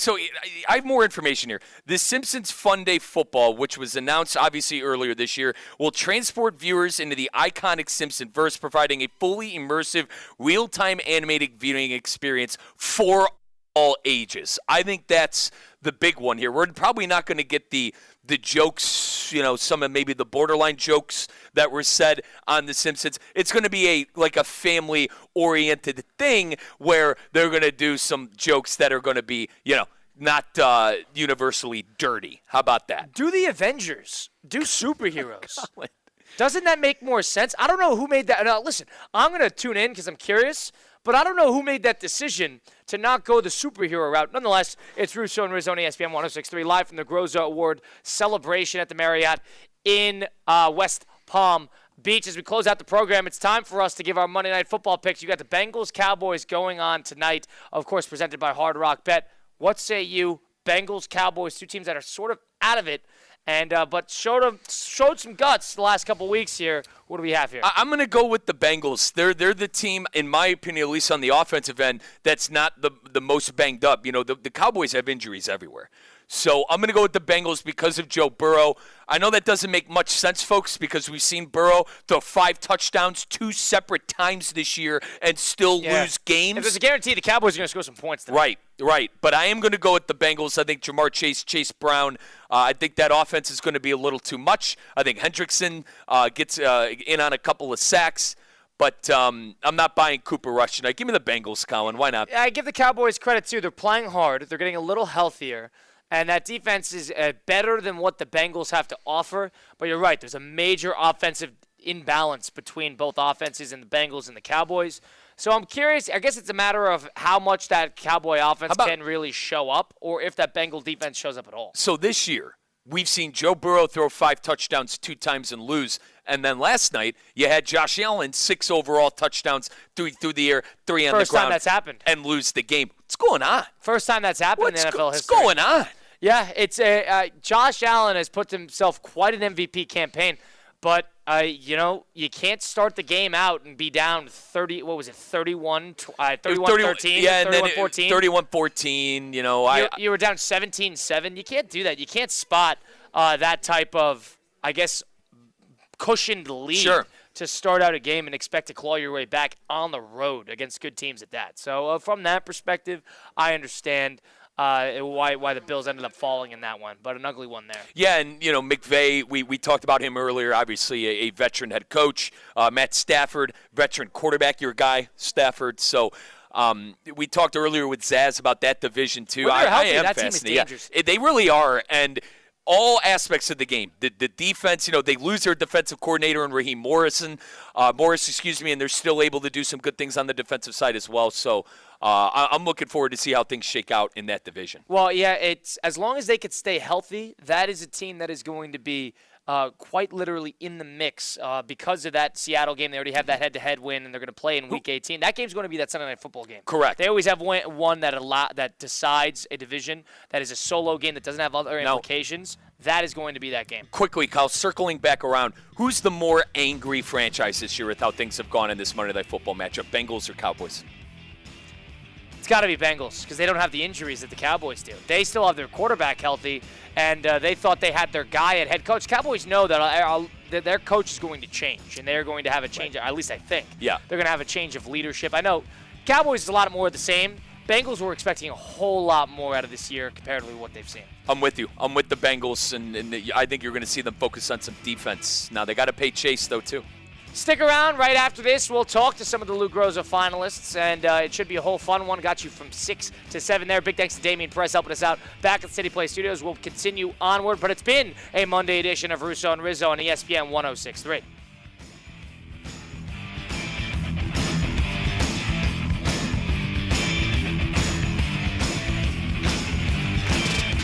I have more information here. The Simpsons Fun Day Football, which was announced obviously earlier this year, will transport viewers into the iconic Simpsonverse, providing a fully immersive, real-time animated viewing experience for all ages. I think that's the big one here. We're probably not going to get the jokes, some of maybe the borderline jokes that were said on The Simpsons. It's going to be a family-oriented thing where they're going to do some jokes that are going to be, not universally dirty. How about that? Do the Avengers. Do superheroes. Doesn't that make more sense? I don't know who made that. Now, listen, I'm going to tune in because I'm curious, but I don't know who made that decision to not go the superhero route. Nonetheless, it's Russo and Rizzo on ESPN 106.3, live from the Groza Award celebration at the Marriott in West Palm Beach. As we close out the program, it's time for us to give our Monday Night Football picks. You got the Bengals-Cowboys going on tonight, of course, presented by Hard Rock Bet. What say you? Bengals-Cowboys, two teams that are sort of out of it, and but showed some guts the last couple weeks here. What do we have here? I'm going to go with the Bengals. They're the team, in my opinion, at least on the offensive end, that's not the most banged up. The Cowboys have injuries everywhere. So I'm going to go with the Bengals because of Joe Burrow. I know that doesn't make much sense, folks, because we've seen Burrow throw 5 touchdowns 2 separate times this year and still lose games. If there's a guarantee the Cowboys are going to score some points tonight. Right. But I am going to go with the Bengals. I think Jamar Chase Brown, I think that offense is going to be a little too much. I think Hendrickson gets in on a couple of sacks. But I'm not buying Cooper Rush tonight. Give me the Bengals, Colin. Why not? I give the Cowboys credit, too. They're playing hard. They're getting a little healthier. And that defense is better than what the Bengals have to offer. But you're right. There's a major offensive imbalance between both offenses and the Bengals and the Cowboys. So I'm curious. I guess it's a matter of how much that Cowboy offense can really show up, or if that Bengal defense shows up at all. So this year, we've seen Joe Burrow throw 5 touchdowns 2 times and lose. And then last night, you had Josh Allen, 6 overall touchdowns, 3 through the air, 3 on the ground. First time that's happened. And lose the game. What's going on? First time that's happened in NFL history. What's going on? Yeah, it's Josh Allen has put himself quite an MVP campaign. But, you can't start the game out and be down 30, what was it, 31-13? Yeah, and then 31-14? 31-14, You were down 17-7. You can't do that. You can't spot that type of, I guess, cushioned lead to start out a game and expect to claw your way back on the road against good teams at that. So from that perspective, I understand why the Bills ended up falling in that one, but an ugly one there. Yeah, and, McVay, we talked about him earlier, obviously a veteran head coach. Matt Stafford, veteran quarterback, your guy, Stafford. So we talked earlier with Zaz about that division, too. When they're healthy, I am that team is fascinated. dangerous. Yeah, they really are, and all aspects of the game. The defense, they lose their defensive coordinator in Raheem Morris, and they're still able to do some good things on the defensive side as well. So I'm looking forward to see how things shake out in that division. Well, yeah, it's as long as they could stay healthy, that is a team that is going to be quite literally in the mix because of that Seattle game. They already have that head-to-head win, and they're going to play in Week 18. That game's going to be that Sunday Night Football game. Correct. They always have one that decides a division, that is a solo game that doesn't have other implications. That is going to be that game. Quickly, Kyle, circling back around, who's the more angry franchise this year with how things have gone in this Monday Night Football matchup, Bengals or Cowboys? It's got to be Bengals because they don't have the injuries that the Cowboys do. They still have their quarterback healthy, and they thought they had their guy at head coach. Cowboys know that their coach is going to change, and they're going to have a change. At least I think. Yeah. They're going to have a change of leadership. I know Cowboys is a lot more of the same. Bengals were expecting a whole lot more out of this year comparatively to what they've seen. I'm with you. I'm with the Bengals, and I think you're going to see them focus on some defense. Now, they got to pay Chase, though, too. Stick around. Right after this, we'll talk to some of the Lou Groza finalists, and it should be a whole fun one. Got you from 6 to 7 there. Big thanks to Damian Press helping us out back at City Play Studios. We'll continue onward, but it's been a Monday edition of Russo and Rizzo on ESPN 106.3.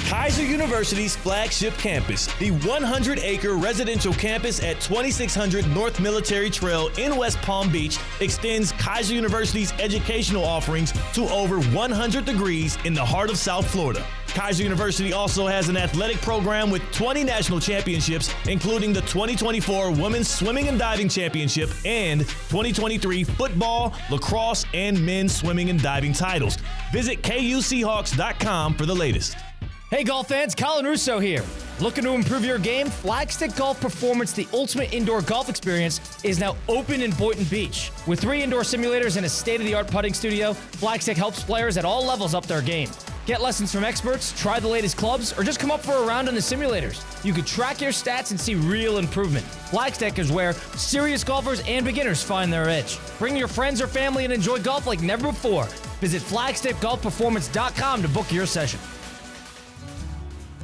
Kaiser University's flagship campus, the 100-acre residential campus at 2600 North Military Trail in West Palm Beach, extends Kaiser University's educational offerings to over 100 degrees in the heart of South Florida. Kaiser University also has an athletic program with 20 national championships, including the 2024 Women's Swimming and Diving Championship and 2023 football, lacrosse, and men's swimming and diving titles. Visit KUSeahawks.com for the latest. Hey golf fans, Colin Russo here. Looking to improve your game? Flagstick Golf Performance, the ultimate indoor golf experience, is now open in Boynton Beach. With 3 indoor simulators and a state-of-the-art putting studio, Flagstick helps players at all levels up their game. Get lessons from experts, try the latest clubs, or just come up for a round on the simulators. You can track your stats and see real improvement. Flagstick is where serious golfers and beginners find their edge. Bring your friends or family and enjoy golf like never before. Visit flagstickgolfperformance.com to book your session.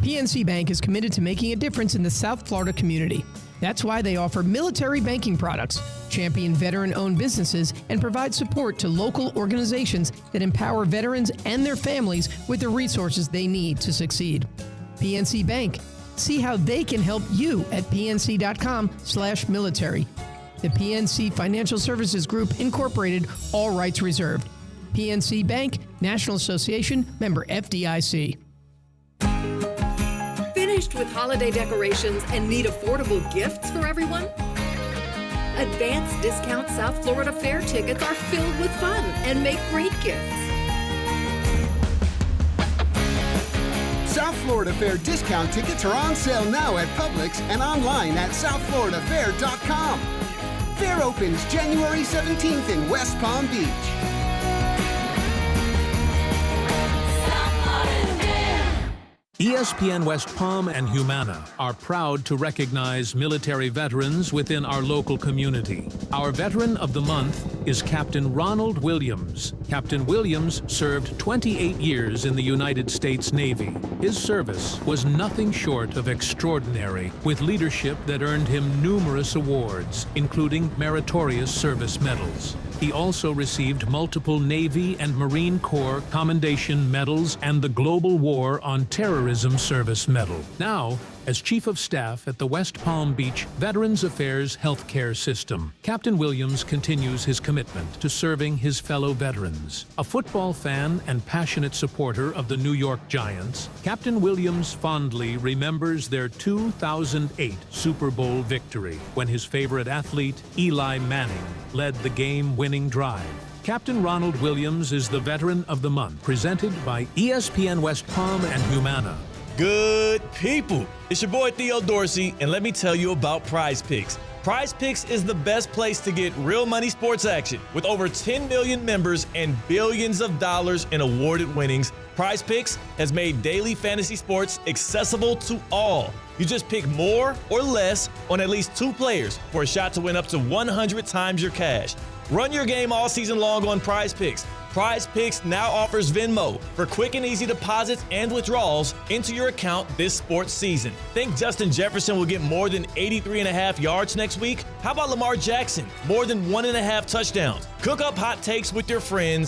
PNC Bank is committed to making a difference in the South Florida community. That's why they offer military banking products, champion veteran-owned businesses, and provide support to local organizations that empower veterans and their families with the resources they need to succeed. PNC Bank. See how they can help you at pnc.com/military. The PNC Financial Services Group, Incorporated, all rights reserved. PNC Bank, National Association, member FDIC. Finished with holiday decorations and need affordable gifts for everyone? Advanced Discount South Florida Fair tickets are filled with fun and make great gifts. South Florida Fair discount tickets are on sale now at Publix and online at southfloridafair.com. Fair opens January 17th in West Palm Beach. ESPN West Palm and Humana are proud to recognize military veterans within our local community. Our Veteran of the Month is Captain Ronald Williams. Captain Williams served 28 years in the United States Navy. His service was nothing short of extraordinary, with leadership that earned him numerous awards, including meritorious service medals. He also received multiple Navy and Marine Corps Commendation Medals and the Global War on Terrorism Service Medal. Now, as Chief of Staff at the West Palm Beach Veterans Affairs Healthcare System, Captain Williams continues his commitment to serving his fellow veterans. A football fan and passionate supporter of the New York Giants, Captain Williams fondly remembers their 2008 Super Bowl victory when his favorite athlete, Eli Manning, led the game-winning drive. Captain Ronald Williams is the Veteran of the Month, presented by ESPN West Palm and Humana. Good people. It's your boy Theo Dorsey, and let me tell you about Prize Picks. Prize Picks is the best place to get real money sports action. With over 10 million members and billions of dollars in awarded winnings, Prize Picks has made daily fantasy sports accessible to all. You just pick more or less on at least 2 players for a shot to win up to 100 times your cash. Run your game all season long on Prize Picks. Prize Picks now offers Venmo for quick and easy deposits and withdrawals into your account this sports season. Think Justin Jefferson will get more than 83.5 yards next week? How about Lamar Jackson? More than 1.5 touchdowns. Cook up hot takes with your friends